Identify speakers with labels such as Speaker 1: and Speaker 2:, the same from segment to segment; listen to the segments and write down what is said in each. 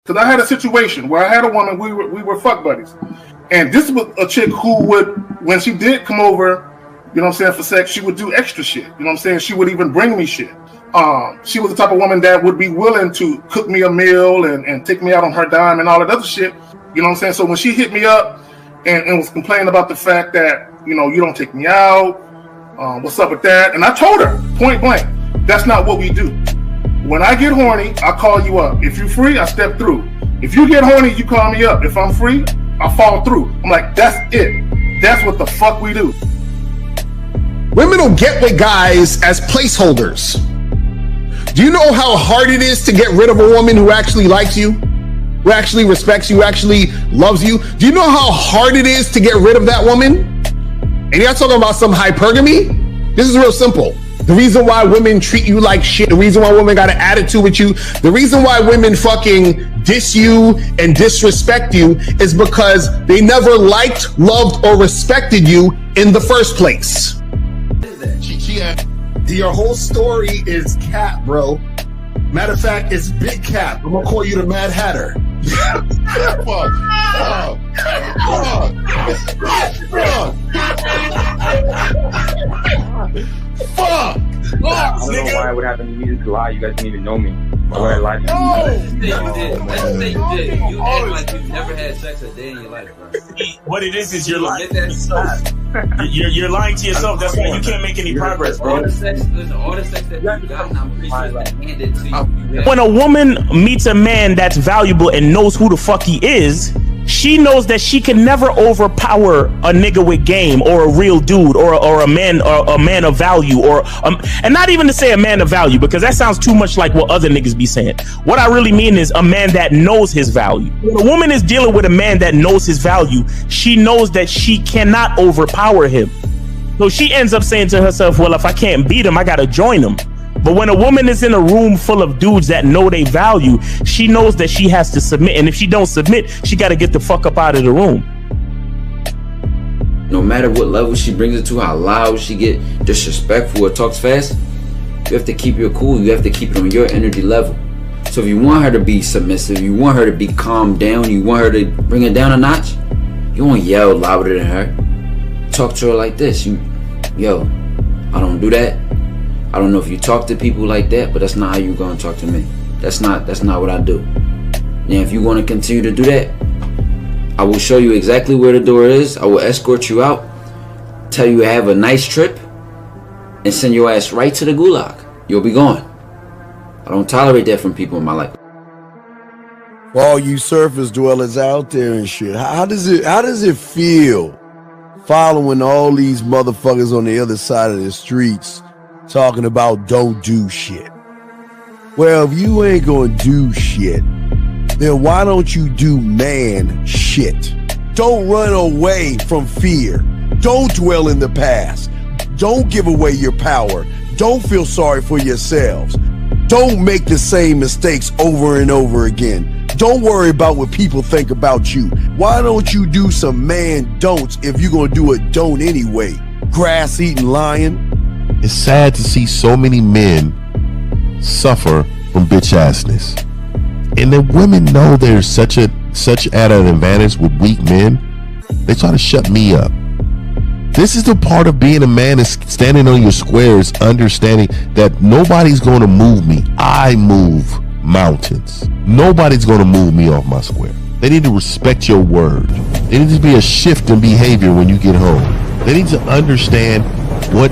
Speaker 1: Because I had a situation where I had a woman, we were fuck buddies. And this was a chick who would, when she did come over, you know what I'm saying, for sex, she would do extra shit. You know what I'm saying? She would even bring me shit. She was the type of woman that would be willing to cook me a meal and take me out on her dime and all that other shit. You know what I'm saying? So when she hit me up and was complaining about the fact that, you know, you don't take me out, what's up with that? And I told her, point blank, that's not what we do. When I get horny, I call you up. If you're free, I step through. If you get horny, you call me up. If I'm free, I fall through. I'm like, that's it. That's what the fuck we do.
Speaker 2: Women will get with guys as placeholders. Do you know how hard it is to get rid of a woman who actually likes you? Who actually respects you, actually loves you? Do you know how hard it is to get rid of that woman? And you're not talking about some hypergamy? This is real simple. The reason why women treat you like shit, the reason why women got an attitude with you, the reason why women fucking diss you and disrespect you is because they never liked, loved, or respected you in the first place. Your whole story is cap, bro. Matter of fact, it's big cap. I'm gonna call you the Mad Hatter. Fuck!
Speaker 3: I don't know why it would happen to me to lie. You guys didn't even know me. Why would I lie to you?
Speaker 4: Let's say you did. You act like you've never had sex a day in your life, bro.
Speaker 5: What it is you're lying to yourself. You're lying to yourself. That's why you can't make any progress, bro.
Speaker 4: All the sex that you got, I'm pretty sure it's been handed to you.
Speaker 5: When a woman meets a man that's valuable and knows who the fuck he is, she knows that she can never overpower a nigga with game or a real dude or a man of value and not even to say a man of value, because that sounds too much like what other niggas be saying. What I really mean is a man that knows his value. When a woman is dealing with a man that knows his value, she knows that she cannot overpower him. So she ends up saying to herself, well, if I can't beat him, I gotta join him. But when a woman is in a room full of dudes that know they value, she knows that she has to submit. And if she don't submit, she got to get the fuck up out of the room.
Speaker 6: No matter what level she brings it to, how loud she get, disrespectful or talks fast, you have to keep your cool. You have to keep it on your energy level. So if you want her to be submissive, you want her to be calmed down, you want her to bring it down a notch, you won't yell louder than her. Talk to her like this. Yo, I don't do that. I don't know if you talk to people like that, but that's not how you're gonna talk to me. That's not what I do. And if you want to continue to do that, I will show you exactly where the door is. I will escort you out, tell you have a nice trip, and send your ass right to the gulag. You'll be gone. I don't tolerate that from people in my life.
Speaker 7: For all you surface dwellers out there and shit, how does it feel following all these motherfuckers on the other side of the streets talking about don't do shit? Well, if you ain't gonna do shit, then why don't you do man shit? Don't run away from fear. Don't dwell in the past. Don't give away your power. Don't feel sorry for yourselves. Don't make the same mistakes over and over again. Don't worry about what people think about you. Why don't you do some man don'ts if you're gonna do a don't anyway? Grass eating lion.
Speaker 8: It's sad to see so many men suffer from bitch assness, and then women know there's such at an advantage with weak men. They try to shut me up. This is the part of being a man, is standing on your squares, understanding that nobody's going to move me. I move mountains. Nobody's going to move me off my square. They need to respect your word. There needs to be a shift in behavior when you get home. They need to understand what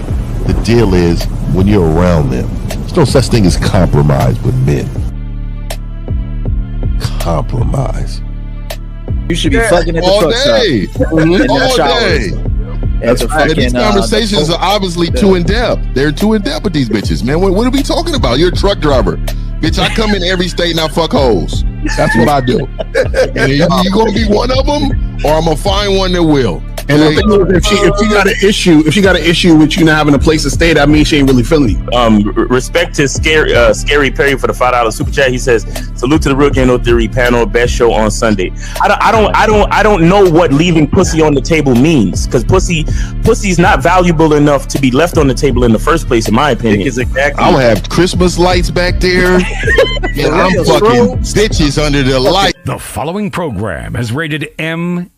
Speaker 8: the deal is when you're around them. There's no such thing as compromise with men. Compromise.
Speaker 9: You should be fucking at the
Speaker 8: all
Speaker 9: truck
Speaker 8: day.
Speaker 9: stop.
Speaker 8: All day. These conversations are obviously too in depth. They're too in depth with these bitches, man. What are we talking about? You're a truck driver. Bitch, I come in every state and I fuck hoes. That's what I do. And you gonna be one of them, or I'm gonna find one that will.
Speaker 2: And the thing is, if she got an issue with you not having a place to stay, that means she ain't really feeling you.
Speaker 5: Respect to Scary Perry for the $5 super chat. He says, salute to the Real Game No Theory panel, best show on Sunday. I don't know what leaving pussy on the table means, because pussy's not valuable enough to be left on the table in the first place, in my opinion.
Speaker 8: I'll have Christmas lights back there. And I'm fucking bitches face under the light.
Speaker 10: The following program is rated MAN.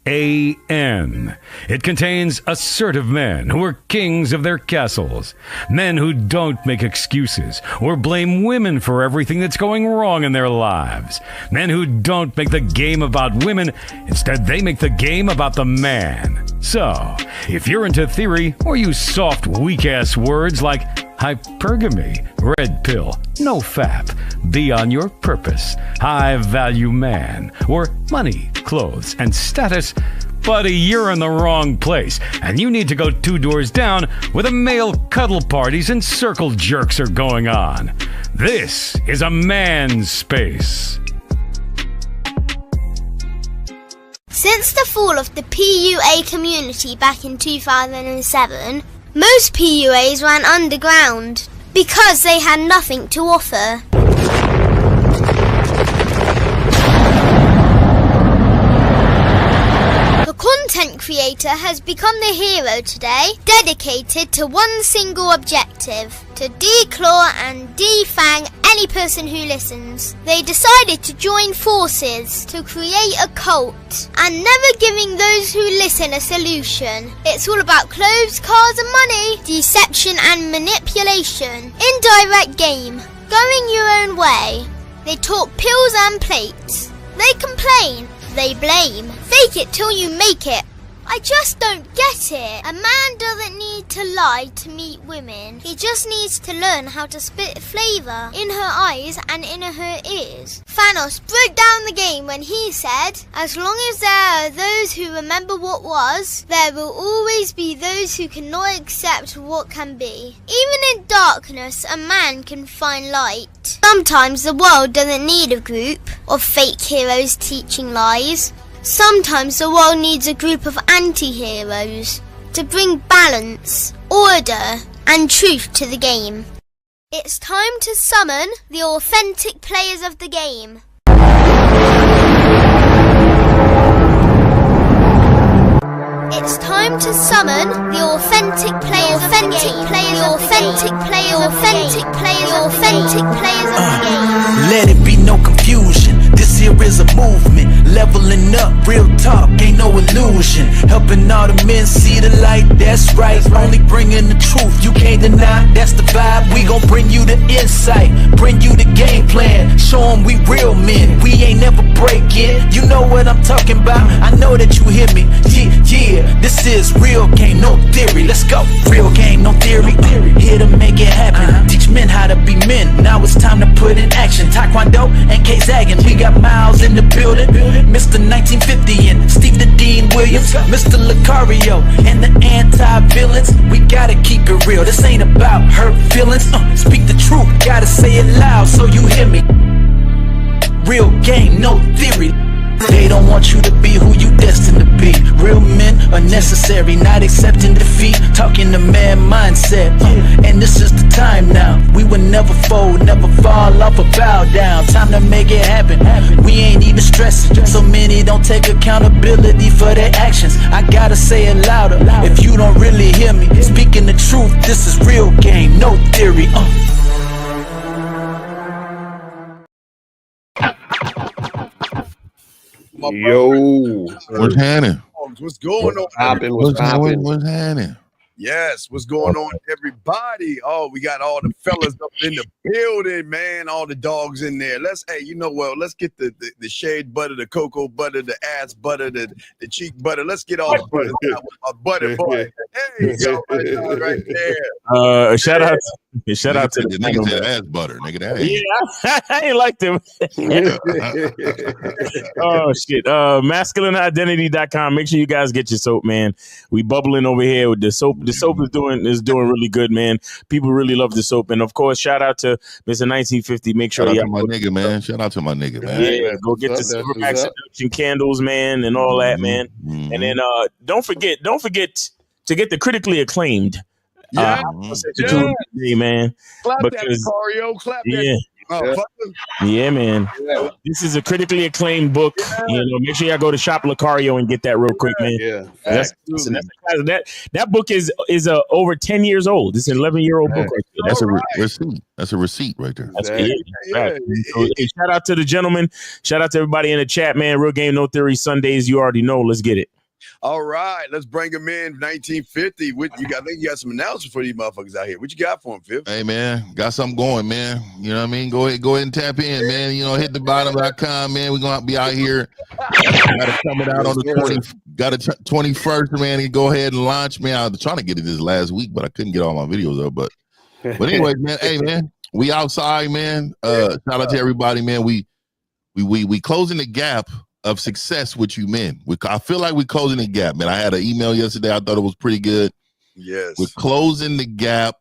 Speaker 10: It contains assertive men who are kings of their castles, men who don't make excuses or blame women for everything that's going wrong in their lives, men who don't make the game about women, instead they make the game about the man. So, if you're into theory or use soft, weak-ass words like hypergamy, red pill, no fap, be on your purpose, high value man, or money, clothes, and status, buddy, you're in the wrong place, and you need to go 2 doors down where the male cuddle parties and circle jerks are going on. This is a man's space.
Speaker 11: Since the fall of the PUA community back in 2007, most PUAs ran underground because they had nothing to offer. The content creator has become the hero today, dedicated to one single objective: to declaw and defang any person who listens. They decided to join forces to create a cult, and never giving those who listen a solution. It's all about clothes, cars and money, deception and manipulation, indirect game, going your own way. They talk pills and plates. They complain. They blame. Fake it till you make it. I just don't get it. A man doesn't need to lie to meet women. He just needs to learn how to spit flavour in her eyes and in her ears. Thanos broke down the game when he said, as long as there are those who remember what was, there will always be those who cannot accept what can be. Even in darkness, a man can find light. Sometimes the world doesn't need a group of fake heroes teaching lies. Sometimes the world needs a group of anti-heroes to bring balance, order, and truth to the game. It's time to summon the authentic players of the game. It's time to summon the authentic players of the game. The authentic players of the game.
Speaker 12: Let it be no confusion. This here is a movement. Leveling up, real talk, ain't no illusion. Helping all the men see the light, that's right. Only bringing the truth, you can't deny, that's the vibe. We gon' bring you the insight, bring you the game plan. Show them we real men, we ain't never breaking. You know what I'm talking about, I know that you hear me. Yeah, this is real game, no theory. Let's go, real game, no theory. Here to make it happen, teach men how to be men. Now it's time to put in action. Taekwondo and K-Zagging, we got Miles in the building. Mr. 1950 and Steve the Dean Williams, Mr. Lucario and the anti-villains. We gotta keep it real, this ain't about hurt feelings. Speak the truth, gotta say it loud so you hear me. Real game, no theory. They don't want you to be who you destined to be. Real men are necessary, not accepting defeat. Talking the man mindset, and this is the time now. We will never fold, never fall off or bow down. Time to make it happen. We ain't even stressing. So many don't take accountability for their actions. I gotta say it louder if you don't really hear me. Speaking the truth, this is real game, no theory.
Speaker 8: Yo, what's happening?
Speaker 7: What's going on?
Speaker 8: What's happening?
Speaker 7: Yes, what's going on, everybody? Oh, we got all the fellas up in the building, man. All the dogs in there. You know what? Let's get the shade butter, the cocoa butter, the ass butter, the cheek butter. Let's get all the butter. A butter boy. Hey, yo, right there.
Speaker 5: Shout out to
Speaker 8: the nigga said ass butter, nigga. That ain't.
Speaker 5: Yeah, I ain't like them. Oh shit. Masculineidentity.com. Make sure you guys get your soap, man. We bubbling over here with the soap. The soap is doing really good, man. People really love the soap, and of course, shout out to Mr. 1950. Make sure
Speaker 8: Shout out to my nigga, man. Shout out to my nigga, man.
Speaker 5: Yeah, go get the Silverback Seduction candles, man, and all that, man. And then don't forget to get the critically acclaimed. Today, man.
Speaker 7: Clap that, Mario. Clap that.
Speaker 5: Yeah, man. This is a critically acclaimed book. You know, make sure y'all go to Shop Lucario and get that real quick, man.
Speaker 7: Yeah,
Speaker 5: that book is over 10 years old. It's an 11-year-old book right there.
Speaker 8: That's receipt. That's a receipt right there.
Speaker 5: That's So, hey, shout out to the gentleman. Shout out to everybody in the chat, man. Real Game No Theory Sundays. You already know. Let's get it.
Speaker 7: All right, let's bring him in. 1950. I think you got some announcements for these motherfuckers out here. What you got for him, Phil?
Speaker 8: Hey, man, got something going, man. You know what I mean? Go ahead and tap in, man. You know, hit thebottom.com, man. We're going to be out here. Got it coming out on the 21st, man. And go ahead and launch, man. I was trying to get it this last week, but I couldn't get all my videos up. But anyway, man, hey, man, we outside, man. Shout out to everybody, man. We closing the gap of success with you men. I feel like we're closing the gap, man. I had an email yesterday. I thought it was pretty good.
Speaker 7: Yes.
Speaker 8: We're closing the gap,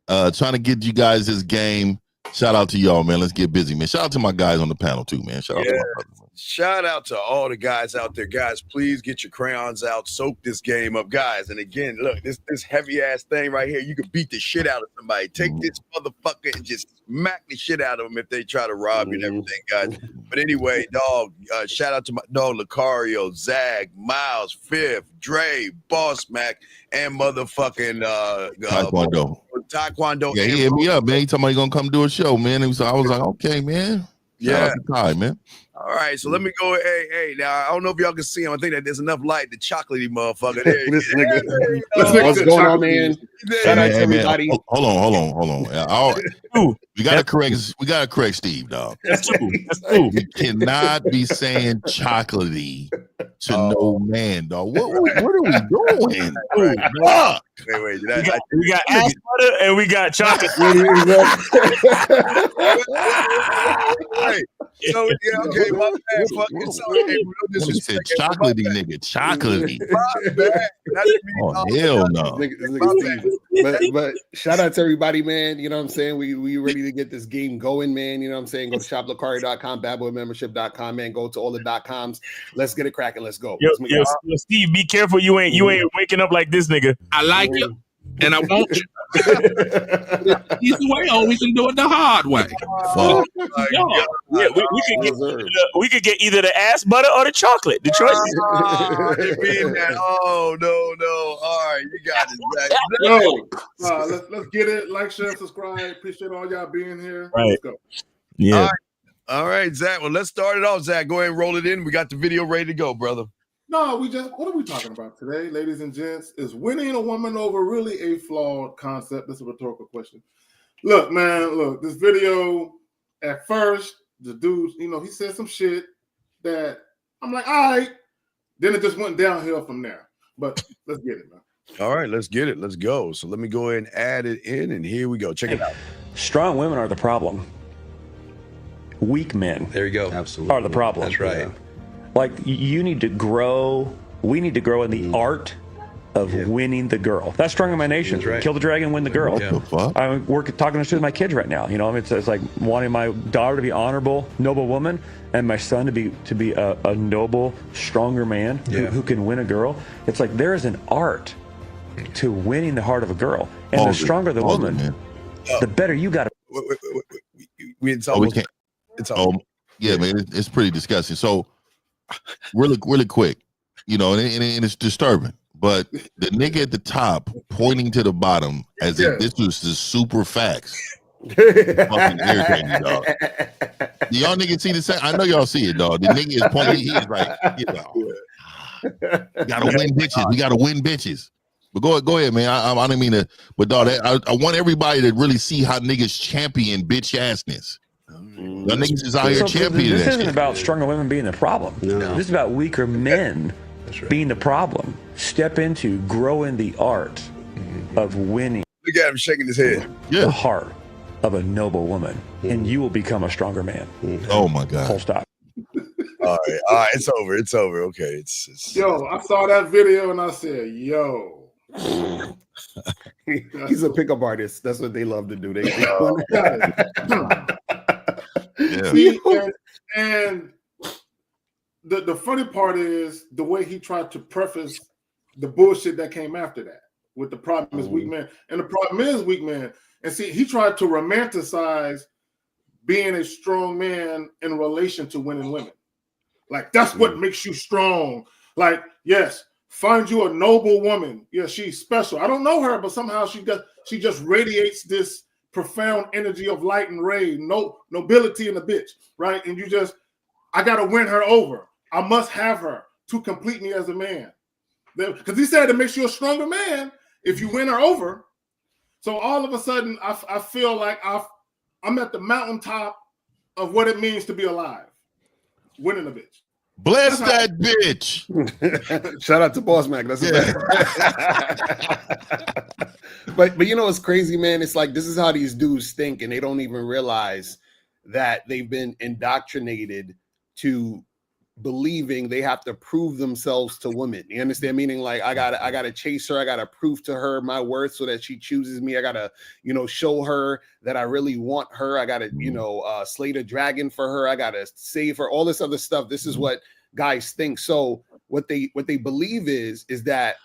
Speaker 8: trying to get you guys this game. Shout out to y'all, man. Let's get busy, man. Shout out to my guys on the panel, too, man. Shout out to my brothers.
Speaker 7: Shout out to all the guys out there. Guys, please get your crayons out. Soak this game up, guys. And again, look, this heavy-ass thing right here, you can beat the shit out of somebody. Take this motherfucker and just smack the shit out of them if they try to rob you and everything, guys. But anyway, dog, shout out to my dog, Lucario, Zag, Miles, Fifth, Dre, Boss Mac, and motherfucking Taekwondo.
Speaker 8: Yeah, he hit me up, man. He told me he's going to come do a show, man. I was like, okay, man. Shout out to Ty, man.
Speaker 7: All right, so let me go. Hey, now I don't know if y'all can see him. I think that there's enough light. The chocolatey motherfucker. There
Speaker 2: What's going on, man? Shout out to everybody.
Speaker 8: Hold on. We gotta correct Steve, dog.
Speaker 5: That's true.
Speaker 8: You cannot be saying chocolatey to no man, dog. What are we doing?
Speaker 7: Wait.
Speaker 5: We got ass butter and we got chocolate.
Speaker 7: Right. So yeah, okay, my bad. Fucking
Speaker 8: He said chocolatey, nigga. Chocolatey. Oh, hell no.
Speaker 2: But shout out to everybody, man. You know what I'm saying? We ready to get this game going, man. You know what I'm saying? Go to shoplucario.com, badboymembership.com, man. Go to all the .coms. Let's get it cracking. Let's go.
Speaker 5: Yo, Steve, be careful. You ain't waking up like this, nigga.
Speaker 13: I like it. And I want you. Easy way, or we can do it the hard way.
Speaker 5: We could get either the ass butter or the chocolate. The choice.
Speaker 7: Oh no! All right, you got it.
Speaker 1: Let's get it. Like, share, subscribe. Appreciate all y'all being here.
Speaker 5: Right.
Speaker 1: Let's go.
Speaker 5: Yeah.
Speaker 7: All right, Zach. Well, let's start it off. Zach, go ahead and roll it in. We got the video ready to go, brother.
Speaker 1: No, what are we talking about today, ladies and gents? Is winning a woman over really a flawed concept? This is a rhetorical question. Look, man, this video, at first, the dude, he said some shit that I'm like, all right. Then it just went downhill from there. But let's get it, man.
Speaker 7: All right, let's get it. Let's go. So let me go ahead and add it in, and here we go. Check it out.
Speaker 14: Strong women are the problem. Weak men.
Speaker 15: There you go.
Speaker 14: Absolutely. Are the problem.
Speaker 15: That's right.
Speaker 14: Yeah. Like, you need to grow. We need to grow in the art of winning the girl. That's Strong in My Nation.
Speaker 15: That's right.
Speaker 14: Kill the dragon, win the girl.
Speaker 8: Yeah.
Speaker 14: I'm talking this to my kids right now. It's like wanting my daughter to be honorable, noble woman, and my son to be a noble, stronger man who can win a girl. It's like there is an art to winning the heart of a girl, and the stronger the woman, the better you got to.
Speaker 7: It's almost.
Speaker 8: Yeah, man, it's pretty disgusting. So. Really quick, and it's disturbing. But the nigga at the top pointing to the bottom as if this was the super facts. Fucking irritating, dog. Do y'all niggas see the same? I know y'all see it, dog. The nigga is pointing. He's like, we gotta win bitches. We gotta win bitches. But go ahead, man. I didn't mean to. But dog, I want everybody to really see how niggas champion bitch assness. The niggas is out here championing.
Speaker 14: This isn't about stronger women being the problem. No. This is about weaker men being the problem. Step into growing the art of winning.
Speaker 7: Look at him shaking his head.
Speaker 14: The heart of a noble woman, and you will become a stronger man.
Speaker 8: Oh my God!
Speaker 14: Full stop.
Speaker 7: All right, it's over. It's over. Okay, it's.
Speaker 1: Yo, I saw that video and I said, yo.
Speaker 2: He's a pickup artist. That's what they love to do.
Speaker 1: See, and the funny part is the way he tried to preface the bullshit that came after that with the problem is weak men. And the problem is weak men. And see, he tried to romanticize being a strong man in relation to winning women. Like, that's what makes you strong. Like, yes, find you a noble woman. Yeah, she's special. I don't know her, but somehow she just radiates this profound energy of light and ray, nobility in the bitch, right? And I gotta win her over. I must have her to complete me as a man. Because he said it makes you a stronger man if you win her over. So all of a sudden, I feel like I'm at the mountaintop of what it means to be alive. Winning a bitch.
Speaker 8: Bless that bitch.
Speaker 2: Shout out to Boss Mac. That's the best. But you know what's crazy, man? It's like this is how these dudes think, and they don't even realize that they've been indoctrinated to believing they have to prove themselves to women. You understand? Meaning, like, I gotta chase her, I gotta prove to her my worth so that she chooses me. I gotta, show her that I really want her. I gotta, slay the dragon for her. I gotta save her. All this other stuff. This is what guys think. So what they believe is that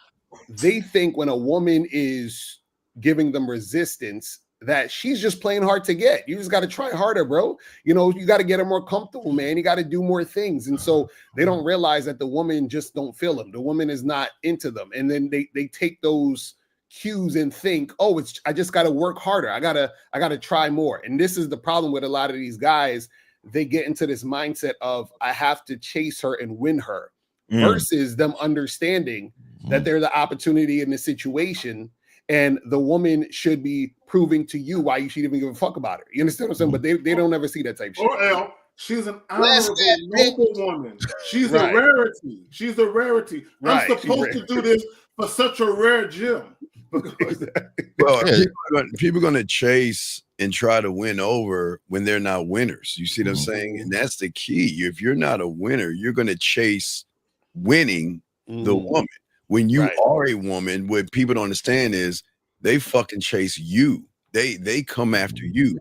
Speaker 2: they think when a woman is giving them resistance, that she's just playing hard to get. You just got to try harder, bro. You got to get her more comfortable, man. You got to do more things. And so they don't realize that the woman just don't feel them. The woman is not into them. And then they take those cues and think, oh, I just got to work harder. I gotta try more. And this is the problem with a lot of these guys. They get into this mindset of I have to chase her and win her versus them understanding that they're the opportunity in the situation. And the woman should be proving to you why you should even give a fuck about her. You understand what I'm saying? But they don't ever see that type shit.
Speaker 1: Or she's an honorable, noble woman. She's a rarity. She's a rarity. I'm supposed to do this for such a rare gem.
Speaker 7: Well, people are going to chase and try to win over when they're not winners. You see what I'm saying? And that's the key. If you're not a winner, you're going to chase winning the woman. When you are a woman, what people don't understand is they fucking chase you. They come after you.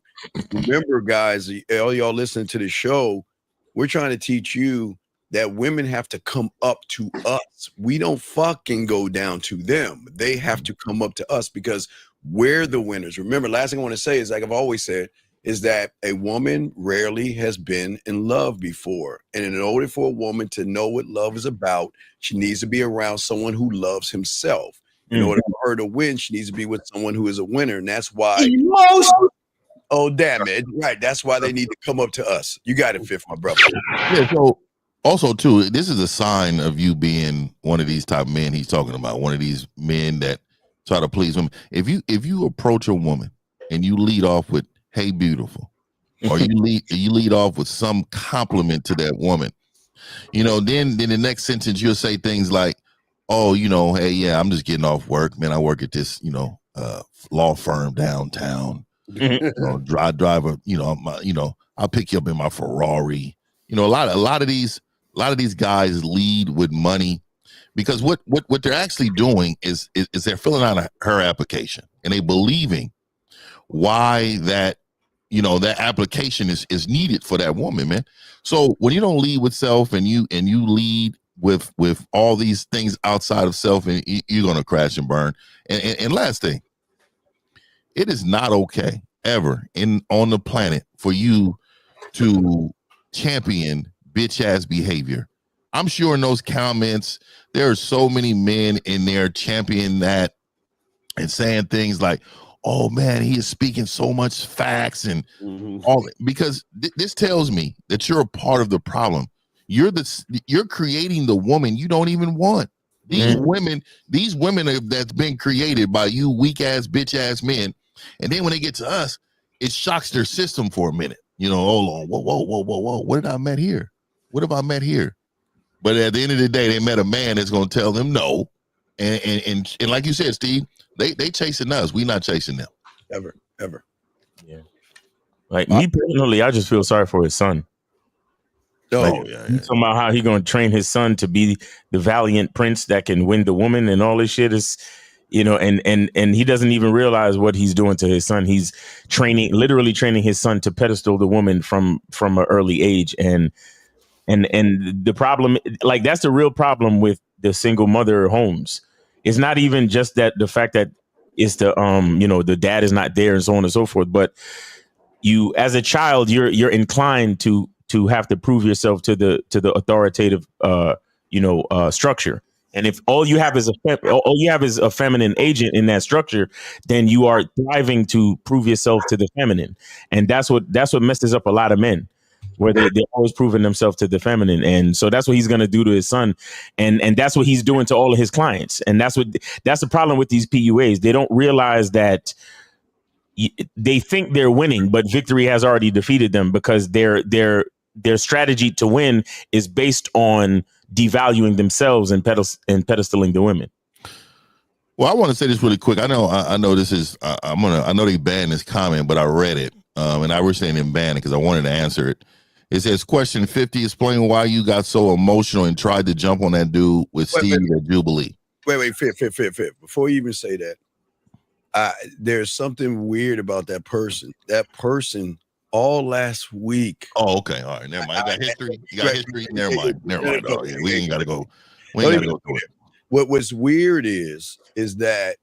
Speaker 7: Remember, guys, all y'all listening to the show, we're trying to teach you that women have to come up to us. We don't fucking go down to them. They have to come up to us because we're the winners. Remember, last thing I want to say is, like I've always said, is that a woman rarely has been in love before. And in order for a woman to know what love is about, she needs to be around someone who loves himself. In order for her to win, she needs to be with someone who is a winner. And that's why oh damn it. Right. That's why they need to come up to us. You got it, Fifth, my brother.
Speaker 8: Yeah, so also too, this is a sign of you being one of these type of men he's talking about, one of these men that try to please women. If you approach a woman and you lead off with, hey, beautiful, or you lead off with some compliment to that woman, then the next sentence you'll say things like, oh, hey, yeah, I'm just getting off work, man. I work at this, law firm downtown. I drive I'll pick you up in my Ferrari. A lot of these guys lead with money because what they're actually doing is they're filling out her application and they believing why that that application is needed for that woman, man. So when you don't lead with self and you lead with all these things outside of self, and you're gonna crash and burn. And last thing, it is not okay ever on the planet for you to champion bitch ass behavior. I'm sure in those comments there are so many men in there championing that and saying things like, oh man, he is speaking so much facts and all because this tells me that you're a part of the problem. You're creating the woman you don't even want. These women that's been created by you weak ass bitch ass men, and then when they get to us, it shocks their system for a minute. Hold on, whoa, what did I met here? What have I met here? But at the end of the day, they met a man that's going to tell them no, and like you said, Steve. They chasing us. We not chasing them.
Speaker 7: Ever.
Speaker 5: Yeah. Like me personally, I just feel sorry for his son. He's talking about how he gonna train his son to be the valiant prince that can win the woman and all this shit is, and he doesn't even realize what he's doing to his son. He's literally training his son to pedestal the woman from an early age. And the problem, like that's the real problem with the single mother homes. It's not even just that the fact that it's the the dad is not there and so on and so forth, but you as a child, you're inclined to have to prove yourself to the authoritative structure. And if all you have is a feminine agent in that structure, then you are thriving to prove yourself to the feminine. And that's what messes up a lot of men, where they're always proving themselves to the feminine. And so that's what he's going to do to his son. And that's what he's doing to all of his clients. And that's the problem with these PUAs. They don't realize that they think they're winning, but victory has already defeated them, because their strategy to win is based on devaluing themselves and pedestaling the women.
Speaker 8: Well, I want to say this really quick. I know this is I know they banned this comment, but I read it, and I wish they didn't ban it because I wanted to answer it. It says, question 50, explain why you got so emotional and tried to jump on that dude with Steve at Jubilee.
Speaker 7: Wait, Fit. Before you even say that, there's something weird about that person. That person all last week.
Speaker 8: Oh, okay. All right. Never mind. You got history. Never mind. Oh, yeah, we ain't got to go. We ain't got to go through it.
Speaker 7: What was weird is that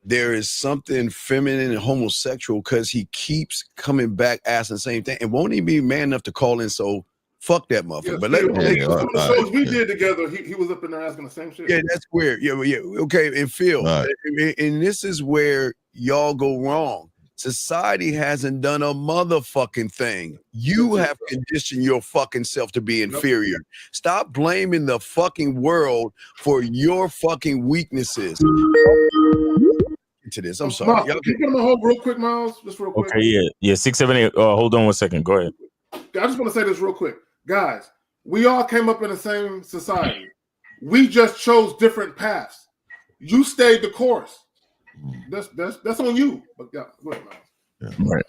Speaker 7: there is something feminine and homosexual, because he keeps coming back asking the same thing, and won't he be man enough to call in? So fuck that motherfucker. But
Speaker 1: the shows we did together, he was up in there asking the same shit.
Speaker 7: Yeah, that's weird. Yeah. Okay, and Phil, and this is where y'all go wrong. Society hasn't done a motherfucking thing. You have conditioned your fucking self to be inferior. Stop blaming the fucking world for your fucking weaknesses. To this, I'm sorry.
Speaker 1: Miles, can you put him on hold real quick, Miles? Just real quick.
Speaker 5: Okay, yeah. 678. Hold on 1 second. Go ahead.
Speaker 1: I just want to say this real quick, guys. We all came up in the same society. We just chose different paths. You stayed the course. That's on you. But yeah, go ahead, Miles.
Speaker 5: Yeah.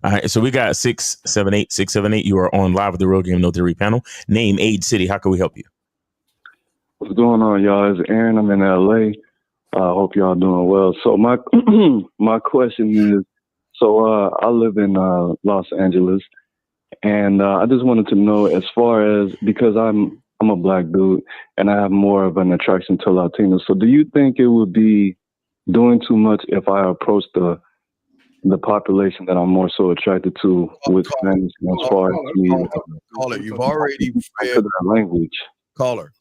Speaker 5: All right. So we got 678. 678. You are on live with the Real Game No Theory panel. Name, age, city. How can we help you?
Speaker 15: What's going on, y'all? It's Aaron. I'm in LA. I hope y'all doing well. So my my question is, I live in Los Angeles, and I just wanted to know, as far as, because I'm a black dude and I have more of an attraction to Latinos. So do you think it would be doing too much if I approach the population that I'm more so attracted to with Spanish, as far as me?
Speaker 7: Caller, you've already failed
Speaker 15: that language.
Speaker 7: Caller,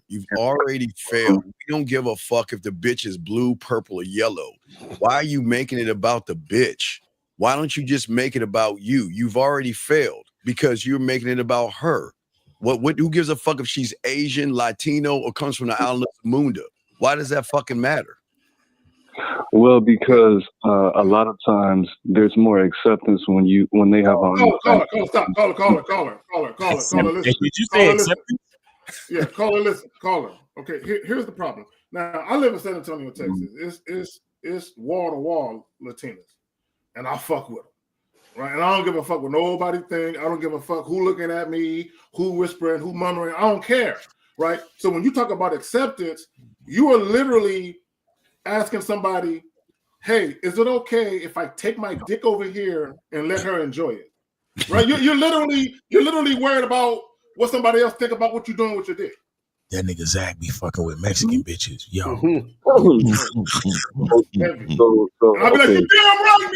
Speaker 7: you've already failed. We don't give a fuck if the bitch is blue, purple, or yellow. Why are you making it about the bitch? Why don't you just make it about you? You've already failed because you're making it about her. Who gives a fuck if she's Asian, Latino, or comes from the island of Munda? Why does that fucking matter?
Speaker 15: Well, because a lot of times there's more acceptance when they have
Speaker 1: Caller, listen.
Speaker 5: Did you say acceptance?
Speaker 1: Yeah, caller. Okay, here's the problem. Now, I live in San Antonio, Texas. It's wall to wall Latinas, and I fuck with them, right? And I don't give a fuck what nobody think. I don't give a fuck who looking at me, who whispering, who murmuring. I don't care, right? So when you talk about acceptance, you are literally asking somebody, "Hey, is it okay if I take my dick over here and let her enjoy it?" Right? You're literally worried about what somebody else think about what you're doing with your dick.
Speaker 16: That nigga Zach be fucking with Mexican bitches, yo.
Speaker 15: So,
Speaker 1: I'll be like, "You damn right,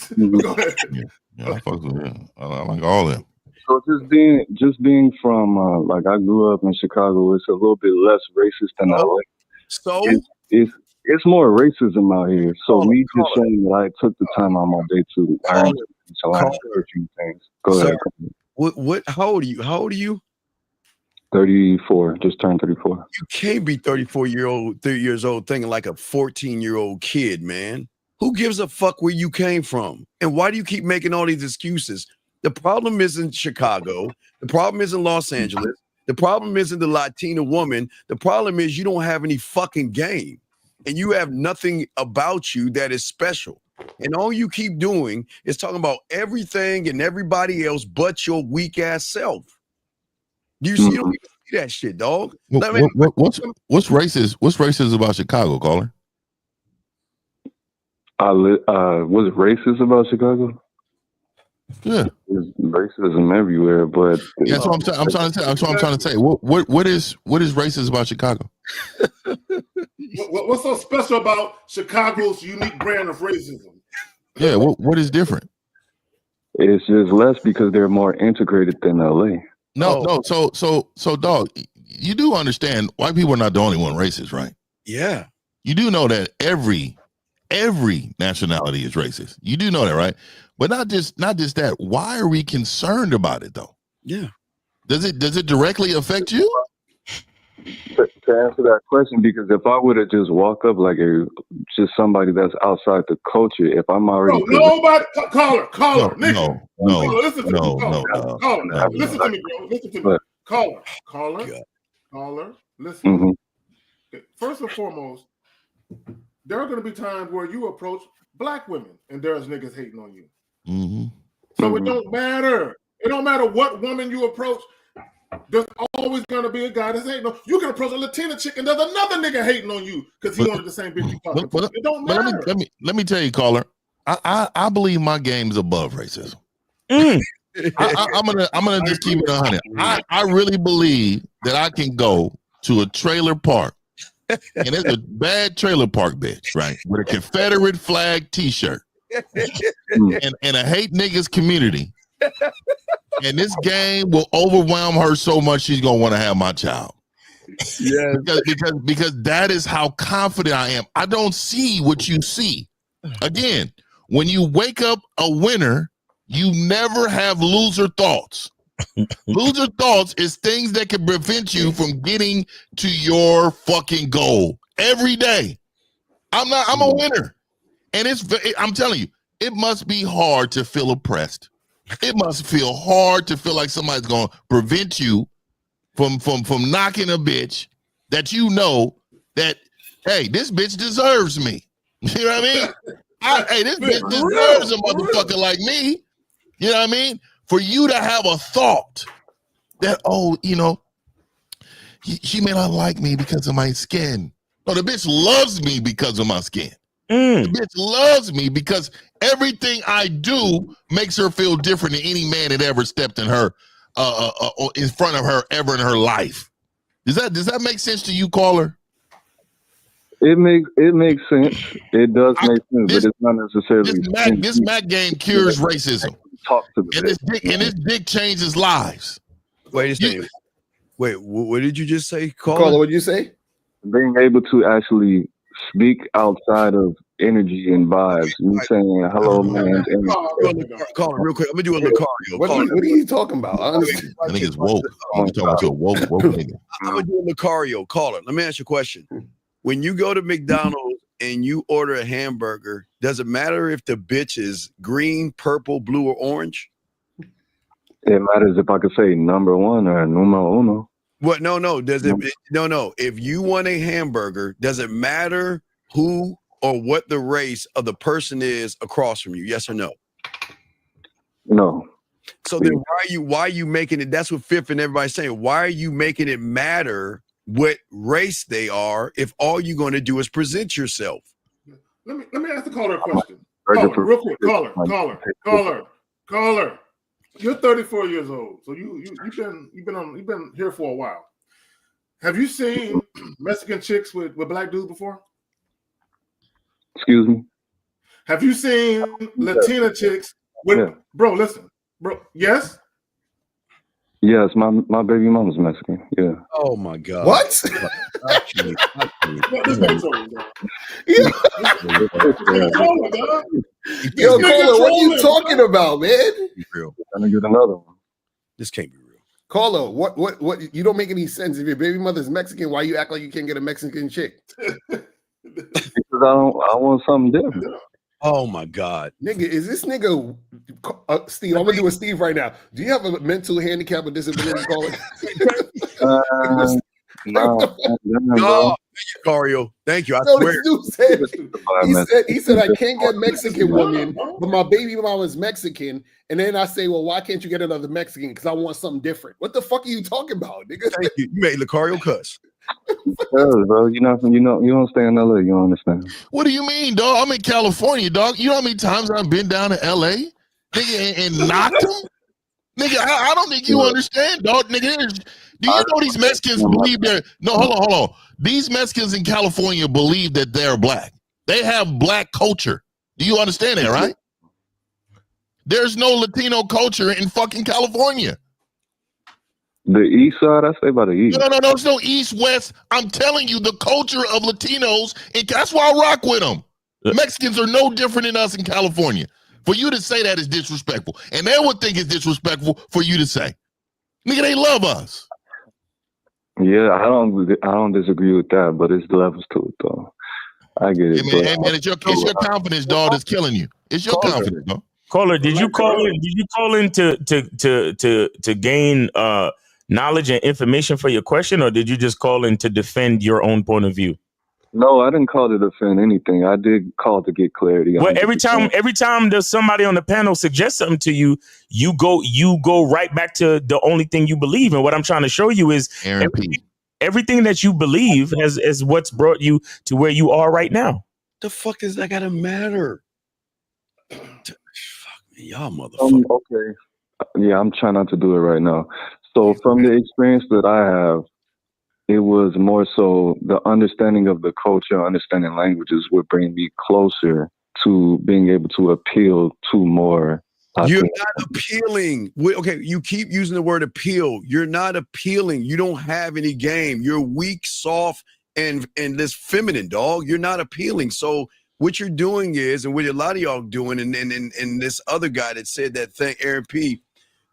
Speaker 1: nigga." Go ahead.
Speaker 8: Yeah, I fuck with him. I like all of them.
Speaker 15: So just being from like, I grew up in Chicago, it's a little bit less racist than LA.
Speaker 7: So
Speaker 15: it's more racism out here. So me just saying that I took the time on my day to learn a few things. Go ahead.
Speaker 7: What? How old are you?
Speaker 15: 34. Just turned 34.
Speaker 7: You can't be 30 years old thinking like a 14-year-old kid, man. Who gives a fuck where you came from? And why do you keep making all these excuses? The problem isn't Chicago. The problem isn't Los Angeles. The problem isn't the Latina woman. The problem is you don't have any fucking game. And you have nothing about you that is special. And all you keep doing is talking about everything and everybody else but your weak ass self. You don't even see that shit, dog.
Speaker 8: What's racist? What's racist about Chicago, caller?
Speaker 15: Was it racist about Chicago?
Speaker 8: Yeah,
Speaker 15: there's racism everywhere, but
Speaker 8: yeah, that's what I'm trying to say. That's what I'm trying to say. What is racist about Chicago?
Speaker 1: What's so special about Chicago's unique brand of racism?
Speaker 8: Yeah, what is different?
Speaker 15: It's just less because they're more integrated than LA.
Speaker 8: No. So, dog, you do understand white people are not the only one racist, right?
Speaker 7: Yeah.
Speaker 8: You do know that every nationality is racist. You do know that, right? But not just that. Why are we concerned about it though?
Speaker 7: Yeah.
Speaker 8: Does it directly affect you?
Speaker 15: To answer that question, because if I would have just walked up like just somebody that's outside the culture, if I'm already
Speaker 1: nobody caller, Nick.
Speaker 8: No.
Speaker 1: Listen to me, caller. Listen to me, bro. Listen to me, caller. Listen.
Speaker 15: Mm-hmm.
Speaker 1: Okay. First and foremost, there are going to be times where you approach black women and there's niggas hating on you.
Speaker 8: Mm-hmm.
Speaker 1: So it don't matter. It don't matter what woman you approach. There's always gonna be a guy that's hating on you. Can approach a Latina chick and there's another nigga hating on you because he wanted the same bitch you talking to. It don't matter.
Speaker 8: Let me tell you, caller. I believe my game's above racism. I'm gonna just keep it 100. I really believe that I can go to a trailer park, and it's a bad trailer park bitch, right, with a Confederate flag T-shirt, and a hate niggas community. And this game will overwhelm her so much she's gonna want to have my child. Yeah, because that is how confident I am. I don't see what you see. Again, when you wake up a winner, you never have loser thoughts. Loser thoughts is things that can prevent you from getting to your fucking goal every day. I'm a winner, and I'm telling you, it must be hard to feel oppressed. It must feel hard to feel like somebody's gonna prevent you from knocking a bitch that you know that, hey, this bitch deserves me. You know what I mean? Hey, this bitch deserves a motherfucker like me. You know what I mean? For you to have a thought that, oh, you know, she may not like me because of my skin. No, the bitch loves me because of my skin. The bitch loves me because everything I do makes her feel different than any man that ever stepped in her, in front of her ever in her life. Does that make sense to you, caller?
Speaker 15: It makes sense. It does make sense, but it's not necessarily.
Speaker 8: This Mac game cures racism.
Speaker 15: Talk to the
Speaker 8: and this dick changes lives.
Speaker 7: Wait a second. Wait, what did you just say,
Speaker 2: caller? What did you say?
Speaker 15: Being able to actually speak outside of energy and vibes. You saying hello, man.
Speaker 7: Call him real quick. I'm gonna do a Lucario.
Speaker 2: What are you talking about?
Speaker 8: I think it's woke. You're talking to a woke nigga.
Speaker 7: I'm gonna do a Lucario. Call it. Let me ask you a question. When you go to McDonald's and you order a hamburger, does it matter if the bitch is green, purple, blue, or orange?
Speaker 15: It matters if I could say number one or numero uno.
Speaker 7: What? No. Does it? No. If you want a hamburger, does it matter who or what the race of the person is across from you? Yes or no?
Speaker 15: No.
Speaker 7: So then why are you making it? That's what Fifth and everybody's saying. Why are you making it matter what race they are if all you're going to do is present yourself?
Speaker 1: Let me ask the caller a question. Caller, real quick. Caller. You're 34 years old, so you've been here for a while. Have you seen Mexican chicks with black dudes before?
Speaker 15: Excuse me?
Speaker 1: Have you seen Latina chicks with bro? Listen, bro. Yes.
Speaker 15: Yes, my baby mama's Mexican. Yeah.
Speaker 7: Oh my God.
Speaker 2: What? Yo, caller, what are you talking about, man?
Speaker 15: Gonna get another one.
Speaker 7: This can't be real.
Speaker 2: Caller, what? You don't make any sense. If your baby mother's Mexican, why you act like you can't get a Mexican chick?
Speaker 15: Because I want something different.
Speaker 7: Oh my God,
Speaker 2: nigga, is this nigga Steve? I'm gonna do a Steve right now. Do you have a mental handicap or disability?
Speaker 15: No,
Speaker 7: Cario, thank you. I swear.
Speaker 2: He said I can't get Mexican woman, but my baby mama's Mexican. And then I say, well, why can't you get another Mexican? Because I want something different. What the fuck are you talking about, nigga?
Speaker 7: Thank you. You made Lucario cuss.
Speaker 15: Bro, you don't stay in LA. You don't understand.
Speaker 8: What do you mean, dog? I'm in California, dog. You know how many times I've been down to LA, nigga, and knocked them? Nigga, I don't think you understand, dog. Nigga, do you know these Mexicans believe they're hold on. These Mexicans in California believe that they're black. They have black culture. Do you understand that, right? There's no Latino culture in fucking California.
Speaker 15: The east side, I say by the east.
Speaker 8: No, there's no east, west. I'm telling you, the culture of Latinos, and that's why I rock with them. Mexicans are no different than us in California. For you to say that is disrespectful. And they would think it's disrespectful for you to say. Nigga, they love us.
Speaker 15: Yeah, I don't disagree with that, but it's levels to it though. I get it.
Speaker 8: Hey man, it's your confidence, dog, that's killing you. It's your confidence, dog.
Speaker 5: Caller, did you call in? Did you call in to gain knowledge and information for your question, or did you just call in to defend your own point of view?
Speaker 15: No, I didn't call to defend anything. I did call to get clarity.
Speaker 5: Well, every time there's somebody on the panel suggest something to you, you go right back to the only thing you believe. And what I'm trying to show you is everything that you believe is what's brought you to where you are right now.
Speaker 7: The fuck is that gotta matter? Fuck me, y'all motherfuckers.
Speaker 15: Okay. Yeah, I'm trying not to do it right now. So from the experience that I have, it was more so the understanding of the culture, understanding languages would bring me closer to being able to appeal to more.
Speaker 7: You're not appealing. Okay, you keep using the word appeal. You're not appealing. You don't have any game. You're weak, soft, and this feminine, dog. You're not appealing. So what you're doing is, and what a lot of y'all doing, and this other guy that said that thing, Aaron P.,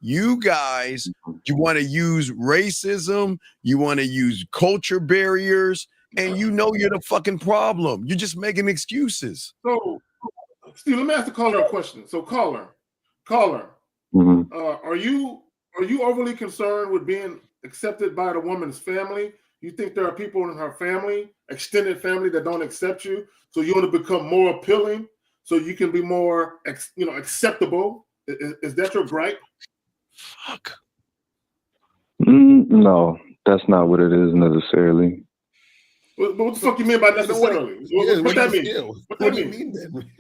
Speaker 7: you guys, you want to use racism, you want to use culture barriers, and you know you're the fucking problem. You're just making excuses.
Speaker 1: So, Steve, let me ask the caller a question. So, caller, are you overly concerned with being accepted by the woman's family? You think there are people in her family, extended family, that don't accept you, so you want to become more appealing, so you can be more, acceptable? Is that your gripe?
Speaker 7: Fuck.
Speaker 15: No, that's not what it is necessarily.
Speaker 1: But what the fuck you mean by necessarily? What that mean? What do you mean
Speaker 15: then?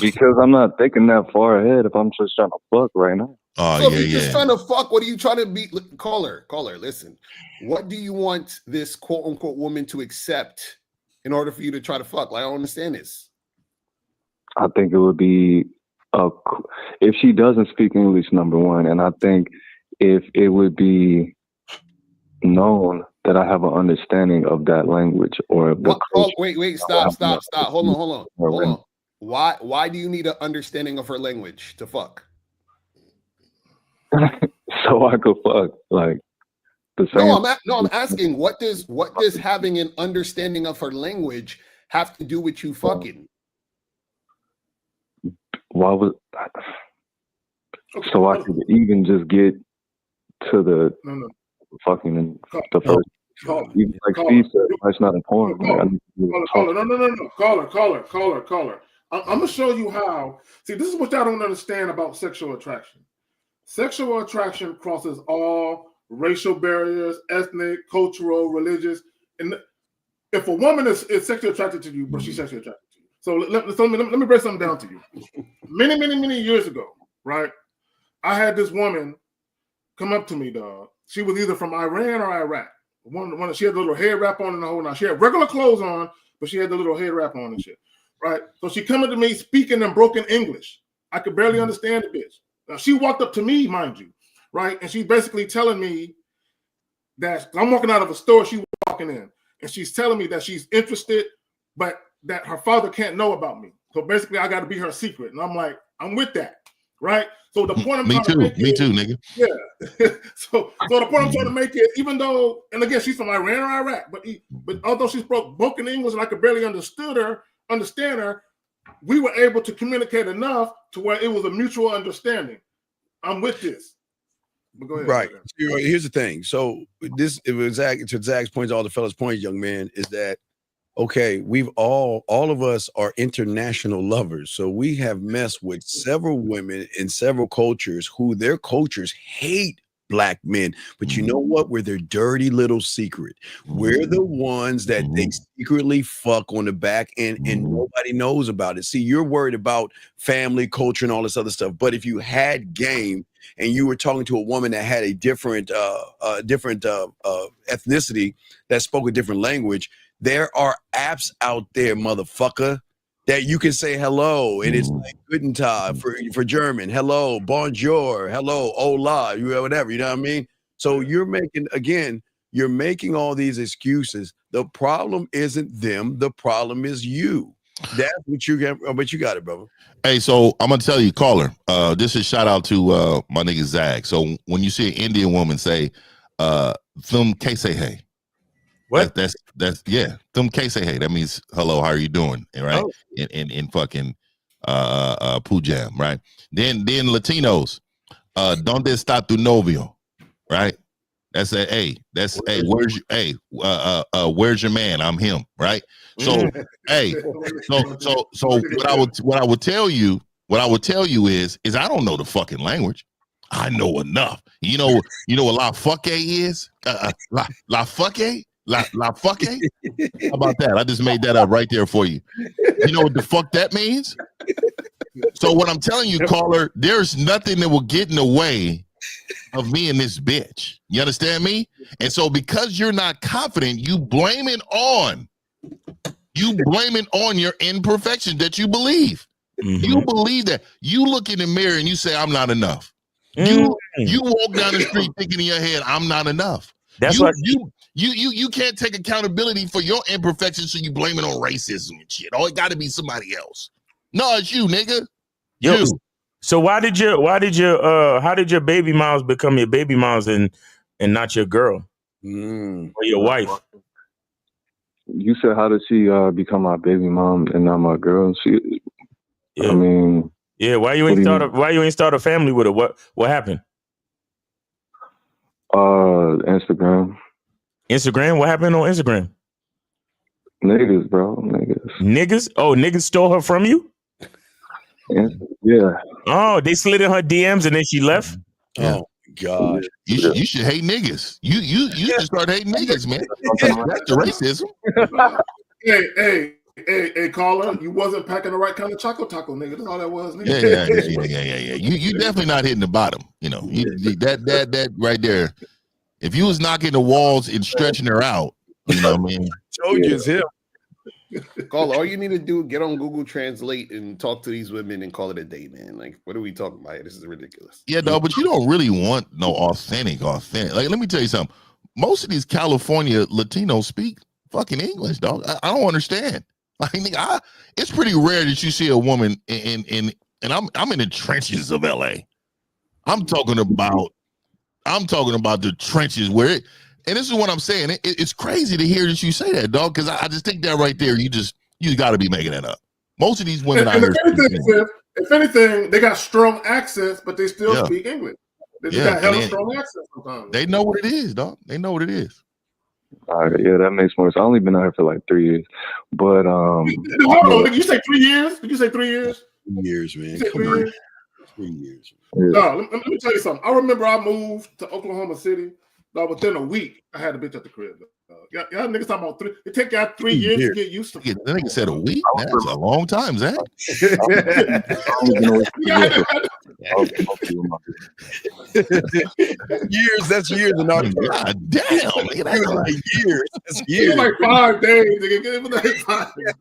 Speaker 15: Because I'm not thinking that far ahead if I'm just trying to fuck right now.
Speaker 2: So if you're just trying to fuck, what are you trying to be? Caller, listen. What do you want this quote unquote woman to accept in order for you to try to fuck? Like, I don't understand this.
Speaker 15: I think it would be if she doesn't speak English, number one, and I think if it would be known that I have an understanding of that language or of the
Speaker 2: wait, stop. Hold on. Why do you need an understanding of her language to fuck?
Speaker 15: So I could fuck like the same.
Speaker 2: No, I'm asking what does having an understanding of her language have to do with you fucking?
Speaker 15: Why was so I could even just get to the fucking and the first. Even like Steve said, that's not important.
Speaker 1: Caller. I'm gonna show you how. See, this is what y'all don't understand about sexual attraction. Sexual attraction crosses all racial barriers, ethnic, cultural, religious. And if a woman is sexually attracted to you, but she's sexually attracted to you. So let me break something down to you. Many years ago, right? I had this woman come up to me, dog. She was either from Iran or Iraq. One she had a little head wrap on and the whole. Now she had regular clothes on, but she had the little head wrap on and shit. Right? So she coming to me speaking in broken English. I could barely understand the bitch. Now she walked up to me, mind you, right? And she's basically telling me that I'm walking out of a store, she's walking in, and she's telling me that she's interested, but that her father can't know about me. So basically, I got to be her secret. And I'm like, I'm with that, right? So the point I'm trying to make
Speaker 8: me too, nigga.
Speaker 1: Yeah. so the point I'm trying to make is, even though, and again, she's from Iran or Iraq, but although she spoke broken English and I could barely understand her, we were able to communicate enough to where it was a mutual understanding. I'm with this. But go ahead.
Speaker 7: Right. Here's the thing. So this, it was to Zach's points, all the fellas' points, young man, is that okay, we've all of us are international lovers. So we have messed with several women in several cultures who their cultures hate black men. But you know what? We're their dirty little secret. We're the ones that they secretly fuck on the back and nobody knows about it. See, you're worried about family, culture, and all this other stuff. But if you had game and you were talking to a woman that had a different ethnicity that spoke a different language, there are apps out there, motherfucker, that you can say hello, and it's like guten Tag for German, hello, bonjour, hello, hola, whatever, you know what I mean? So you're making all these excuses. The problem isn't them, the problem is you. That's what you get. Oh, but you got it, brother.
Speaker 8: Hey, so I'm gonna tell you, caller. This is shout out to my nigga Zag. So when you see an Indian woman say, "Thum kaise hai,"
Speaker 5: what?
Speaker 8: That's yeah. Thum kaise hai. That means hello. How are you doing? Right?
Speaker 5: Oh.
Speaker 8: In fucking Pujam, right? Then Latinos, donde está tu novio? Right? That's a hey. That's hey. Where's your man? I'm him. Right? So hey. So what I would tell you is I don't know the fucking language. I know enough. You know what la fuck is? La fuck? La fuck? How about that? I just made that up right there for you. You know what the fuck that means? So what I'm telling you, caller, there's nothing that will get in the way of me and this bitch. You understand me? And so because you're not confident, you blame it on your imperfection that you believe. You believe that. You look in the mirror and you say, I'm not enough. You walk down the street thinking in your head, I'm not enough.
Speaker 5: That's
Speaker 8: you can't take accountability for your imperfections, so you blame it on racism and shit. Oh, it gotta be somebody else. No, it's you, nigga.
Speaker 5: Yo, so how did your baby moms become your baby moms and not your girl or your wife?
Speaker 15: You said, how did she become my baby mom and not my girl? I mean,
Speaker 5: why you ain't start a family with her? What happened?
Speaker 15: Instagram.
Speaker 5: Instagram? What happened on Instagram?
Speaker 15: Niggas, bro.
Speaker 5: Niggas? Oh, niggas stole her from you?
Speaker 15: Yeah.
Speaker 5: Oh, they slid in her DMs and then she left?
Speaker 8: Yeah.
Speaker 7: Oh God.
Speaker 8: You should hate niggas. You should start hating niggas, man. That's the racism.
Speaker 1: Hey, caller, you wasn't packing the right kind of choco taco, nigga. That's all that was, nigga.
Speaker 8: Yeah. You definitely not hitting the bottom. You know, that right there. If you was knocking the walls and stretching her out, you know what I mean?
Speaker 7: Told you it's him.
Speaker 17: Call all you need to do, get on Google Translate and talk to these women and call it a day, man. Like, what are we talking about here? This is ridiculous.
Speaker 8: Yeah, no, but you don't really want no authentic. Like, let me tell you something. Most of these California Latinos speak fucking English, dog. I don't understand. Like, nigga, it's pretty rare that you see a woman and I'm in the trenches of LA. I'm talking about the trenches where it. And this is what I'm saying. It's crazy to hear that you say that, dog, because I just think that right there, you got to be making that up. Most of these women out here.
Speaker 1: If anything, they got strong accents, but they still speak English. They got hella strong accents sometimes.
Speaker 8: They know what it is, dog. They know what it is.
Speaker 15: All right, yeah, that makes more sense. I've only been out here for like 3 years. But
Speaker 1: did you say 3 years? Did you say 3 years?
Speaker 7: 3 years, man.
Speaker 1: Come on.
Speaker 7: 3 years.
Speaker 1: No, let me tell you something. I remember I moved to Oklahoma City. No, within a week, I had a bitch at the crib. Y'all niggas talking about 3. It take y'all 3 years to get used to.
Speaker 8: That nigga said a week. That's a long time, Zach.
Speaker 7: Years. That's years. And
Speaker 8: God damn, nigga, that's
Speaker 7: like years. That's years.
Speaker 1: It was like 5 days. Nigga. It was like 5 days.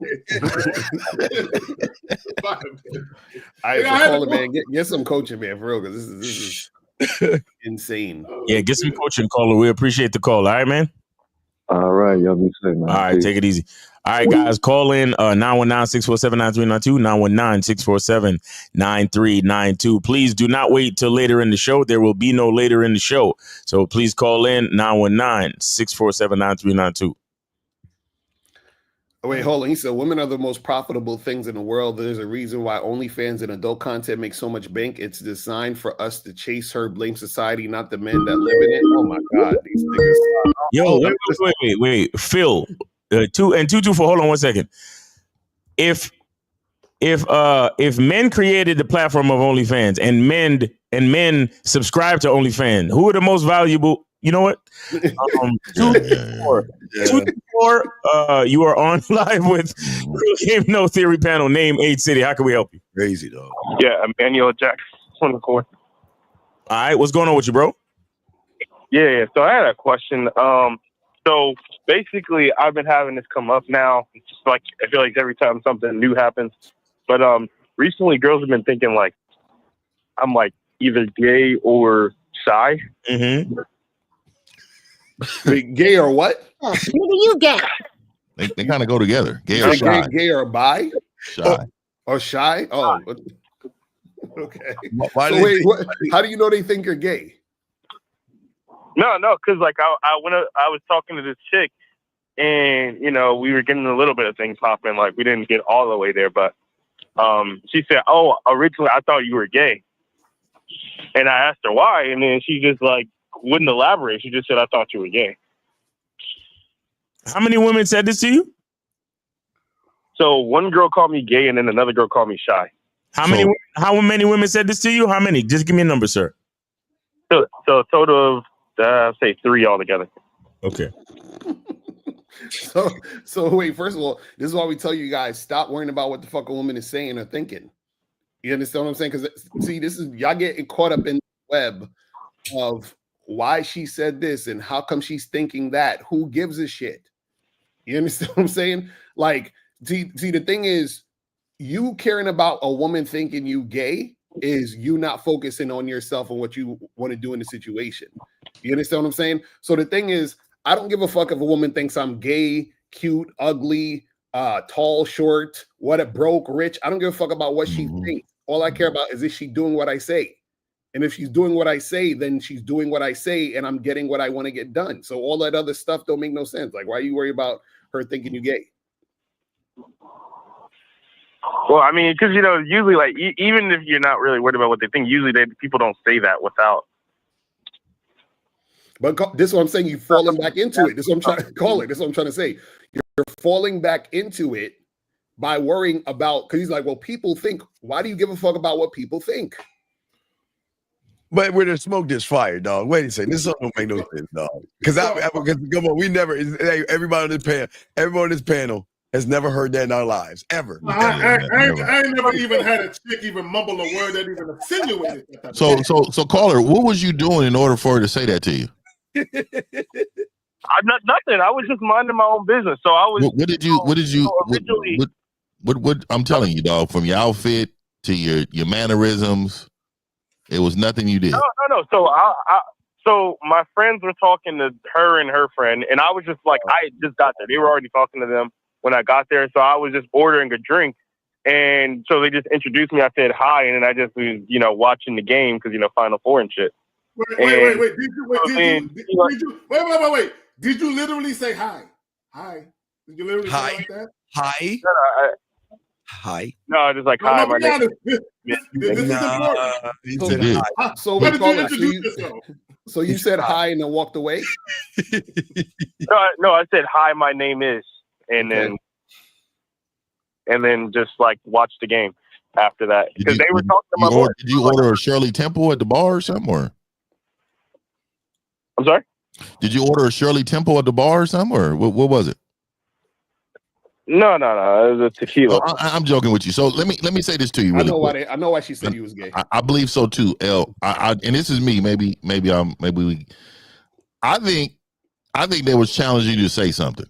Speaker 17: All right, so call it, man. Get some coaching, man, for real, because this is insane.
Speaker 5: Yeah, get some coaching, caller. We appreciate the call. All right, man.
Speaker 15: All right, y'all be safe, man.
Speaker 5: All right, take it easy. All right, guys, call in 919-647-9392, 919-647-9392. Please do not wait till later in the show. There will be no later in the show. So please call in 919-647-9392.
Speaker 17: Oh, wait, hold on. He said women are the most profitable things in the world. There's a reason why OnlyFans and adult content make so much bank. It's designed for us to chase her, blame society, not the men that live in it. Oh my God, these niggas.
Speaker 5: Yo, wait. Phil, 224. Hold on 1 second. If men created the platform of OnlyFans and men subscribe to OnlyFans, who are the most valuable? You know what? 224. You are on live with Game No Theory Panel. Name, age, city. How can we help you?
Speaker 7: Crazy though.
Speaker 18: Yeah, Emmanuel Jackson on the court.
Speaker 5: All right, what's going on with you, bro?
Speaker 18: Yeah. So I had a question. So basically, I've been having this come up now. It's just like I feel like every time something new happens. But recently, girls have been thinking like I'm like either gay or shy.
Speaker 5: Mm-hmm.
Speaker 17: Wait, gay or what?
Speaker 11: You gay?
Speaker 8: They kind of go together. Gay or shy.
Speaker 17: Gay or bi?
Speaker 8: Shy.
Speaker 17: Or shy? Oh, okay.
Speaker 8: Why
Speaker 17: So wait, how do you know they think you're gay?
Speaker 18: No, because like I was talking to this chick, and you know we were getting a little bit of things popping. Like we didn't get all the way there, but she said, "Oh, originally I thought you were gay," and I asked her why, and then she just like wouldn't elaborate. She just said, "I thought you were gay."
Speaker 5: How many women said this to you?
Speaker 18: So one girl called me gay, and then another girl called me shy.
Speaker 5: How many women said this to you? How many? Just give me a number, sir.
Speaker 18: So a total of say 3 altogether.
Speaker 5: Okay.
Speaker 17: So wait, first of all, this is why we tell you guys stop worrying about what the fuck a woman is saying or thinking. You understand what I'm saying? Because see, this is y'all getting caught up in the web of why she said this and how come she's thinking that. Who gives a shit? You understand what I'm saying? Like, see, the thing is, you caring about a woman thinking you gay is you not focusing on yourself and what you want to do in the situation. You understand what I'm saying? So the thing is, I don't give a fuck if a woman thinks I'm gay, cute, ugly, tall, short, broke, rich. I don't give a fuck about what she thinks. All I care about is she doing what I say? And if she's doing what I say, then she's doing what I say, and I'm getting what I want to get done. So all that other stuff don't make no sense. Like, why are you worried about her thinking you gay?
Speaker 18: Well, I mean, because you know, usually, like, even if you're not really worried about what they think, usually people don't say that without.
Speaker 17: But this is what I'm saying. You're falling back into it. This is what I'm trying to call it. This is what I'm trying to say. You're falling back into it by worrying about, because he's like, well, people think. Why do you give a fuck about what people think?
Speaker 7: But where the smoke, there's fire, dog. Wait a second. This don't make no sense, dog. Because come on, we never. Everybody on this panel has never heard that in our lives ever.
Speaker 1: I ain't never even had a chick even mumble a word that even insinuated that.
Speaker 8: So caller, what was you doing in order for her to say that to you?
Speaker 18: Nothing. I was just minding my own business. So I was.
Speaker 8: What I'm telling you, dog, from your outfit to your mannerisms, it was nothing you did.
Speaker 18: No. So my friends were talking to her and her friend, and I was just like, I just got there. They were already talking to them when I got there, so I was just ordering a drink, and so they just introduced me. I said hi, and then I just was, watching the game because Final Four and shit.
Speaker 1: Wait. Did you literally say hi? Hi. Did you literally say like that?
Speaker 7: Hi. Hi.
Speaker 18: No, just like hi. My name.
Speaker 1: This is important.
Speaker 17: So you said hi and then walked away?
Speaker 18: No, I said hi. My name is, and then just like watch the game after that because they were talking to my boy.
Speaker 8: Did you order a Shirley Temple at the bar or something? Or?
Speaker 18: I'm sorry.
Speaker 8: Did you order a Shirley Temple at the bar or something? Or what was it?
Speaker 18: No. It was a tequila.
Speaker 8: I'm joking with you. So let me say this to you. Really
Speaker 17: I know why she said you was gay.
Speaker 8: I believe so too, L. And this is me. I think they was challenging you to say something.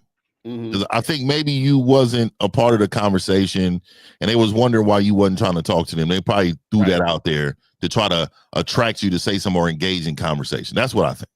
Speaker 8: Mm-hmm. I think maybe you wasn't a part of the conversation, and they was wondering why you wasn't trying to talk to them. They probably threw that out there to try to attract you to say some more engaging conversation. That's what I think.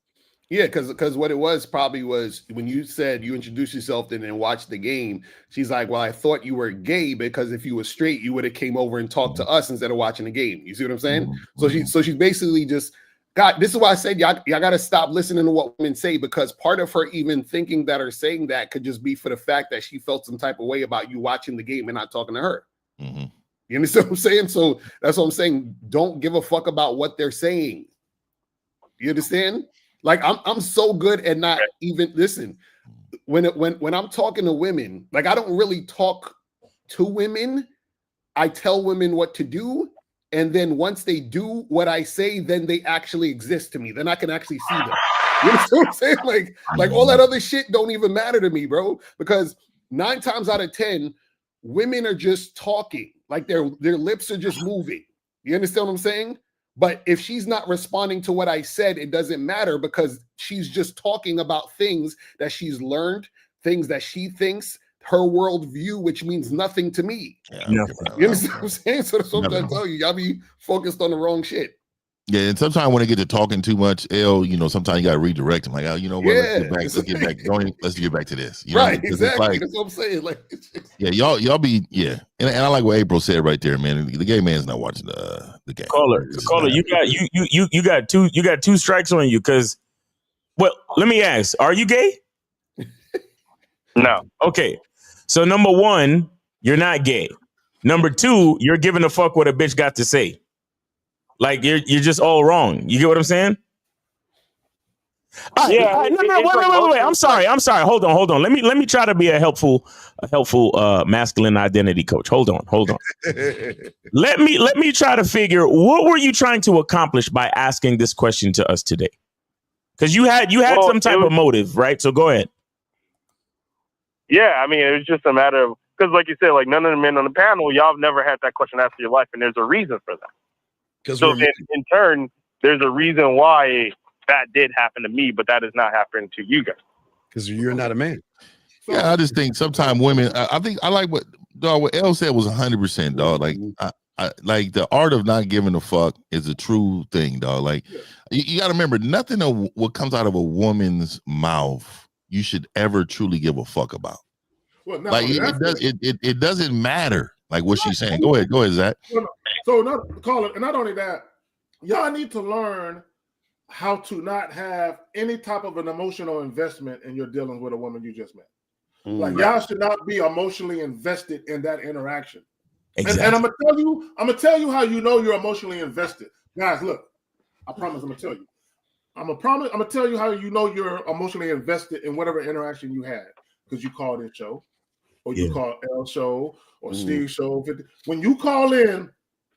Speaker 17: Yeah, because what it was probably was when you said you introduced yourself and then watched the game, she's like, well, I thought you were gay because if you were straight, you would have came over and talked to us instead of watching the game. You see what I'm saying? Mm-hmm. So she's basically just God, this is why I said y'all got to stop listening to what women say, because part of her even thinking that or saying that could just be for the fact that she felt some type of way about you watching the game and not talking to her. Mm-hmm. You understand what I'm saying? So that's what I'm saying. Don't give a fuck about what they're saying. You understand? Like I'm so good at not even listen. When I'm talking to women, like I don't really talk to women. I tell women what to do. And then once they do what I say, then they actually exist to me. Then I can actually see them. You know what I'm saying? Like all that other shit don't even matter to me, bro. Because 9 times out of 10, women are just talking. Like their lips are just moving. You understand what I'm saying? But if she's not responding to what I said, it doesn't matter because she's just talking about things that she's learned, things that she thinks, her worldview, which means nothing to me. You understand what I'm saying? So that's what I'm trying to tell you. Y'all be focused on the wrong shit.
Speaker 8: Yeah, and sometimes when they get to talking too much, sometimes you got to redirect them. Like, you know what? Let's get back. Let's get back to this. You know?
Speaker 17: Right, exactly. Like, that's what I'm saying. Like,
Speaker 8: yeah, y'all be and I like what April said right there, man. The gay man's not watching the game.
Speaker 5: Caller, you got two strikes on you because. Well, let me ask: are you gay?
Speaker 18: No.
Speaker 5: Okay, so number one, you're not gay. Number two, you're giving a fuck what a bitch got to say. Like you're just all wrong. You get what I'm saying? All right, no, wait. I'm sorry. Hold on. Let me try to be a helpful masculine identity coach. Hold on. Let me try to figure what were you trying to accomplish by asking this question to us today? Because you had some type of motive, right? So go ahead.
Speaker 18: Yeah, I mean, it was just a matter of because, like you said, like none of the men on the panel, y'all have never had that question asked in your life, and there's a reason for that. So then, in turn, there's a reason why that did happen to me, but that is not happening to you guys.
Speaker 7: Because you're not a man.
Speaker 8: Yeah, I just think sometimes women. I think I like what Elle said was 100%, dog. Like I like the art of not giving a fuck is a true thing, dog. Like you got to remember, nothing of what comes out of a woman's mouth you should ever truly give a fuck about.
Speaker 1: Well,
Speaker 8: like it doesn't matter. Like what she's saying. Go ahead, Zach.
Speaker 1: So not only that, y'all need to learn how to not have any type of an emotional investment in your dealings with a woman you just met. Like y'all should not be emotionally invested in that interaction. Exactly. And I'm gonna tell you how you know you're emotionally invested. Guys, look, I promise I'm gonna tell you. I'm gonna tell you how you know you're emotionally invested in whatever interaction you had. Because you called in show, or you called L show, or Steve show. When you call in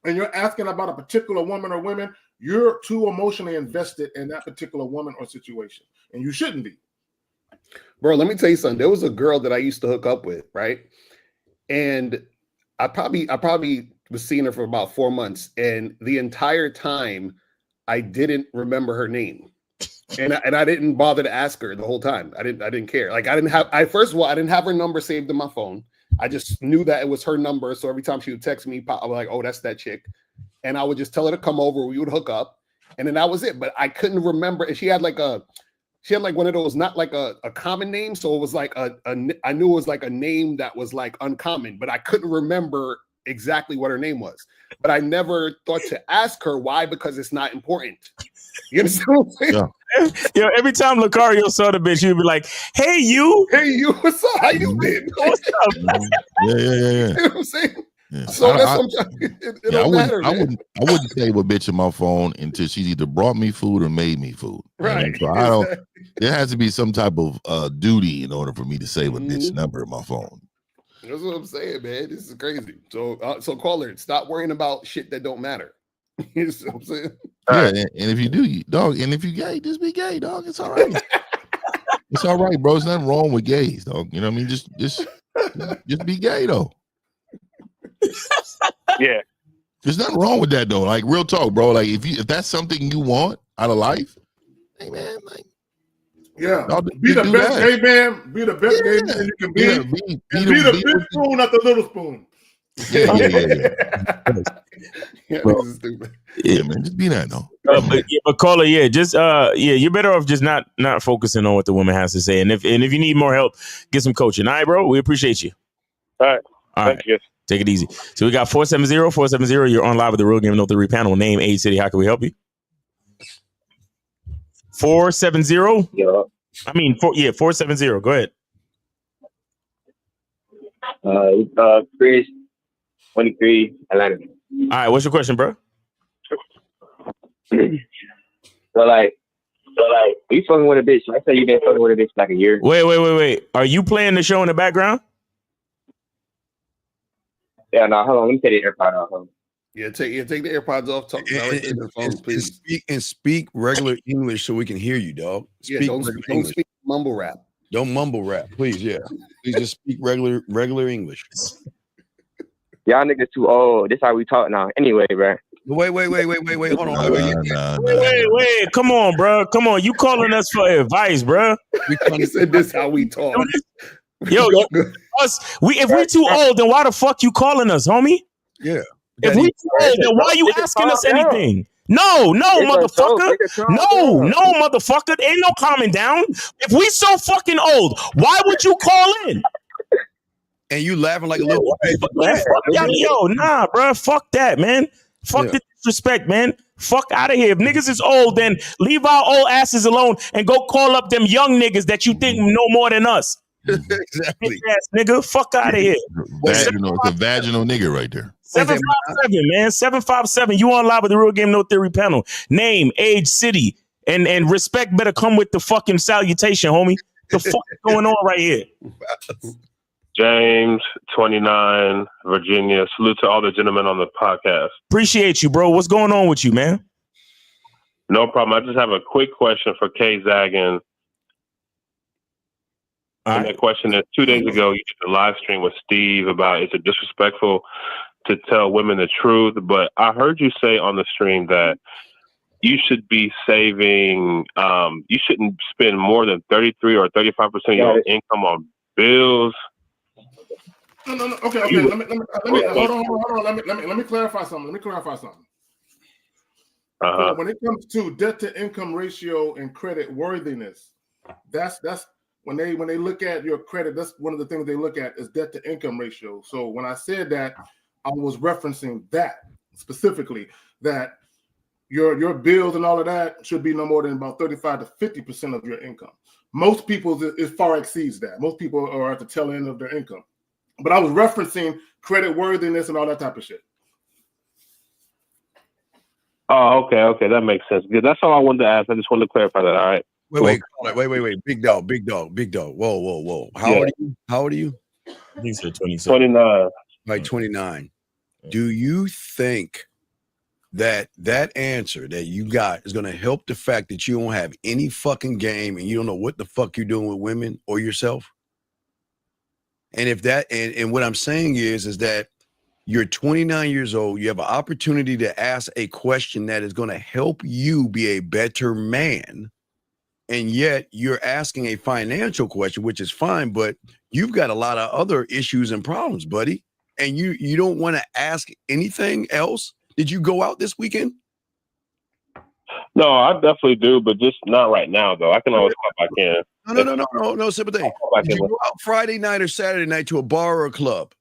Speaker 1: and you're asking about a particular woman or women, you're too emotionally invested in that particular woman or situation, and you shouldn't be.
Speaker 17: Bro, let me tell you something. There was a girl that I used to hook up with, right? And I probably was seeing her for about 4 months, and the entire time I didn't remember her name, and I didn't bother to ask her the whole time. I didn't care. Like first of all, I didn't have her number saved in my phone. I just knew that it was her number. So every time she would text me, I was like, oh, that's that chick. And I would just tell her to come over. We would hook up. And then that was it. But I couldn't remember. And she had like one of those, not like a common name. So it was like I knew it was like a name that was like uncommon, but I couldn't remember exactly what her name was. But I never thought to ask her why, because it's not important. You understand what I'm saying?
Speaker 5: Yeah. Every time Lucario saw the bitch, he'd be like, hey, you,
Speaker 17: what's up? How you been?
Speaker 8: What's up? Yeah.
Speaker 17: You know what I'm saying? Yeah. So it don't matter.
Speaker 8: I wouldn't say what bitch in my phone until she's either brought me food or made me food.
Speaker 17: Right.
Speaker 8: So there has to be some type of duty in order for me to save a bitch number in my phone.
Speaker 17: That's what I'm saying, man. This is crazy. So caller, stop worrying about shit that don't matter. You know what I'm saying?
Speaker 8: Yeah, and if you do, dog, and if you gay, just be gay, dog. It's all right. It's all right, bro. There's nothing wrong with gays, dog. You know what I mean? Just be gay, though.
Speaker 18: Yeah.
Speaker 8: There's nothing wrong with that, though. Like, real talk, bro. Like, if that's something you want out of life, hey, man, like,
Speaker 1: yeah, be the best gay man. Be the best gay man you can be. Be the big spoon, not the little spoon.
Speaker 8: Yeah, man, just be that though.
Speaker 5: But caller, you're better off just not focusing on what the woman has to say. And if you need more help, get some coaching. All right, bro. We appreciate you.
Speaker 18: All right. Thank you.
Speaker 5: Take it easy. So we got 470. You're on live with the Real Game No 3 panel. Name, age, city. How can we help you? 470.
Speaker 19: Yeah.
Speaker 5: I mean, 470. Go ahead.
Speaker 19: Chris, 23, Atlanta.
Speaker 5: All right, what's your question, bro?
Speaker 19: So you fucking with a bitch? I say you been fucking with a bitch like a year.
Speaker 5: Wait. Are you playing the show in the background?
Speaker 19: Yeah, no, hold on. Let me take the AirPod off. Hold on.
Speaker 17: Yeah, take the AirPods off. Talk directly to the phone, please.
Speaker 7: Speak regular English so we can hear you, dog.
Speaker 17: Don't speak mumble rap.
Speaker 7: Don't mumble rap, please. Yeah, please just speak regular English.
Speaker 19: Y'all niggas too old. This how we talk now. Anyway, bro.
Speaker 7: Wait. Hold on.
Speaker 5: Wait. Come on, bro. Come on. You calling us for advice, bro?
Speaker 17: He said this how we talk.
Speaker 5: Yo, if we too old, then why the fuck you calling us, homie?
Speaker 7: Yeah.
Speaker 5: If we too old, then why you asking us anything? No, motherfucker. No, motherfucker. Ain't no calming down. If we so fucking old, why would you call in?
Speaker 7: And you laughing like a little bitch.
Speaker 5: Yo, nah, bro. Fuck that, man. Fuck the disrespect, man. Fuck out of here. If niggas is old, then leave our old asses alone and go call up them young niggas that you think know more than us.
Speaker 7: Exactly.
Speaker 5: Ass nigga. Fuck out of here.
Speaker 8: It's a vaginal nigga right there.
Speaker 5: 757, man. 757. You on live with the Real Game No Theory panel. Name, age, city, and respect better come with the fucking salutation, homie. The fuck is going on right here?
Speaker 18: James, 29, Virginia. Salute to all the gentlemen on the podcast.
Speaker 5: Appreciate you, bro. What's going on with you, man?
Speaker 18: No problem. I just have a quick question for K Zaggin. And that question is 2 days ago, you did a live stream with Steve about is it disrespectful to tell women the truth? But I heard you say on the stream that you should be saving, you shouldn't spend more than 33 or 35% of your income on bills.
Speaker 1: No. Okay. Let me hold on. Let me clarify something. When it comes to debt to income ratio and credit worthiness, that's when they look at your credit. That's one of the things they look at is debt to income ratio. So when I said that, I was referencing that specifically, that your bills and all of that should be no more than about 35 to 50% of your income. Most people, it far exceeds that. Most people are at the tail end of their income. But I was referencing credit worthiness and all that type of shit.
Speaker 18: Oh, okay. That makes sense. Good. That's all I wanted to ask. I just wanted to clarify that. All right.
Speaker 7: Wait. Big dog. Whoa. How old are you?
Speaker 5: He said 27.
Speaker 18: 29.
Speaker 7: Like 29. Do you think that answer that you got is going to help the fact that you don't have any fucking game and you don't know what the fuck you're doing with women or yourself? And if that, and what I'm saying is that you're 29 years old, you have an opportunity to ask a question that is going to help you be a better man. And yet you're asking a financial question, which is fine, but you've got a lot of other issues and problems, buddy. And you don't want to ask anything else. Did you go out this weekend?
Speaker 18: No, I definitely do, but just not right now, though. I can always come back in.
Speaker 7: No, sympathy. Did you go out Friday night or Saturday night to a bar or a club?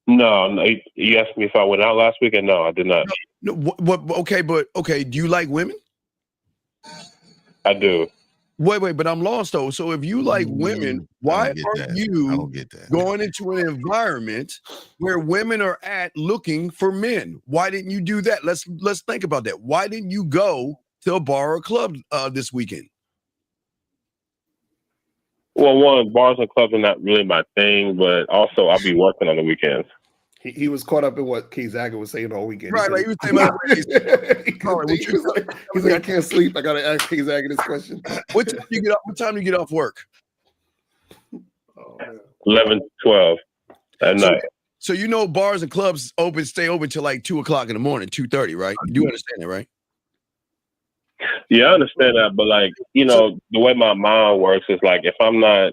Speaker 18: No. You asked me if I went out last weekend. No, I did not.
Speaker 7: No. Okay. Do you like women?
Speaker 18: I do.
Speaker 7: Wait, but I'm lost though. So if you like women, why are you going into an environment where women are at looking for men? Why didn't you do that? Let's think about that. Why didn't you go to a bar or club this weekend?
Speaker 18: Well, one, bars and clubs are not really my thing, but also I'll be working on the weekends.
Speaker 17: He was caught up in what K Zaggin was saying all weekend.
Speaker 7: Right, like he was saying about
Speaker 17: he's like, I can't sleep. I gotta ask K Zaggin this question.
Speaker 7: What time do you get off work?
Speaker 18: 11, 12 at night.
Speaker 7: So you know bars and clubs stay open till like 2 o'clock in the morning, 2:30, right? You do understand that, right?
Speaker 18: Yeah, I understand that, but like, the way my mind works is like if I'm not,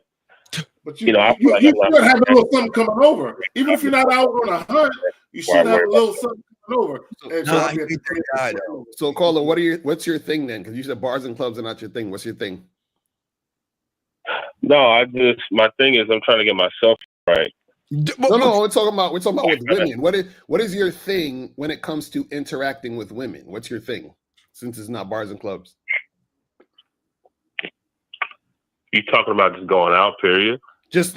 Speaker 1: but I feel like you should have a little something coming over. Even if you're not out on a hunt, you should have a little something coming over.
Speaker 17: So Carla, what's your thing then? Because you said bars and clubs are not your thing. What's your thing?
Speaker 18: No, my thing is I'm trying to get myself right.
Speaker 17: No, we're talking about with women. What is your thing when it comes to interacting with women? What's your thing? Since it's not bars and clubs.
Speaker 18: You talking about just going out, period?
Speaker 17: Just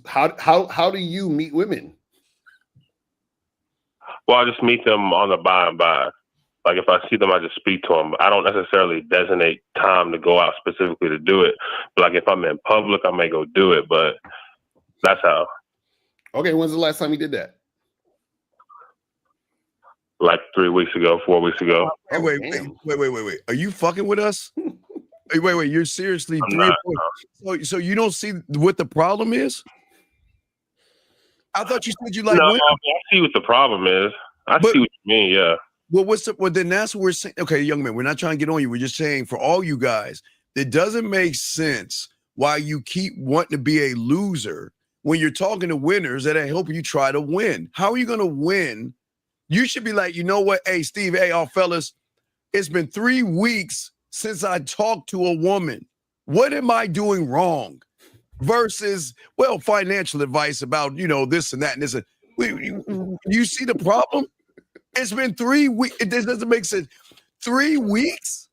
Speaker 17: how do you meet women?
Speaker 18: Well, I just meet them on the by and by. Like if I see them, I just speak to them. I don't necessarily designate time to go out specifically to do it. But like if I'm in public, I may go do it. But that's how.
Speaker 17: Okay, when's the last time you did that?
Speaker 18: Like 3 weeks ago, 4 weeks ago.
Speaker 7: Hey, wait. Are you fucking with us? Wait. You're seriously so you don't see what the problem is? I thought you said you like women.
Speaker 18: I see what the problem is. I see what you mean. Yeah.
Speaker 7: Well, well, then that's what we're saying. Okay, young man, we're not trying to get on you. We're just saying for all you guys, it doesn't make sense why you keep wanting to be a loser when you're talking to winners that are helping you try to win. How are you going to win? You should be like, you know what? Hey, Steve, hey, all fellas, it's been 3 weeks since I talked to a woman. What am I doing wrong? Versus, well, financial advice about, this and that and this. You see the problem? It's been 3 weeks. This doesn't make sense. 3 weeks?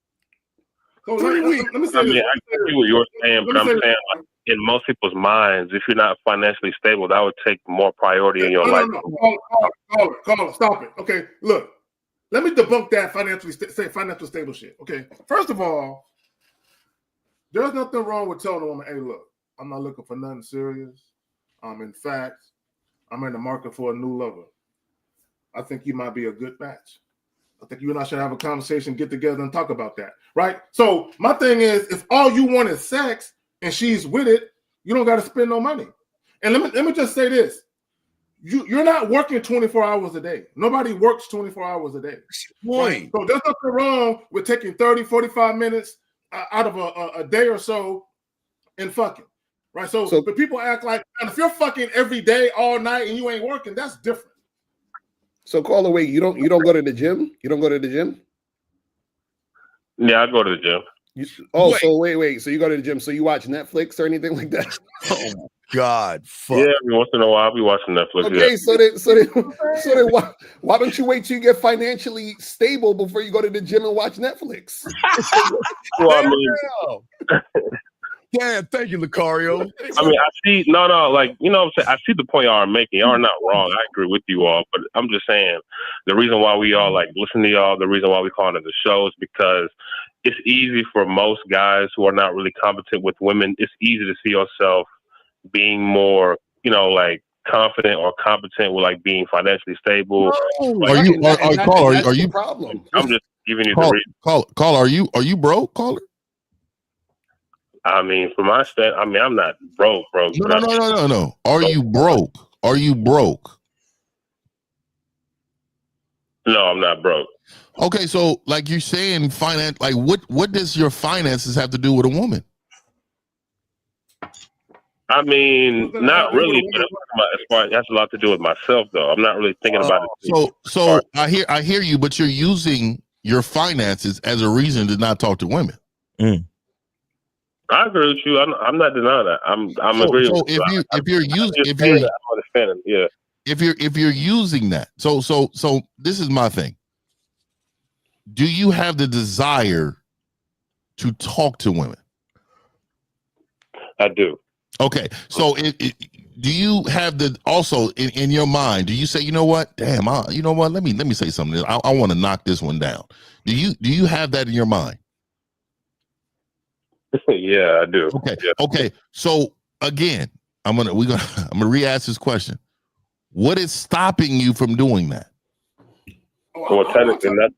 Speaker 7: 3 weeks.
Speaker 18: I mean, I see what you're saying, but I'm saying, like, in most people's minds, if you're not financially stable, that would take more priority in your life.
Speaker 1: Call it. Stop it. Okay, look. Let me debunk that financial stable shit. Okay, first of all, there's nothing wrong with telling a woman, hey, look, I'm not looking for nothing serious. In fact, I'm in the market for a new lover. I think you might be a good match. I think you and I should have a conversation, get together and talk about that, right? So my thing is, if all you want is sex and she's with it, you don't got to spend no money. And let me just say this. You're not working 24 hours a day. Nobody works 24 hours a day. Right? So there's nothing wrong with taking 30, 45 minutes out of a day or so and fucking, right? So but people act like, and if you're fucking every day, all night, and you ain't working, that's different.
Speaker 17: So, caller, wait, you don't go to the gym? You don't go to the gym?
Speaker 18: Yeah, I go to the gym.
Speaker 17: So wait. So you go to the gym? So you watch Netflix or anything like that?
Speaker 7: Oh my God! Fuck.
Speaker 18: Yeah, every once in a while I'll be watching Netflix.
Speaker 17: Okay,
Speaker 18: yeah.
Speaker 17: so then, why don't you wait till you get financially stable before you go to the gym and watch Netflix?
Speaker 18: Well, I mean,
Speaker 7: yeah, thank you, Lucario.
Speaker 18: I mean, I see, like, you know what I'm saying? I see the point y'all are making. Y'all are not wrong. I agree with you all, but I'm just saying the reason why we all like listen to y'all, the reason why we call it the show is because it's easy for most guys who are not really competent with women. It's easy to see yourself being more, like confident or competent with like being financially stable.
Speaker 8: Are you
Speaker 17: problem?
Speaker 18: I'm just giving you the reason.
Speaker 8: Call, are you broke, caller?
Speaker 18: I mean, for my stand, I mean, I'm not broke.
Speaker 8: No. Are you broke? Are you broke?
Speaker 18: No, I'm not broke.
Speaker 8: Okay, so like you're saying, finance. Like, what does your finances have to do with a woman?
Speaker 18: I mean, not really, but as far it has a lot to do with myself, though. I'm not really thinking about it.
Speaker 8: So I hear you, but you're using your finances as a reason to not talk to women.
Speaker 18: I agree with you. I'm not denying that. I'm agreeing.
Speaker 8: So
Speaker 18: with you.
Speaker 8: if you're using that, so this is my thing. Do you have the desire to talk to women?
Speaker 18: I do.
Speaker 8: Okay, so do you have the also in your mind? Do you say, you know what? Damn, you know what? Let me say something. I want to knock this one down. Do you have that in your mind?
Speaker 18: Yeah, I do.
Speaker 8: Okay.
Speaker 18: Yeah.
Speaker 8: Okay. So again, I'm gonna re-ask this question. What is stopping you from doing that?
Speaker 18: Well, technically nothing.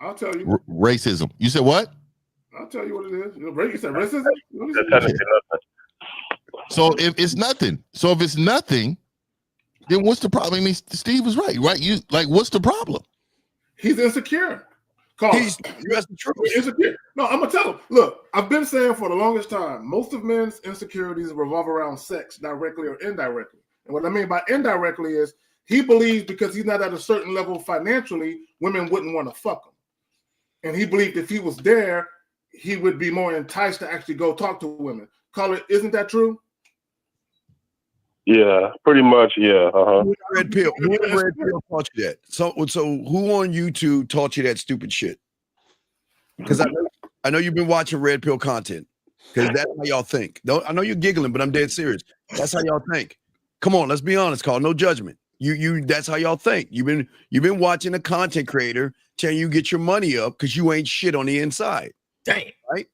Speaker 1: I'll tell you.
Speaker 8: Racism. You said what?
Speaker 1: I'll tell you what it is. You said racism?
Speaker 18: Technically nothing.
Speaker 8: So if it's nothing, then what's the problem? I mean, Steve was right? You like, what's the problem?
Speaker 1: He's insecure. He's insecure. No, I'm gonna tell him. Look, I've been saying for the longest time, most of men's insecurities revolve around sex, directly or indirectly. And what I mean by indirectly is he believes because he's not at a certain level financially, women wouldn't want to fuck him. And he believed if he was there, he would be more enticed to actually go talk to women. Caller, isn't that true?
Speaker 18: Yeah, pretty much. Yeah.
Speaker 7: Red pill. Who red pill taught you that? So who on YouTube taught you that stupid shit? Because I know you've been watching red pill content. Because that's how y'all think. I know you're giggling, but I'm dead serious. That's how y'all think. Come on, let's be honest, Carl. No judgment. You that's how y'all think. You've been watching a content creator telling you get your money up because you ain't shit on the inside.
Speaker 16: Damn.
Speaker 7: Right?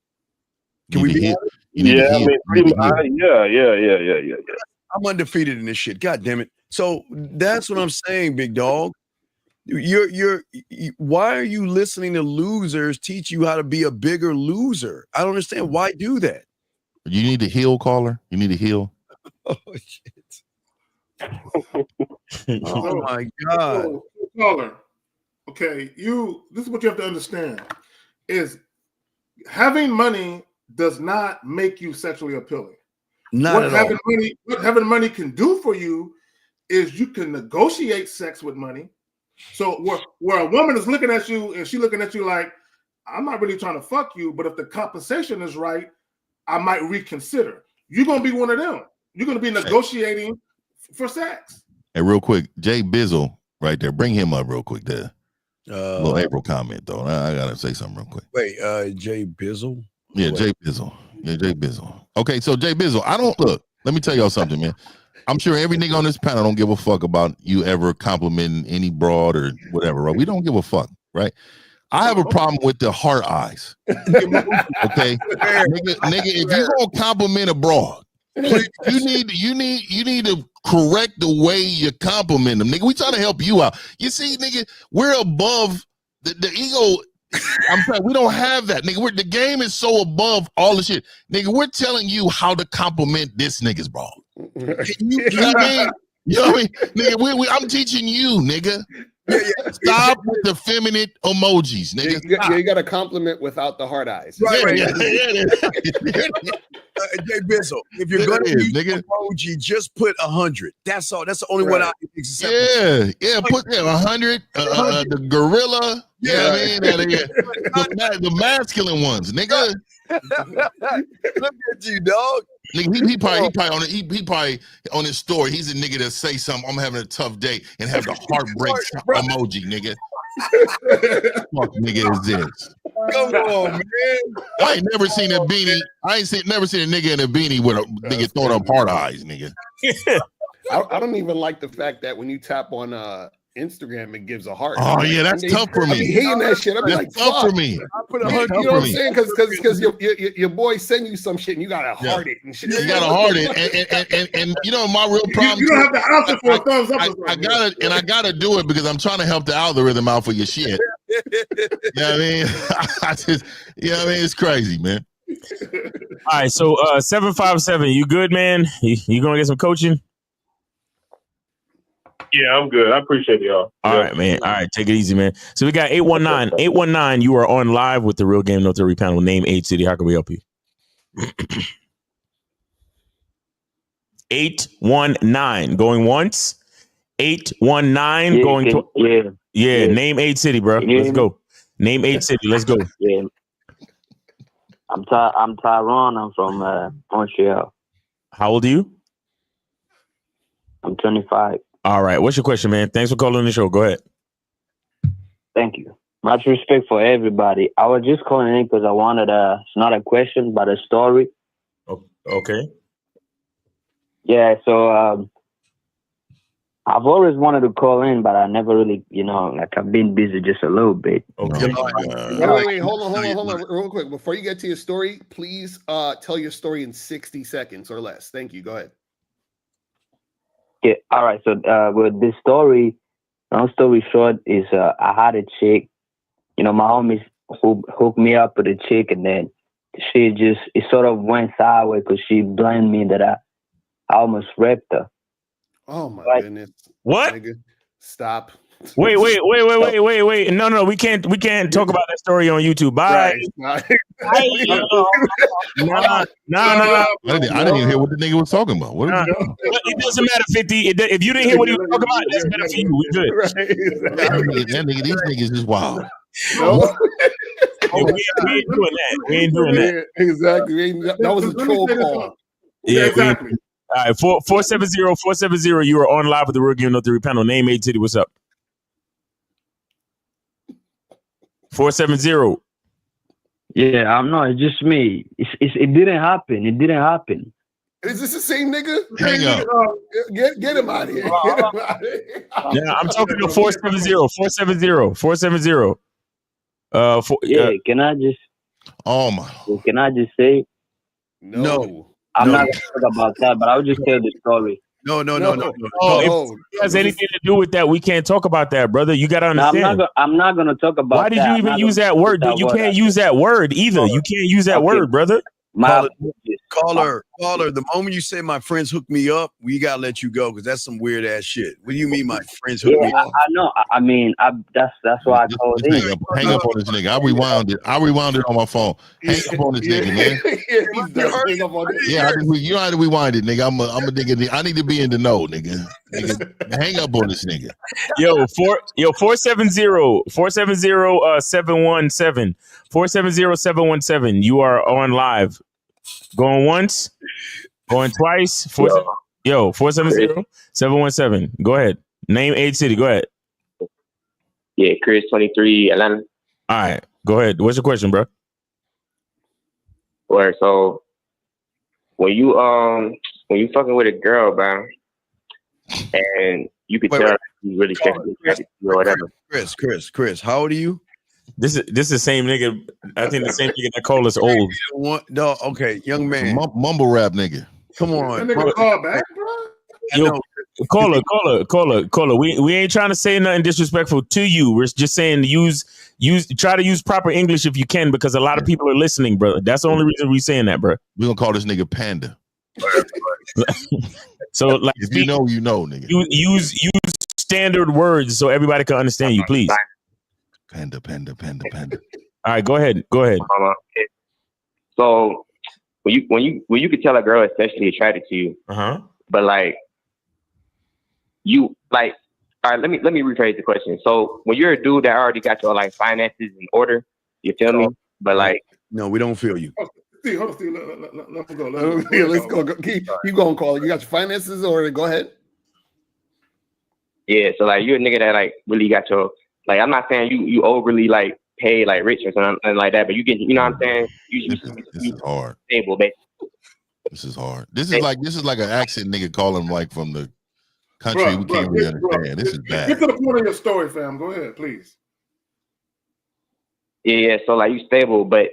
Speaker 7: Can we be honest?
Speaker 18: Yeah, yeah.
Speaker 7: I'm undefeated in this shit. God damn it. So that's what I'm saying, big dog. Why are you listening to losers teach you how to be a bigger loser? I don't understand. Why do that?
Speaker 8: You need to heal, caller. You need to heal.
Speaker 7: Oh shit. Oh my God.
Speaker 1: caller. Okay, this is what you have to understand: is having money does not make you sexually appealing.
Speaker 7: Not at all.
Speaker 1: What having money can do for you is you can negotiate sex with money. So where a woman is looking at you and she's looking at you like, I'm not really trying to fuck you, but if the compensation is right, I might reconsider. You're gonna be one of them. You're gonna be negotiating for sex.
Speaker 8: Hey, real quick, Jay Bizzle right there. Bring him up real quick there. Little April comment though. I gotta say something real quick.
Speaker 7: Wait, Jay Bizzle?
Speaker 8: Yeah, Jay Bizzle. Yeah, Jay Bizzle. Okay, so Jay Bizzle, let me tell y'all something, man. I'm sure every nigga on this panel don't give a fuck about you ever complimenting any broad or whatever, right? We don't give a fuck, right? I have a problem with the heart eyes. Okay, nigga, if you gonna compliment a broad, you need to correct the way you compliment them, nigga. We trying to help you out. You see, nigga, we're above the ego. I'm saying we don't have that, nigga. The game is so above all the shit, nigga. We're telling you how to compliment this nigga's broad. You know what I mean? You know what I mean, nigga? I'm teaching you, nigga. Stop with the feminine emojis, nigga.
Speaker 17: You got to compliment without the hard eyes.
Speaker 7: Right. Jay Bizzle, if you're gonna use emoji, just put 100. That's all. That's the only one I think is acceptable.
Speaker 8: Yeah. Put 100. The gorilla. Yeah, the masculine ones, nigga.
Speaker 7: Look at you, dog.
Speaker 8: Nigga, he probably on his story. He's a nigga that say something. I'm having a tough day and have the heartbreak emoji, nigga. Fuck nigga is this?
Speaker 7: Come on, man.
Speaker 8: I ain't never seen a beanie. Never seen a nigga in a beanie with a nigga throwing up hard eyes, nigga.
Speaker 17: I don't even like the fact that when you tap on Instagram, it gives a heart.
Speaker 8: Oh yeah, that's tough for me.
Speaker 17: I be hating that shit. I'm like,
Speaker 8: tough for me.
Speaker 17: I put 100. You know what I'm saying? Because your boy send you some shit and you gotta heart it and shit.
Speaker 8: You gotta heart it, and you know my real problem.
Speaker 1: You don't have the option for a thumbs up.
Speaker 8: I gotta do it because I'm trying to help the algorithm out for your shit. You know what I mean? It's crazy, man.
Speaker 5: All right, so 757, you good, man? You gonna get some coaching?
Speaker 18: Yeah, I'm good. I appreciate y'all.
Speaker 5: All right, man. All right, take it easy, man. So we got 819. 819, you are on live with the Real Game No Theory panel. Name Age City. How can we help you? 819. Going once. 819. Going to. Yeah. Name Age City, bro. Let's go. Name Age City. Let's go.
Speaker 20: Yeah. I'm Tyrone. I'm from Montreal.
Speaker 5: How old are you?
Speaker 20: I'm 25.
Speaker 5: All right. What's your question, man? Thanks for calling the show. Go ahead.
Speaker 20: Thank you. Much respect for everybody. I was just calling in because I wanted it's not a question, but a story.
Speaker 5: Okay.
Speaker 20: Yeah. So I've always wanted to call in, but I never really, I've been busy just a little bit.
Speaker 5: Okay.
Speaker 17: Wait, hold on, real quick. Before you get to your story, please tell your story in 60 seconds or less. Thank you. Go ahead.
Speaker 20: Yeah, all right. So with this story, long story short, is I had a chick. My homies hooked me up with a chick, and then it sort of went sideways because she blamed me that I almost raped her.
Speaker 17: Oh my goodness!
Speaker 5: What?
Speaker 17: Nigga, stop.
Speaker 5: Wait. No. We can't talk about that story on YouTube. Bye.
Speaker 17: Right.
Speaker 5: Nah.
Speaker 8: I didn't even hear what the nigga was talking about. What
Speaker 5: it doesn't matter, 50. If you didn't hear what he was talking about, that's better for you. We good.
Speaker 8: Right. These niggas is wild.
Speaker 17: No.
Speaker 5: We ain't doing that.
Speaker 17: Exactly. That was a troll call.
Speaker 5: Yeah, exactly. All right, 470, you are on live with the Real Game No Theory panel. Name Age City. What's up? 470.
Speaker 20: Yeah, I'm not. It's just me. It didn't happen. It didn't happen.
Speaker 17: Is this the same nigga?
Speaker 8: Hang up.
Speaker 17: Get him out of here. Get him out of here.
Speaker 5: Yeah, I'm talking to 470.
Speaker 20: Can I just?
Speaker 8: Oh my.
Speaker 20: Can I just say?
Speaker 17: No.
Speaker 20: I'm not going to talk about that, but I'll just tell the story.
Speaker 7: No.
Speaker 5: If it has anything to do with that, we can't talk about that, brother. You got to understand.
Speaker 20: No, I'm not going to talk about that.
Speaker 5: Why did you even use that word? You can't use that word either. You can't use that word, brother.
Speaker 7: Caller. The moment you say my friends hook me up, we gotta let you go because that's some weird ass shit. What do you mean my friends hook me up?
Speaker 20: I know. I mean, that's why I called in.
Speaker 8: Hang up on this nigga. I rewound it on my phone. Hang up on this nigga, man. Yeah, you know how to rewind it, nigga. I'm a nigga. I need to be in the know, nigga. Hang up on this nigga.
Speaker 5: Yo, 470-717. 470-717. You are on live. Going once, going twice. 470-717. Go ahead. Name, age, city. Go ahead.
Speaker 19: Yeah, Chris, 23, Atlanta.
Speaker 5: All right, go ahead. What's your question, bro?
Speaker 19: Where so when you fucking with a girl, bro, and you could tell you really sexually attracted to you or whatever.
Speaker 7: Chris, how old are you?
Speaker 5: This is the same nigga. I think the same nigga that called us old.
Speaker 7: No, okay, young man.
Speaker 8: Mumble rap nigga.
Speaker 7: Come on.
Speaker 1: That nigga call back, bro.
Speaker 5: Yo, caller. We ain't trying to say nothing disrespectful to you. We're just saying try to use proper English if you can, because a lot of people are listening, bro. That's the only reason we're saying that, bro.
Speaker 8: We're gonna call this nigga Panda.
Speaker 5: So like,
Speaker 8: if you know, nigga.
Speaker 5: Use standard words so everybody can understand you, please.
Speaker 8: Panda.
Speaker 5: All right, go ahead.
Speaker 19: So when you could tell a girl is sexually attracted to you, but like you like, all right, let me rephrase the question. So when you're a dude that already got your like finances in order, you feel me? But like,
Speaker 7: no, we don't feel you.
Speaker 1: Steve, hold on, Steve. Let me go. Let's go. Keep going, caller. You got your finances in order. Go ahead.
Speaker 19: Yeah, so like you're a nigga that like really got your, like, I'm not saying you overly like pay like rich or something like that, but you get, you know what I'm saying? This
Speaker 8: is hard.
Speaker 19: Stable, basically.
Speaker 8: This is hard. This is like an accent nigga calling like from the country we can't really understand. This is bad.
Speaker 1: Get to the point of your story, fam. Go ahead, please.
Speaker 19: Yeah. So like you stable, but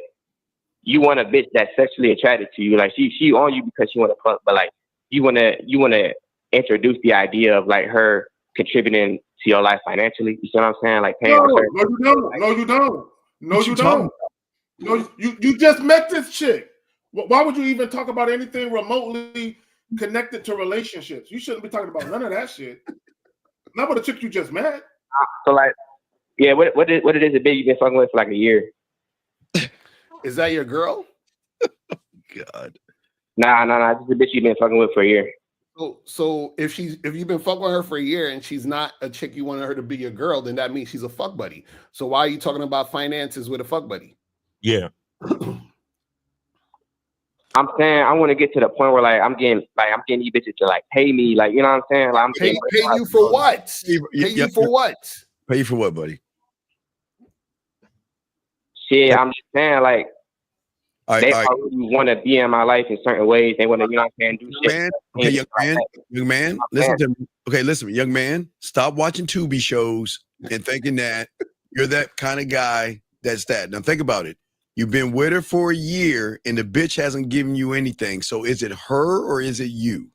Speaker 19: you want a bitch that's sexually attracted to you. Like she on you because she want to fuck, but like you wanna introduce the idea of like her contributing to your life financially. You see what I'm saying? Like paying for her.
Speaker 1: No, you don't. No, you just met this chick. Why would you even talk about anything remotely connected to relationships? You shouldn't be talking about none of that shit. Not with a chick you just met.
Speaker 19: So like, yeah, what it is a bitch you've been fucking with for like a year?
Speaker 17: Is that your girl?
Speaker 7: God.
Speaker 19: Nah. This is a bitch you've been fucking with for a year.
Speaker 17: So if you've been fucking with her for a year and she's not a chick you want her to be your girl, then that means she's a fuck buddy. So why are you talking about finances with a fuck buddy?
Speaker 5: Yeah.
Speaker 19: I'm saying I want to get to the point where like I'm getting these bitches to like pay me, like, you know what I'm saying? Like
Speaker 17: pay you for what? Pay you for what?
Speaker 7: Pay you for what, buddy?
Speaker 19: Shit, I'm just saying like they probably want to be in my life in certain ways. They want to, you know what I'm saying, do shit.
Speaker 7: Young man, listen to me. Okay, listen, young man, stop watching Tubi shows and thinking that you're that kind of guy that's that. Now think about it. You've been with her for a year and the bitch hasn't given you anything. So is it her or is it you?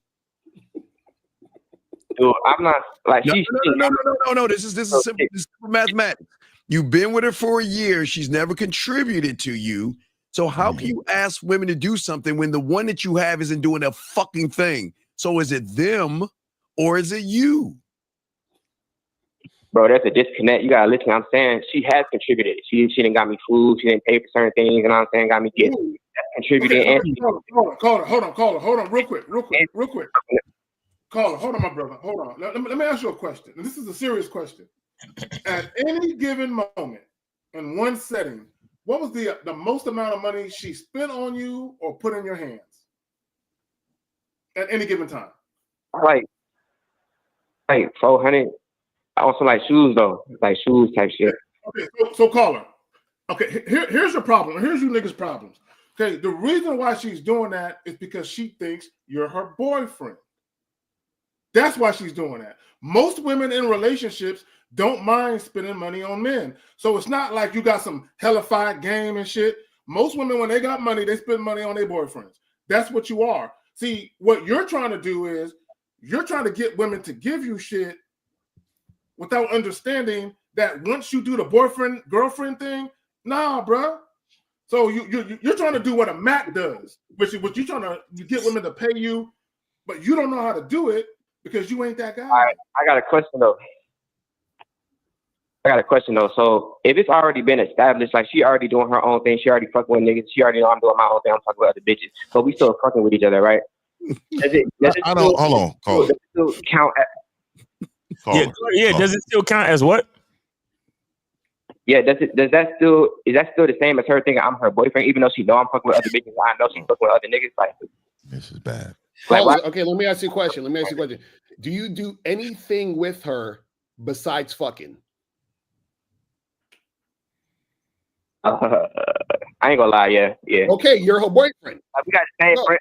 Speaker 19: Dude, I'm not like
Speaker 7: no. This is simple. This is simple mathematics. You've been with her for a year. She's never contributed to you. So how can you ask women to do something when the one that you have isn't doing a fucking thing? So is it them or is it you?
Speaker 19: Bro, that's a disconnect. You gotta listen. I'm saying she has contributed. She didn't got me food. She didn't pay for certain things. You know what I'm saying? Got me gifts. Contributed.
Speaker 1: Okay, hold on, real quick. Caller, hold on, my brother. Hold on. Let me ask you a question. And this is a serious question. At any given moment, in one setting, what was the most amount of money she spent on you or put in your hands at any given time?
Speaker 19: Like 400. Also like shoes though, like shoes type shit.
Speaker 1: Okay, so caller. Okay, here's your problem. Here's you niggas' problems. Okay, the reason why she's doing that is because she thinks you're her boyfriend. That's why she's doing that. Most women in relationships don't mind spending money on men. So it's not like you got some hellified game and shit. Most women, when they got money, they spend money on their boyfriends. That's what you are. See, what you're trying to do is you're trying to get women to give you shit without understanding that once you do the boyfriend, girlfriend thing, nah, bruh. So you're trying to do what a Mac does, which you're trying to get women to pay you, but you don't know how to do it because you ain't that guy.
Speaker 19: All right, I got a question though. So if it's already been established, like she already doing her own thing, she already fucking with niggas, she already know I'm doing my own thing, I'm talking with other bitches. So we still fucking with each other, right?
Speaker 8: I don't. Hold on, call it.
Speaker 19: Does it still count as,
Speaker 5: Does it still count as what?
Speaker 19: Yeah, is that still the same as her thinking I'm her boyfriend, even though she know I'm fucking with other bitches? I know she's fucking with other niggas. Like,
Speaker 8: this is bad.
Speaker 19: Like,
Speaker 17: okay, let me ask you a question. Do you do anything with her besides fucking?
Speaker 19: I ain't gonna lie, yeah.
Speaker 17: Okay, you're her boyfriend.
Speaker 19: We got the same friend.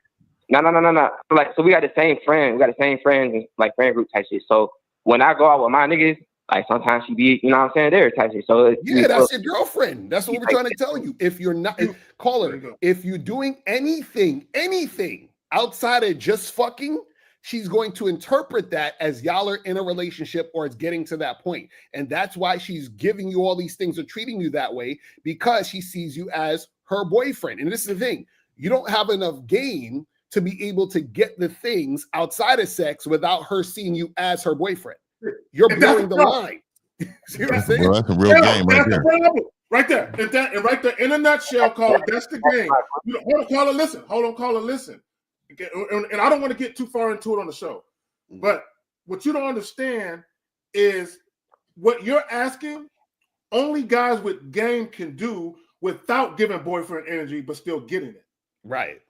Speaker 19: No. So we got the same friend. We got the same friends, and like friend group type shit. So when I go out with my niggas, like sometimes she be, you know what I'm saying, there type shit. So
Speaker 17: that's your girlfriend. That's what we're trying to tell you. If you're not, caller, if you're doing anything outside of just fucking, she's going to interpret that as y'all are in a relationship or it's getting to that point. And that's why she's giving you all these things or treating you that way, because she sees you as her boyfriend. And this is the thing. You don't have enough game to be able to get the things outside of sex without her seeing you as her boyfriend. You're blurring the line. See what I'm saying?
Speaker 8: Well, that's a real game right there.
Speaker 1: Right there. And right there, in a nutshell, caller, that's the game. Hold on, caller, listen. And I don't want to get too far into it on the show, but what you don't understand is what you're asking, only guys with game can do without giving boyfriend energy, but still getting it.
Speaker 17: Right.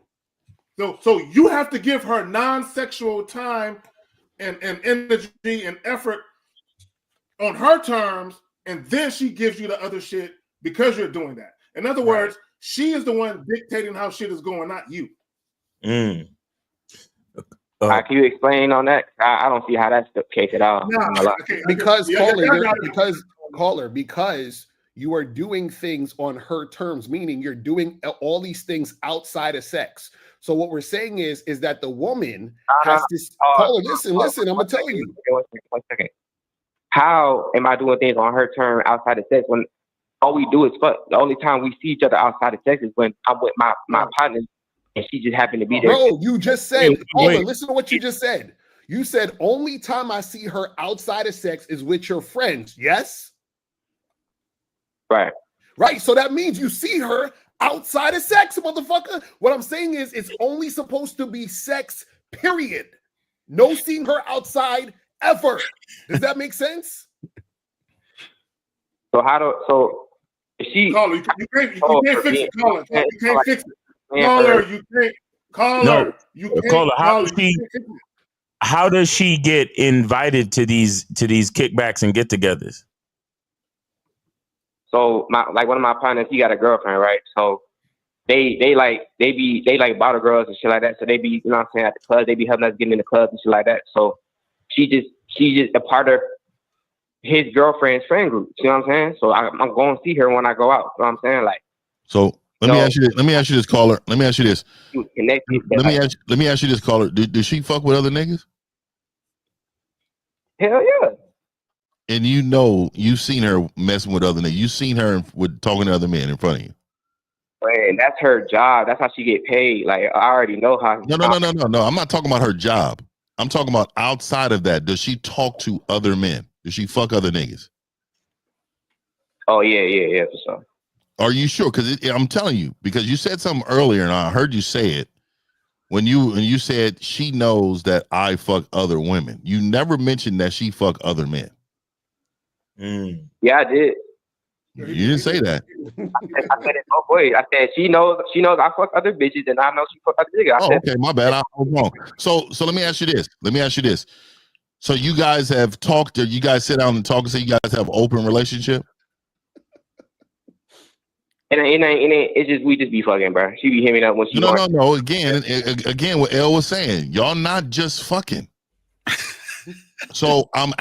Speaker 1: So you have to give her non-sexual time and energy and effort on her terms, and then she gives you the other shit because you're doing that. In other words, she is the one dictating how shit is going, not you.
Speaker 19: Can you explain on that? I don't see how that's the case at all.
Speaker 17: Because you are doing things on her terms, meaning you're doing all these things outside of sex. So what we're saying is that the woman has to listen, I'm gonna tell you.
Speaker 19: One second. How am I doing things on her term outside of sex when all we do is fuck? The only time we see each other outside of sex is when I'm with my partner and she just happened to be there.
Speaker 17: Bro, you just said, listen to what you just said. You said only time I see her outside of sex is with your friends. Yes?
Speaker 19: Right.
Speaker 17: So that means you see her outside of sex, motherfucker. What I'm saying is it's only supposed to be sex, period. No seeing her outside ever. Does that make sense?
Speaker 19: So if she
Speaker 1: caller, you can't fix it, caller. You can't fix it. Caller, you can't. Caller, you can't.
Speaker 5: Caller, how does she get invited to these kickbacks and get-togethers?
Speaker 19: So one of my partners, he got a girlfriend, right? So they bottle girls and shit like that. So they be, you know what I'm saying, at the club, they be helping us get in the club and shit like that. So she's just a part of his girlfriend's friend group. You know what I'm saying? So I'm going to see her when I go out. You know what I'm saying? Like,
Speaker 8: so let me ask you this, caller. Let me ask you this. Let me ask you this, caller. Does she fuck with other niggas?
Speaker 19: Hell yeah.
Speaker 8: And you've seen her messing with other niggas. You've seen her with talking to other men in front of you.
Speaker 19: Man, that's her job. That's how she get paid. Like, I already know how.
Speaker 8: No. I'm not talking about her job. I'm talking about outside of that. Does she talk to other men? Does she fuck other niggas?
Speaker 19: Oh yeah, for sure.
Speaker 8: Are you sure? Because I'm telling you, because you said something earlier, and I heard you say it when you said she knows that I fuck other women. You never mentioned that she fuck other men.
Speaker 19: Yeah, I did.
Speaker 8: You didn't say that.
Speaker 19: I said it both ways. I said she knows I fuck other bitches, and I know she fuck other niggas.
Speaker 8: Okay, my bad. I was wrong. So let me ask you this. So you guys have talked, or you guys sit down and talk and say you guys have open relationship?
Speaker 19: And it's just we just be fucking, bro. She be hitting me up when she
Speaker 8: No. Again, what Elle was saying, y'all not just fucking. So I'm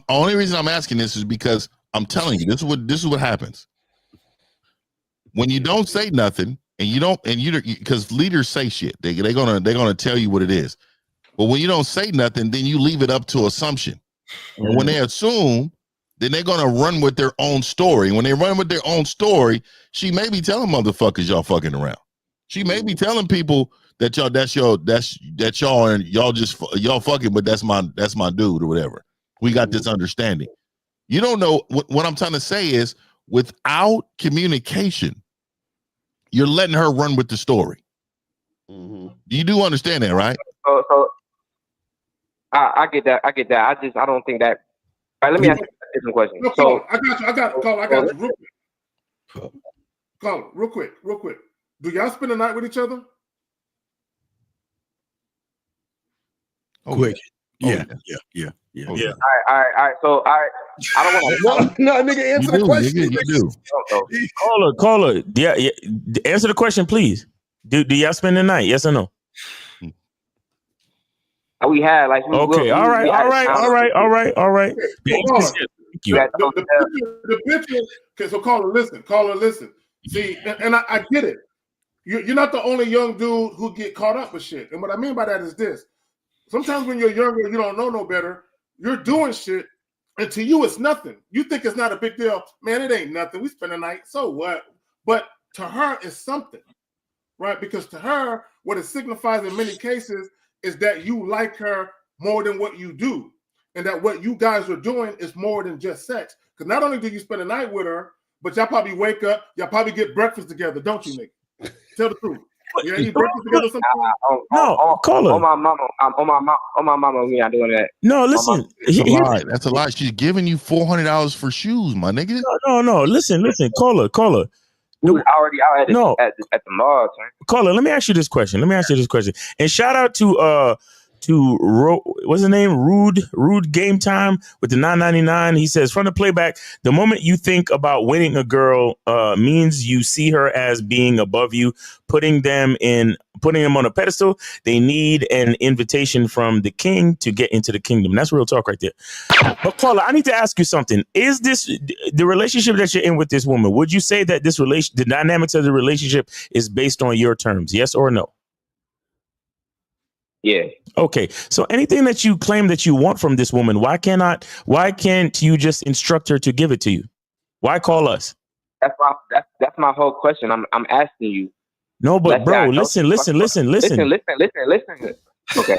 Speaker 8: only reason I'm asking this is because I'm telling you, this is what happens when you don't say nothing, and you because leaders say shit. They're gonna tell you what it is. But when you don't say nothing, then you leave it up to assumption. And when they assume, then they're gonna run with their own story. When they run with their own story, she may be telling motherfuckers y'all fucking around. She may be telling people that y'all and y'all fucking, but that's my dude or whatever. We got this understanding. You don't know what I'm trying to say is, without communication, you're letting her run with the story. You do understand that, right?
Speaker 19: So I get that. I don't think that. All right, let me ask you a different question.
Speaker 1: No,
Speaker 19: so
Speaker 1: I got you. Real quick. Call real quick. Do y'all spend the night with each other?
Speaker 7: Quick. Yeah.
Speaker 19: All right. So I don't want to.
Speaker 7: No, nigga, answer the question.
Speaker 8: You do.
Speaker 5: Caller. Yeah. Answer the question, please. Do y'all spend the night? Yes or no?
Speaker 19: We had like.
Speaker 5: Okay. All right. Thank you.
Speaker 1: The picture. Okay, so caller, listen. See, and I get it. You're not the only young dude who get caught up with shit. And what I mean by that is this. Sometimes when you're younger, you don't know no better. You're doing shit, and to you, it's nothing. You think it's not a big deal. Man, it ain't nothing. We spend the night, so what? But to her, it's something, right? Because to her, what it signifies in many cases is that you like her more than what you do, and that what you guys are doing is more than just sex. Because not only do you spend the night with her, but y'all probably wake up, y'all probably get breakfast together, don't you, nigga? Tell the truth. Yeah, you breakfast together sometimes?
Speaker 5: No, caller.
Speaker 19: On my mama, we not doing that.
Speaker 5: No, listen.
Speaker 8: That's a lie. She's giving you $400 for shoes, my nigga.
Speaker 5: No. Listen. Caller.
Speaker 19: We was already out at the mall.
Speaker 5: Caller, let me ask you this question. And shout out to what's his name? Rude Game Time with the $9.99. He says, from the playback, the moment you think about winning a girl means you see her as being above you, putting them on a pedestal. They need an invitation from the king to get into the kingdom. That's real talk right there. But caller, I need to ask you something. Is this the relationship that you're in with this woman? Would you say that the dynamics of the relationship is based on your terms? Yes or no?
Speaker 19: Yeah.
Speaker 5: Okay. So anything that you claim that you want from this woman, why can't you just instruct her to give it to you? Why call us?
Speaker 19: That's my whole question. I'm asking you.
Speaker 5: No, but bro, listen.
Speaker 19: Listen. Okay.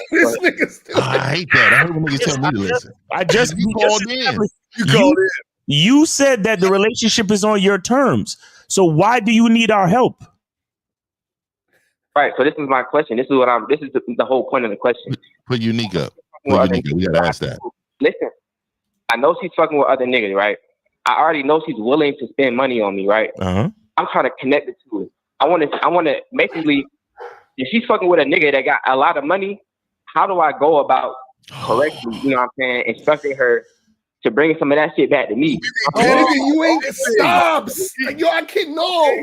Speaker 8: I hate that. I hate when niggas tell me to listen.
Speaker 5: You called in. You said that the relationship is on your terms. So why do you need our help?
Speaker 19: Right. So this is my question. This is the whole point of the question.
Speaker 8: Put Unique up. We gotta ask that.
Speaker 19: Listen, I know she's fucking with other niggas, right? I already know she's willing to spend money on me, right? I'm trying to connect the two. I want to basically, if she's fucking with a nigga that got a lot of money, how do I go about correctly, you know what I'm saying, instructing her to bring some of that shit back to me?
Speaker 7: You ain't stop. Yo, I can't.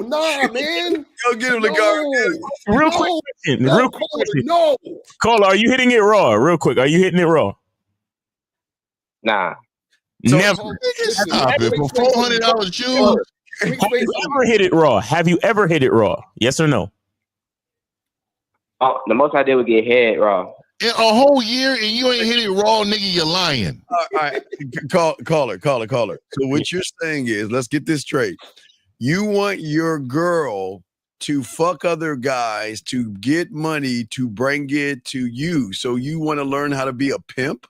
Speaker 7: Nah, man. Yo, get him the guard.
Speaker 5: Real quick question.
Speaker 7: No.
Speaker 5: Caller, are you hitting it raw? Real quick, are you hitting it raw?
Speaker 19: Nah.
Speaker 5: Never.
Speaker 8: Stop it. For $400 shoes.
Speaker 5: Have you ever hit it raw? Yes or no?
Speaker 19: Oh, the most I did was get head raw.
Speaker 8: In a whole year and you ain't hit it raw, nigga, you're lying.
Speaker 7: All right. Caller. So what you're saying is, let's get this straight. You want your girl to fuck other guys to get money to bring it to you. So you want to learn how to be a pimp?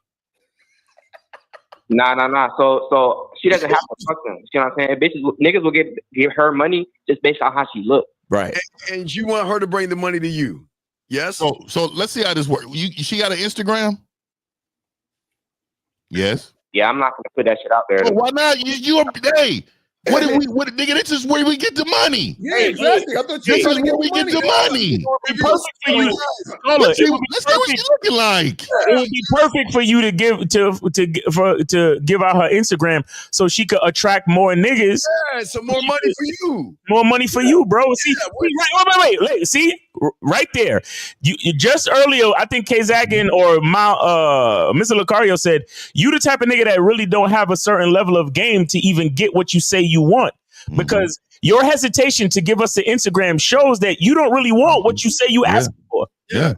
Speaker 19: Nah. So she doesn't have to fuck them. You know what I'm saying? Niggas will give her money just based on how she looks.
Speaker 5: Right.
Speaker 7: And you want her to bring the money to you. Yes.
Speaker 8: So let's see how this works. She got an Instagram? Yes.
Speaker 19: Yeah, I'm not gonna put that shit out there.
Speaker 8: Well, why not? Hey, nigga, this is where we get the money.
Speaker 7: Yeah, exactly. I thought you were trying to get
Speaker 8: we get the money.
Speaker 5: It would be perfect for you.
Speaker 8: Let's see what she's looking like.
Speaker 5: It would be perfect for you to give out her Instagram so she could attract more niggas.
Speaker 7: Yeah, so more money for you.
Speaker 5: More money for you, bro. See, wait. See, right there. You just earlier, I think K-Zaggin or Mr. Lucario said, you the type of nigga that really don't have a certain level of game to even get what you say you want. Because your hesitation to give us the Instagram shows that you don't really want what you say you ask for.
Speaker 8: Yeah.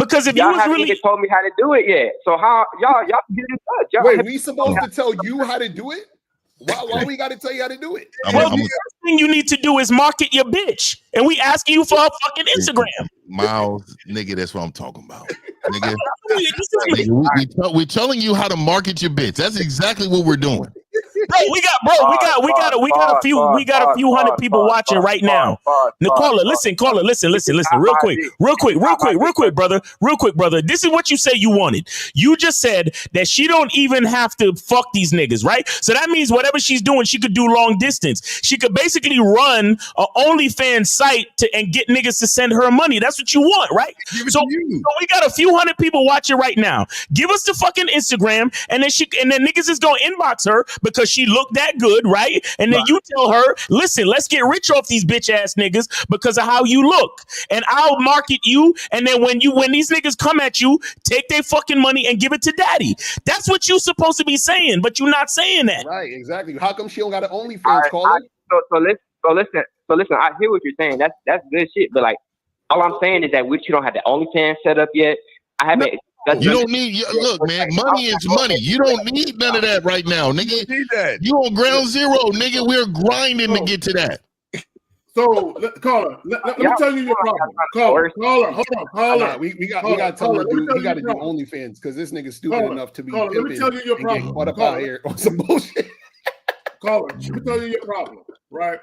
Speaker 5: Because if
Speaker 19: y'all
Speaker 5: you was
Speaker 19: haven't
Speaker 5: really
Speaker 19: even told me how to do it yet. So how y'all get in touch? Y'all
Speaker 17: Wait, we supposed to tell you how to do it? Why we got to tell you how to do it?
Speaker 5: Well, the first thing you need to do is market your bitch, and we asking you for a fucking Instagram.
Speaker 8: Miles, nigga, that's what I'm talking about. Nigga, nigga we're telling you how to market your bitch. That's exactly what we're doing.
Speaker 5: We got a few hundred people watching right now. Caller, listen, real quick, brother. This is what you say you wanted. You just said that she don't even have to fuck these niggas, right? So that means whatever she's doing, she could do long distance. She could basically run a OnlyFans site and get niggas to send her money. That's what you want, right? So we got a few hundred people watching right now. Give us the fucking Instagram, and then niggas is gonna inbox her because she looked that good, right? And then you tell her, listen, let's get rich off these bitch ass niggas because of how you look. And I'll market you. And then when these niggas come at you, take their fucking money and give it to daddy. That's what you supposed to be saying, but you're not saying that.
Speaker 17: Right, exactly. How come she don't got an OnlyFans caller?
Speaker 19: So listen, I hear what you're saying. That's good shit. But like, all I'm saying is that you don't have the OnlyFans set up yet. I haven't.
Speaker 8: You don't need, look, man, money is money. You don't need none of that right now, nigga. You on ground zero, nigga. We're grinding to get to that.
Speaker 1: So, caller, let me tell you your problem. Caller, hold on, caller.
Speaker 17: We got to tell him, dude, he got to do OnlyFans because this nigga's stupid enough to be
Speaker 1: let me tell you your problem.
Speaker 17: Caught up out here on some bullshit.
Speaker 1: Caller, let me tell you your problem, right?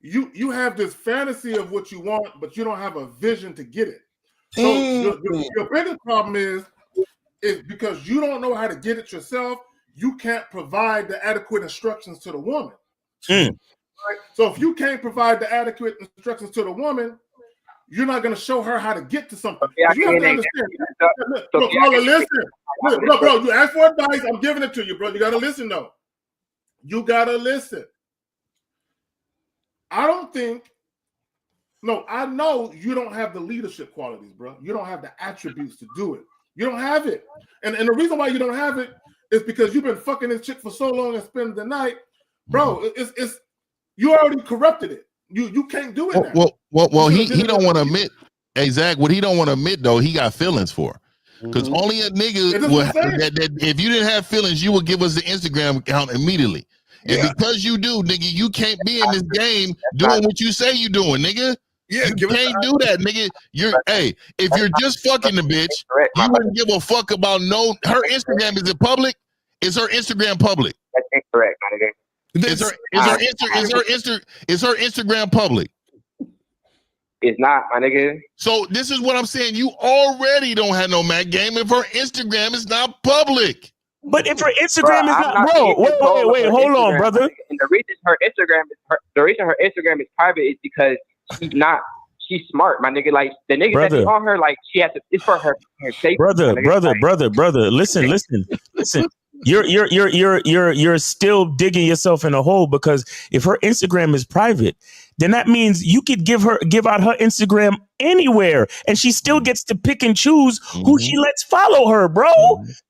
Speaker 1: You have this fantasy of what you want, but you don't have a vision to get it. So your biggest problem is because you don't know how to get it yourself, you can't provide the adequate instructions to the woman. Right? So if you can't provide the adequate instructions to the woman, you're not going to show her how to get to something. You have to understand. Look, caller, listen. Look, bro, you ask for advice. I'm giving it to you, bro. You got to listen, though. You got to listen. I know you don't have the leadership qualities, bro. You don't have the attributes to do it. You don't have it. And the reason why you don't have it is because you've been fucking this chick for so long and spending the night. Bro, it's you already corrupted it. You can't do it now.
Speaker 8: Well, he don't want to admit. Hey, Zach, what he don't want to admit, though, he got feelings for. Because only a nigga that if you didn't have feelings, you would give us the Instagram account immediately. And because you do, nigga, you can't be in this game doing what you say you doing, nigga. Yeah, you can't do that, nigga. If you're just fucking the bitch, you wouldn't give a fuck about her Instagram. Is it public? Is her Instagram public? That's incorrect, my nigga. Is her Instagram public?
Speaker 19: It's not, my nigga.
Speaker 8: So this is what I'm saying. You already don't have no Mac game if her Instagram is not public.
Speaker 5: But if her Instagram is not, bro, wait, hold on, brother.
Speaker 19: And the reason her Instagram is private is because she's smart, my nigga. Like the nigga that's on her, like she has to. It's for her safety.
Speaker 5: Brother. Listen. You're still digging yourself in a hole because if her Instagram is private, then that means you could give out her Instagram anywhere, and she still gets to pick and choose who she lets follow her, bro.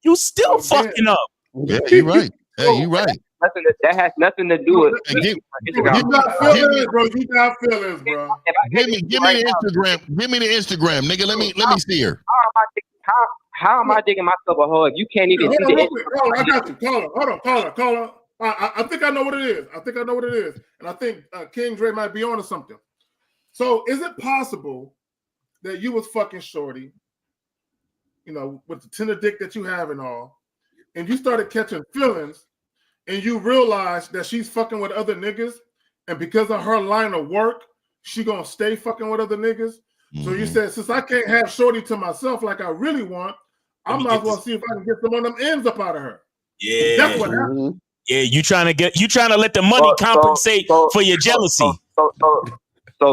Speaker 5: You still fucking up.
Speaker 8: Yeah, you're right. Hey, you're right.
Speaker 19: That has nothing to do with.
Speaker 1: You got feelings, bro. You got feelings, bro.
Speaker 8: Give me the Instagram. Give me the Instagram, nigga. Let me see her.
Speaker 19: How am I digging myself a hole if you can't even see the
Speaker 1: I got you. Caller. I think I know what it is. And I think King Dre might be onto something. So is it possible that you was fucking shorty, with the tender dick that you have and all, and you started catching feelings, and you realized that she's fucking with other niggas, and because of her line of work, she gonna stay fucking with other niggas? So you said, since I can't have shorty to myself like I really want, I might as well see if I can get some of them ends up out of her.
Speaker 5: Yeah,
Speaker 1: that's what happened.
Speaker 5: Yeah, you trying to let the money compensate for your jealousy.
Speaker 19: So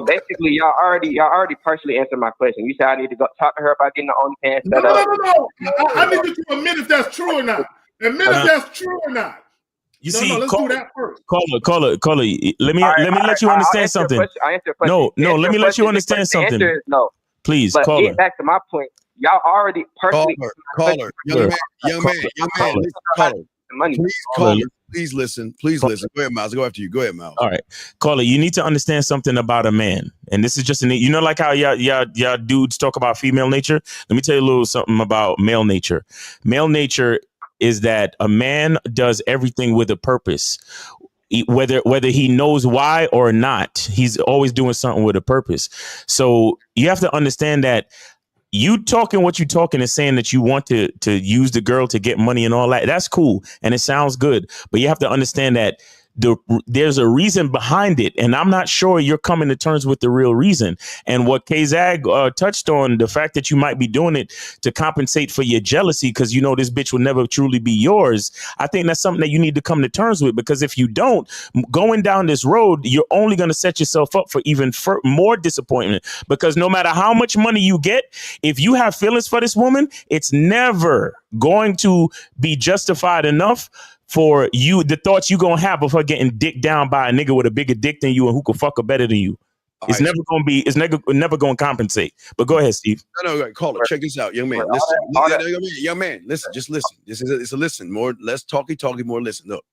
Speaker 19: basically, y'all already partially answered my question. You said I need to go talk to her about getting the OnlyFans set up.
Speaker 1: No. I need you to admit if that's true or not. If that's true or not.
Speaker 5: Let's
Speaker 1: do that first.
Speaker 5: Caller. Let me let you understand something. No, let me let you understand something.
Speaker 19: The answer is no.
Speaker 5: Please,
Speaker 19: but
Speaker 5: caller.
Speaker 19: Get back to my point. Y'all already partially.
Speaker 7: Caller, young man,
Speaker 19: the money.
Speaker 7: Please, caller, please listen. Please listen. Go ahead, Miles. Go after you. Go ahead, Miles.
Speaker 5: All right, caller, you need to understand something about a man, and this is just like how y'all dudes talk about female nature. Let me tell you a little something about male nature. Male nature is that a man does everything with a purpose. Whether he knows why or not, he's always doing something with a purpose. So you have to understand that you talking what you talking and saying that you want to use the girl to get money and all that. That's cool. And it sounds good. But you have to understand that there's a reason behind it. And I'm not sure you're coming to terms with the real reason. And what K-Zag touched on, the fact that you might be doing it to compensate for your jealousy because you know this bitch will never truly be yours. I think that's something that you need to come to terms with, because if you don't, going down this road, you're only going to set yourself up for even more disappointment, because no matter how much money you get, if you have feelings for this woman, it's never going to be justified enough for you, the thoughts you gonna have of her getting dicked down by a nigga with a bigger dick than you and who could fuck her better than you. It's never gonna compensate. But go ahead, Steve.
Speaker 7: No, caller, check this out, young man. Listen, young man, listen, just listen. It's a listen. More less talky, more listen. Look,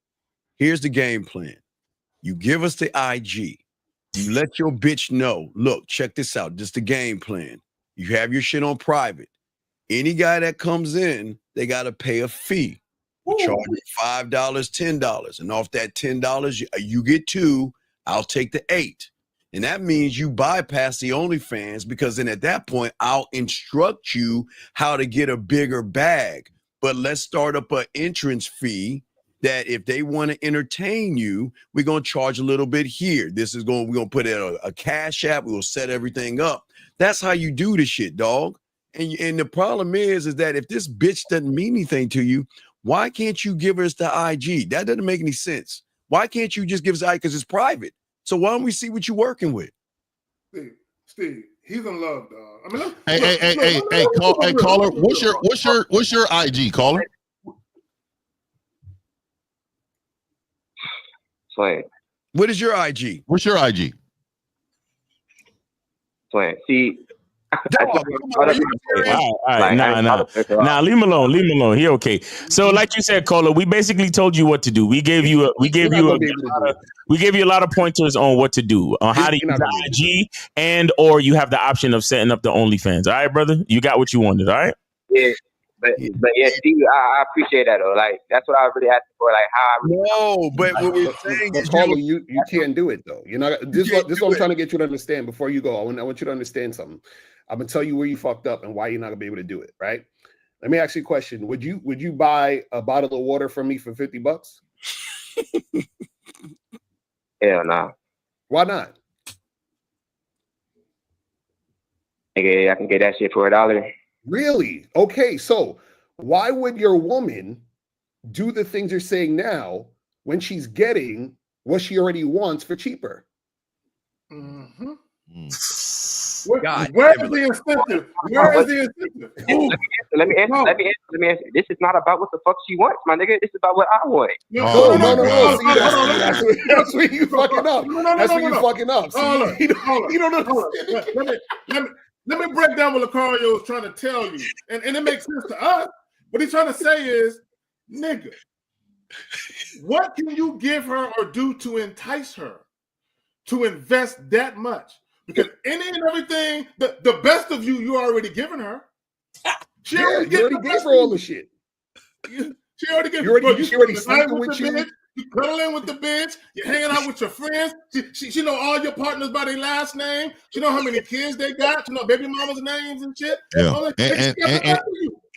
Speaker 7: here's the game plan. You give us the IG. You let your bitch know. Look, check this out. Just the game plan. You have your shit on private. Any guy that comes in, they gotta pay a fee. We charge you $5, $10, and off that $10, you get 2. I'll take the 8, and that means you bypass the OnlyFans, because then at that point I'll instruct you how to get a bigger bag. But let's start up an entrance fee that if they want to entertain you, we're gonna charge a little bit here. We're gonna put it on a cash app. We'll set everything up. That's how you do the shit, dog. And the problem is that if this bitch doesn't mean anything to you, why can't you give us the IG? That doesn't make any sense. Why can't you just give us the IG? Because it's private. So why don't we see what you're working with?
Speaker 1: Steve, he's in love, dog. I mean,
Speaker 8: hey, caller. What's your IG, caller?
Speaker 19: Slant.
Speaker 7: What is your IG?
Speaker 8: What's your IG?
Speaker 19: Slant. See.
Speaker 5: All right, nah, leave him alone. He okay. So, like you said, caller, we basically told you what to do. We gave you a lot of pointers on what to do, on how to use the IG, and or you have the option of setting up the OnlyFans. All right, brother, you got what you wanted. All right.
Speaker 19: Yeah, but yeah, Steve, I appreciate that though. Like that's what I really asked for. Like how.
Speaker 7: But what we're saying is,
Speaker 17: you can't do it though. You're not. This is what I'm trying to get you to understand. Before you go, I want you to understand something. I'm gonna tell you where you fucked up and why you're not gonna be able to do it. Right? Let me ask you a question. Would you buy a bottle of water from me for $50?
Speaker 19: Hell no.
Speaker 17: Why not?
Speaker 19: Nigga, I can get that shit for $1.
Speaker 17: Really? Okay. So why would your woman do the things you're saying now when she's getting what she already wants for cheaper?
Speaker 1: Mm-hmm. Where is the incentive? Where is the incentive?
Speaker 19: Let me answer. This is not about what the fuck she wants, my nigga. This is about what I want.
Speaker 17: No. See, that's where you fucking up. That's where you fucking up. You don't understand.
Speaker 1: Let me break down what Lucario is trying to tell you. And it makes sense to us. What he's trying to say is, nigga, what can you give her or do to entice her to invest that much? Because any and everything, the best of you already given her. She already gave her all the shit. She already gave her. She already sleeping with you. You cuddling with the bitch. You're hanging out with your friends. She know all your partners by their last name. She know how many kids they got. She know baby mama's names and shit.
Speaker 8: Yeah.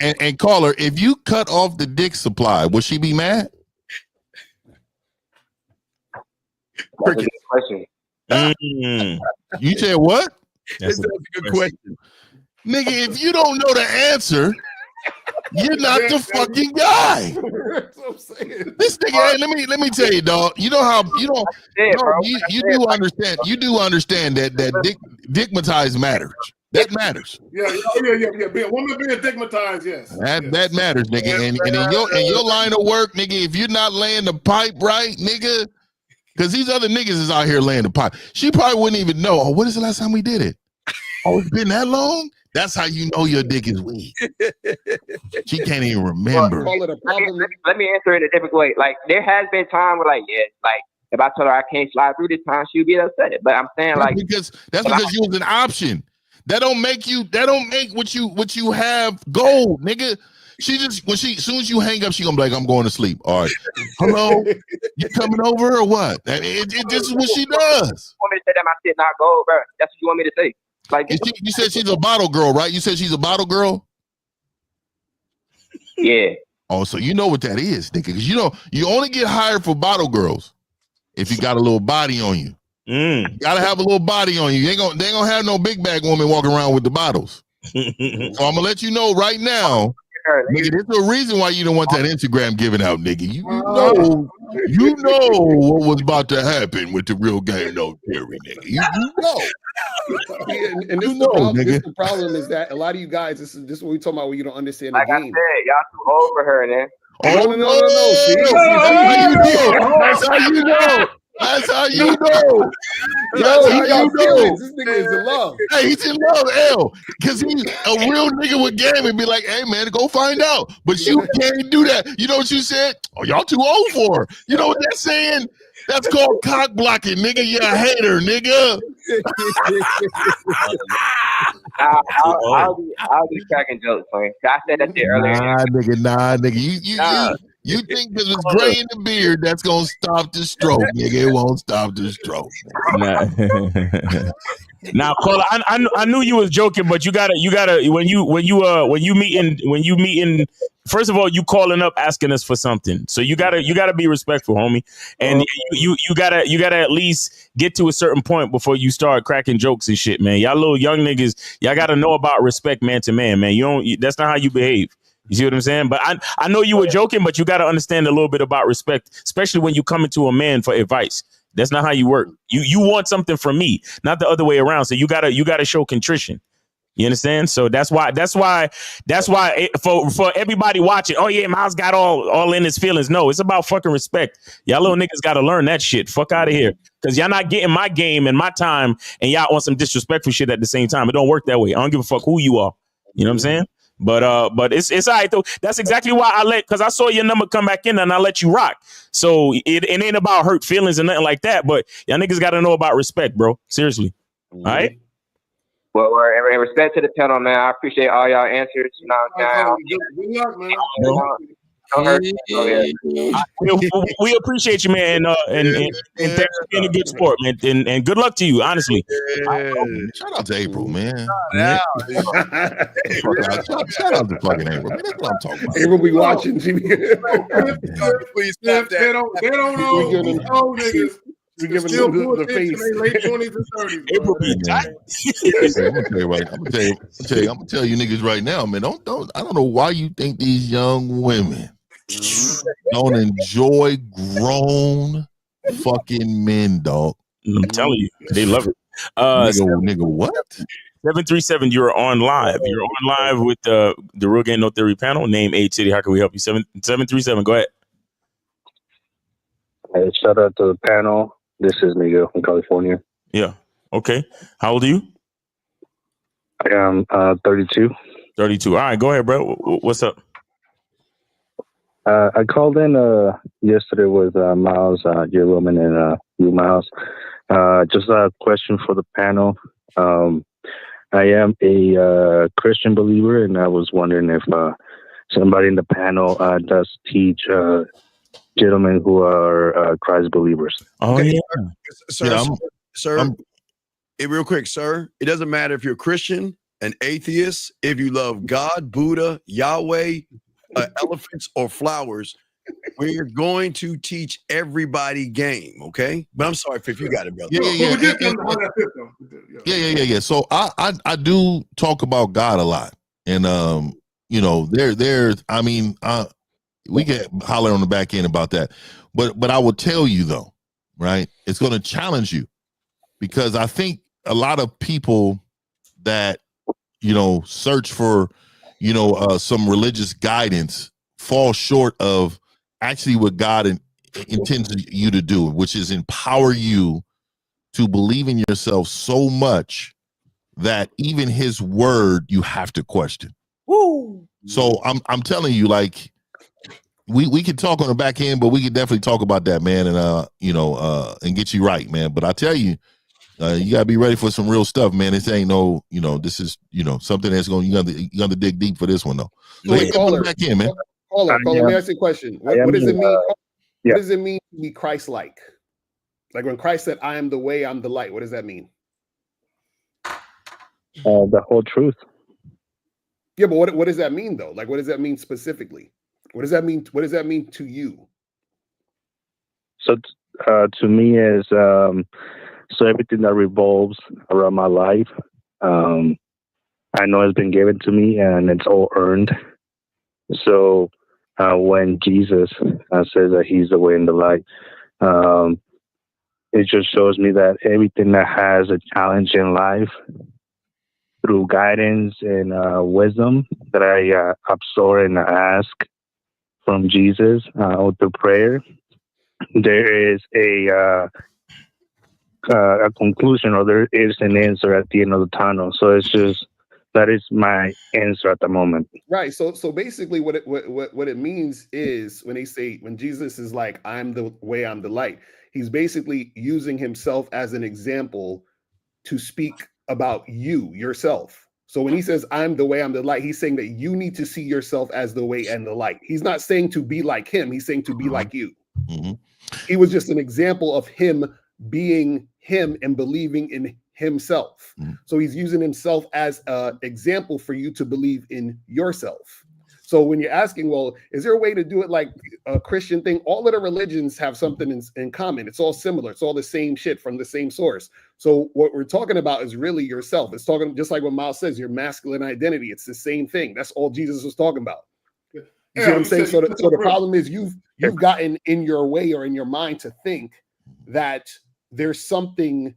Speaker 8: And caller, if you cut off the dick supply, would she be mad?
Speaker 19: That's a good question.
Speaker 8: You said what?
Speaker 7: That's a good question.
Speaker 8: Nigga, if you don't know the answer, you're not the fucking guy.
Speaker 17: That's what I'm saying.
Speaker 8: This nigga, hey, let me tell you, dog. You know how you do understand. You do understand that dickmatized matters. That matters.
Speaker 1: Yeah. Woman being stigmatized, yes.
Speaker 8: That matters, nigga. And in your line of work, nigga, if you're not laying the pipe right, nigga. Because these other niggas is out here laying the pipe. She probably wouldn't even know. Oh, what is the last time we did it? Oh, it's been that long? That's how you know your dick is weak. She can't even remember.
Speaker 17: Call it a problem.
Speaker 19: Let me answer it a different way. Like there has been time where, like, yeah, like if I told her I can't slide through this time, she'd be upset. But I'm saying, like,
Speaker 8: that's because you was an option. That don't make what you have gold, nigga. She just soon as you hang up, she gonna be like, I'm going to sleep. All right. Hello, you coming over or what? This is what she does.
Speaker 19: You want me to say that my shit not gold, bro? That's what you want me to say. Like
Speaker 8: you said she's a bottle girl, right? You said she's a bottle girl?
Speaker 19: Yeah.
Speaker 8: Oh, so you know what that is, nigga. Because you know you only get hired for bottle girls if you got a little body on you. You gotta have a little body on you. They ain't gonna have no big bag woman walking around with the bottles. So I'm gonna let you know right now. Nigga, there's a reason why you don't want that Instagram given out, nigga. You know what was about to happen with the real game, no Terry, nigga. You know.
Speaker 17: And this,
Speaker 8: nigga.
Speaker 17: The problem is that a lot of you guys, this is what we talking about when you don't understand
Speaker 19: like
Speaker 17: the
Speaker 19: I
Speaker 17: game.
Speaker 19: said, y'all too old for her, man.
Speaker 17: No. See,
Speaker 8: that's how you know. That's how you know.
Speaker 17: Yo, he got feelings. This nigga is in love.
Speaker 8: Hey, he's in love, L. Because he's a real nigga with game and be like, hey, man, go find out. But you can't do that. You know what you said? Oh, y'all too old for her. You know what that's saying? That's called cock blocking, nigga. You a hater, nigga.
Speaker 19: I'll be cracking jokes, man. I said that shit earlier.
Speaker 8: Nah, nigga. You think because it's gray in the beard, that's gonna stop the stroke, nigga. It won't stop the stroke.
Speaker 5: Now, Paula, I knew you was joking, but you gotta when you meeting. First of all, you calling up asking us for something, so you gotta be respectful, homie, and you gotta at least get to a certain point before you start cracking jokes and shit, man. Y'all little young niggas, y'all gotta know about respect, man to man, man. That's not how you behave. You see what I'm saying? But I know you were joking, but you got to understand a little bit about respect, especially when you come into a man for advice. That's not how you work. You want something from me, not the other way around. So you gotta show contrition. You understand? So that's why for everybody watching, oh yeah, Miles got all in his feelings. No, it's about fucking respect. Y'all little niggas got to learn that shit. Fuck out of here. Because y'all not getting my game and my time, and y'all on some disrespectful shit at the same time. It don't work that way. I don't give a fuck who you are. You know what I'm saying? But it's all right though. That's exactly why because I saw your number come back in and I let you rock. So it ain't about hurt feelings and nothing like that. But y'all niggas got to know about respect, bro. Seriously. All right.
Speaker 19: Well, in respect to the panel, man, I appreciate all y'all answers. You know what I'm saying?
Speaker 17: Good luck, man.
Speaker 5: We appreciate you, man, and thanks for being a good sport, man, and good luck to you, honestly.
Speaker 8: Shout out to April, man. Shout out to fucking April, man. That's what I'm talking about.
Speaker 17: April be watching.
Speaker 1: Please stop that. They don't know niggas.
Speaker 17: We giving them the face.
Speaker 1: In their late 20s and 30s.
Speaker 5: April be tight.
Speaker 8: I'm gonna tell you niggas right now, man. I don't know why you think these young women don't enjoy grown fucking men, dog.
Speaker 5: I'm telling you, they love it.
Speaker 8: Nigga, what?
Speaker 5: 737, you're on live. You're on live with the Real Game No Theory panel. Name Age City. How can we help you? 737. Go ahead.
Speaker 21: Hey, shout out to the panel. This is Miguel from California.
Speaker 5: Yeah. Okay. How old are you?
Speaker 21: I am 32.
Speaker 5: 32. All right. Go ahead, bro. What's up?
Speaker 21: I called in yesterday with Miles, your woman, and you, Miles. Just a question for the panel. I am a Christian believer, and I was wondering if somebody in the panel does teach gentlemen who are Christ believers.
Speaker 5: Oh, yeah.
Speaker 7: Sir, real quick, sir. It doesn't matter if you're a Christian, an atheist, if you love God, Buddha, Yahweh, elephants, or flowers. We're going to teach everybody game, okay? But I'm sorry if you got it, brother.
Speaker 8: Yeah. So I do talk about God a lot, and we can holler on the back end about that, but I will tell you though, right? It's going to challenge you because I think a lot of people that search for some religious guidance fall short of actually what God intends you to do, which is empower you to believe in yourself so much that even his word you have to question.
Speaker 5: Woo.
Speaker 8: So I'm telling you, like, we can talk on the back end, but we can definitely talk about that, man, and and get you right, man. But I tell you, you gotta be ready for some real stuff, man. This ain't no, this is something that's you gotta dig deep for this one though. So
Speaker 17: Wait, caller,
Speaker 8: back in, man.
Speaker 17: Caller, let me ask you a question. What does it mean? What does it mean to be Christ-like? Like when Christ said, "I am the way, I'm the light." What does that mean?
Speaker 21: The whole truth.
Speaker 17: Yeah, but what does that mean though? Like, what does that mean specifically? What does that mean? What does that mean to you?
Speaker 21: So to me is so everything that revolves around my life, I know has been given to me and it's all earned. So when Jesus says that he's the way and the light, it just shows me that everything that has a challenge in life, through guidance and wisdom that I absorb and ask from Jesus or through prayer, there is a conclusion, or there is an answer at the end of the tunnel. So it's just that is my answer at the moment.
Speaker 17: Right. So basically, what it means is when Jesus is like, "I'm the way, I'm the light," he's basically using himself as an example to speak about yourself. So when he says, "I'm the way, I'm the light," he's saying that you need to see yourself as the way and the light. He's not saying to be like him. He's saying to be like you. He was just an example of him being him and believing in himself. So he's using himself as an example for you to believe in yourself. So when you're asking, well, is there a way to do it like a Christian thing? All of the religions have something in common. It's all similar. It's all the same shit from the same source. So what we're talking about is really yourself. It's talking just like what Miles says, your masculine identity. It's the same thing. That's all Jesus was talking about. You see what I'm saying? So the problem is you've gotten in your way or in your mind to think that there's something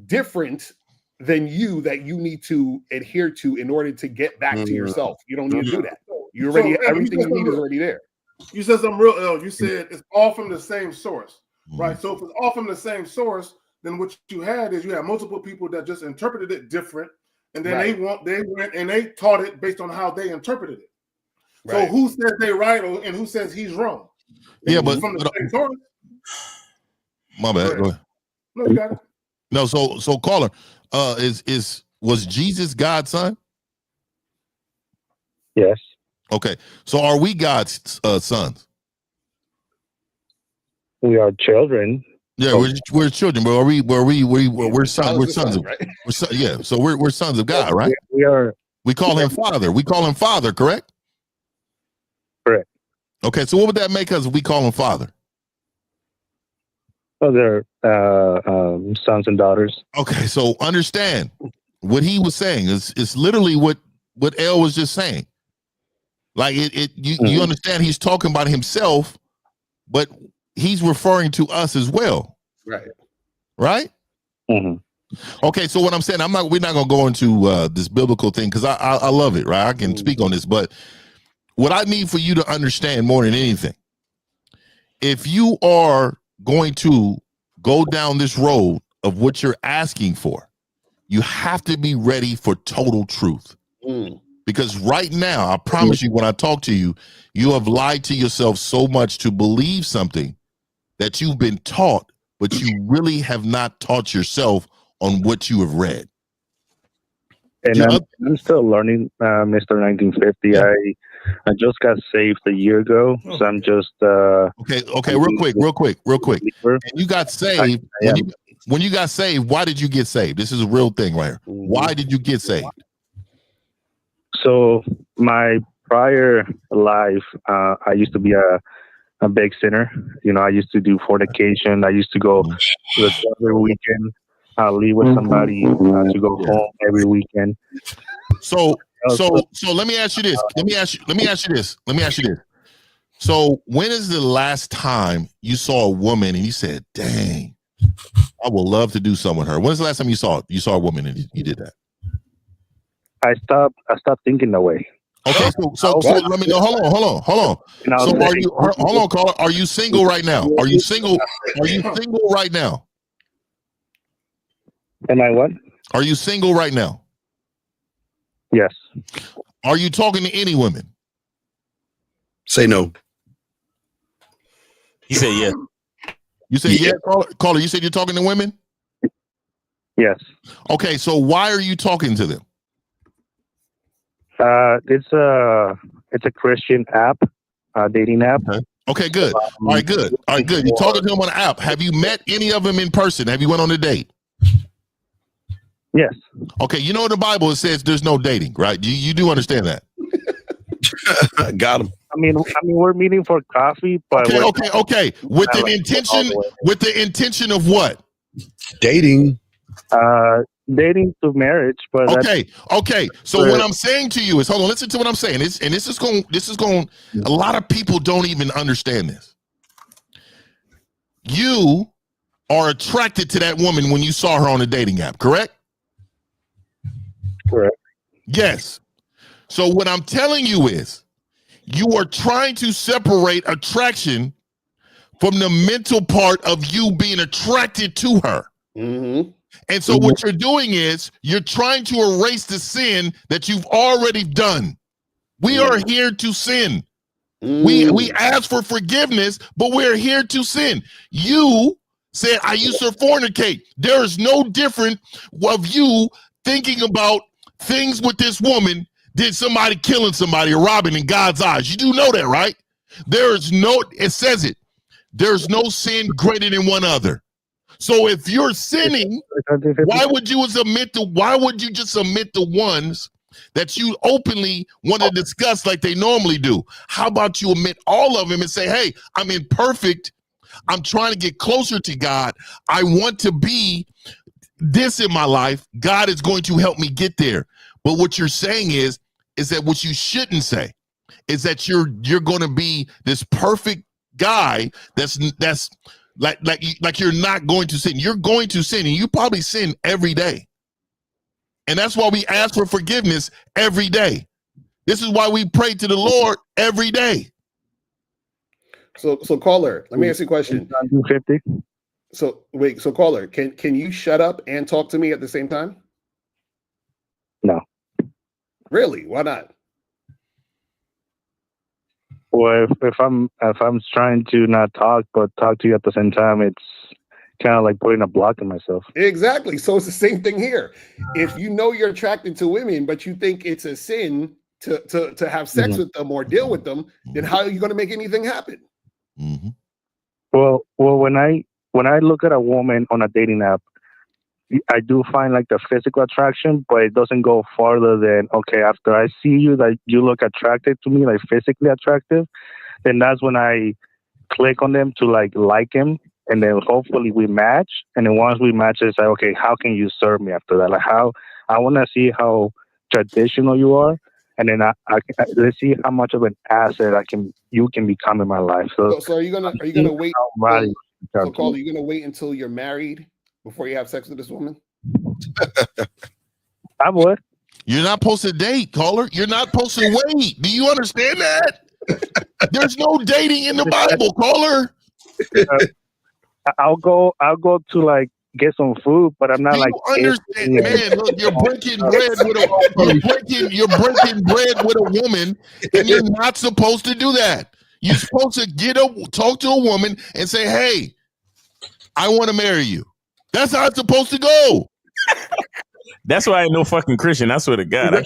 Speaker 17: different than you that you need to adhere to in order to get back to yourself. You don't need to do that. You already everything you need is already there.
Speaker 1: You said something real. You said it's all from the same source, right? So if it's all from the same source, then what you had is you had multiple people that just interpreted it different, and then they went and they taught it based on how they interpreted it. So who says they right and who says he's wrong?
Speaker 8: Yeah, but
Speaker 1: from the same source.
Speaker 8: My bad. Go ahead.
Speaker 1: No, you got it.
Speaker 8: No, so caller, was Jesus God's son?
Speaker 21: Yes.
Speaker 8: Okay, so are we God's sons?
Speaker 21: We are children.
Speaker 8: Yeah, we're children, but we're sons. We're sons of, right? So we're sons of God, right?
Speaker 21: We are.
Speaker 8: We call him Father. We call him Father, correct?
Speaker 21: Correct.
Speaker 8: Okay, so what would that make us if we call him Father?
Speaker 21: Well, they're sons and daughters.
Speaker 8: Okay, so understand what he was saying is literally what El was just saying. Like you understand he's talking about himself, but he's referring to us as well. Right? Okay, so what I'm saying, we're not gonna go into this biblical thing because I love it, right? I can speak on this, but what I need for you to understand more than anything, if you are going to go down this road of what you're asking for, you have to be ready for total truth. Because right now, I promise you, when I talk to you, you have lied to yourself so much to believe something that you've been taught, but you really have not taught yourself on what you have read.
Speaker 21: And I'm still learning, Mr. 1950. Yeah. I just got saved a year ago, so I'm just
Speaker 8: okay. Real quick. And you got saved. When you got saved, why did you get saved? This is a real thing right here. Why did you get saved?
Speaker 21: So my prior life, I used to be a big sinner. You know, I used to do fornication. I used to go to the club every weekend. Leave with somebody to go home every weekend.
Speaker 8: So let me ask you this. Let me ask you this. So when is the last time you saw a woman and you said, "Dang, I would love to do something with her"? When's the last time you saw a woman and you did that?
Speaker 21: I stopped thinking that way.
Speaker 8: Okay, so let me know. Hold on. So caller? Are you single right now? Are you single right now?
Speaker 21: Am I what?
Speaker 8: Are you single right now?
Speaker 21: Yes.
Speaker 8: Are you talking to any women?
Speaker 7: Say no.
Speaker 5: He said yes.
Speaker 8: You said yeah, caller. You said you're talking to women?
Speaker 21: Yes.
Speaker 8: Okay, so why are you talking to them?
Speaker 21: It's a Christian app, dating app.
Speaker 8: Okay, good. All right, good. All right, good. You're talking to them on an app. Have you met any of them in person? Have you went on a date?
Speaker 21: Yes.
Speaker 8: Okay, you know in the Bible it says there's no dating, right? You do understand that?
Speaker 7: Got him.
Speaker 21: I mean, we're meeting for coffee, but
Speaker 8: okay. With the intention of what?
Speaker 7: Dating.
Speaker 21: Dating to marriage, but
Speaker 8: okay. So what I'm saying to you is, hold on, listen to what I'm saying. This is going. A lot of people don't even understand this. You are attracted to that woman when you saw her on a dating app, correct?
Speaker 21: Correct.
Speaker 8: Yes. So what I'm telling you is, you are trying to separate attraction from the mental part of you being attracted to her.
Speaker 17: Mm-hmm.
Speaker 8: And so what you're doing is you're trying to erase the sin that you've already done. We are here to sin. We ask for forgiveness, but we're here to sin. You said, I used to fornicate. There is no different of you thinking about things with this woman than somebody killing somebody or robbing in God's eyes. You do know that, right? It says it. There's no sin greater than one other. So if you're sinning, why would you just admit the ones that you openly want to discuss like they normally do? How about you admit all of them and say, hey, I'm imperfect. I'm trying to get closer to God. I want to be this in my life. God is going to help me get there. But what you're saying is that what you shouldn't say is that you're going to be this perfect guy that's like you're not going to sin. You're going to sin, and you probably sin every day. And that's why we ask for forgiveness every day. This is why we pray to the Lord every day.
Speaker 17: So caller, let me ask you a question.
Speaker 21: 50.
Speaker 17: So caller, can you shut up and talk to me at the same time?
Speaker 21: No.
Speaker 17: Really? Why not?
Speaker 21: Well, if I'm trying to not talk but talk to you at the same time, it's kind of like putting a block in myself.
Speaker 17: Exactly. So it's the same thing here. If you know you're attracted to women, but you think it's a sin to have sex with them or deal with them, then how are you going to make anything happen?
Speaker 8: Mm-hmm.
Speaker 21: Well, when I look at a woman on a dating app, I do find like the physical attraction, but it doesn't go farther than, okay, after I see you, that you look attracted to me, like physically attractive, then that's when I click on them to like him, and then hopefully we match. And then once we match, it's like, okay, how can you serve me after that? Like I want to see how traditional you are, and then I let's see how much of an asset you can become in my life. So
Speaker 17: are you gonna wait? So caller, you gonna wait until you're married before you have sex with this woman?
Speaker 21: I would.
Speaker 8: You're not supposed to date, caller. You're not supposed to wait. Do you understand that? There's no dating in the Bible, caller.
Speaker 21: I'll go to like get some food, but I'm not like.
Speaker 8: Understand, man? Look, you're breaking bread with a woman, and you're not supposed to do that. You're supposed to talk to a woman and say, "Hey, I want to marry you." That's how it's supposed to go.
Speaker 5: That's why I ain't no fucking Christian. I swear to God.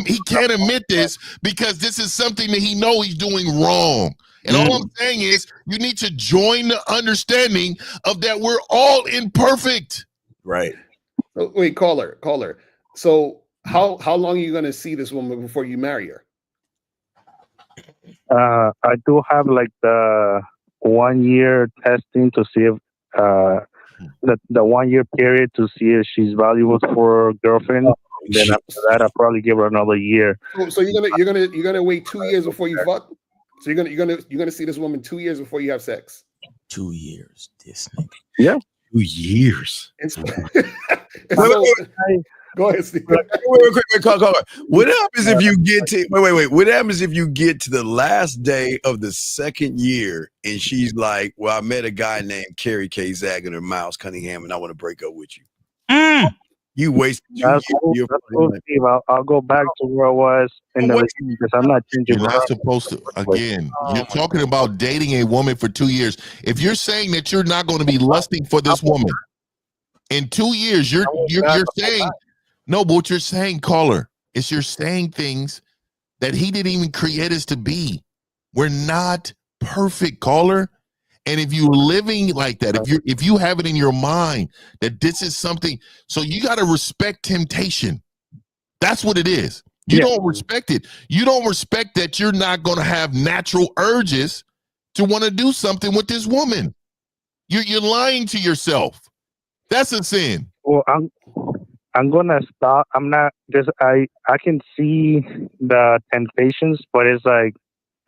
Speaker 8: He can't admit this because this is something that he knows he's doing wrong. And all I'm saying is you need to join the understanding of that we're all imperfect.
Speaker 5: Right.
Speaker 17: Wait, caller. So how long are you going to see this woman before you marry her?
Speaker 21: I do have like the 1 year testing to see if the 1 year period to see if she's valuable for a girlfriend. Then after that, I'll probably give her another year.
Speaker 17: So you're gonna wait 2 years before you fuck. So you're gonna see this woman 2 years before you have sex.
Speaker 16: 2 years, this nigga.
Speaker 21: Yeah,
Speaker 7: 2 years.
Speaker 17: Go ahead, Steve.
Speaker 7: Wait, call. What happens if you get to What happens if you get to the last day of the second year and she's like, "Well, I met a guy named Carrie K. Zag and her Miles Cunningham, and I want to break up with you." You wasted
Speaker 21: That's cool, Steve. I'll go back to where I was in the beginning because I'm not changing.
Speaker 8: You're not supposed to. Again, you're talking about dating a woman for 2 years. If you're saying that you're not going to be lusting for this woman in 2 years, you're saying no. But what you're saying, caller, is you're saying things that he didn't even create us to be. We're not perfect, caller. And if you're living like that, if you have it in your mind that this is something, so you got to respect temptation. That's what it is. You don't respect it. You don't respect that you're not going to have natural urges to want to do something with this woman. You're lying to yourself. That's a sin.
Speaker 21: Well, I'm gonna stop. I'm not just. I can see the temptations, but it's like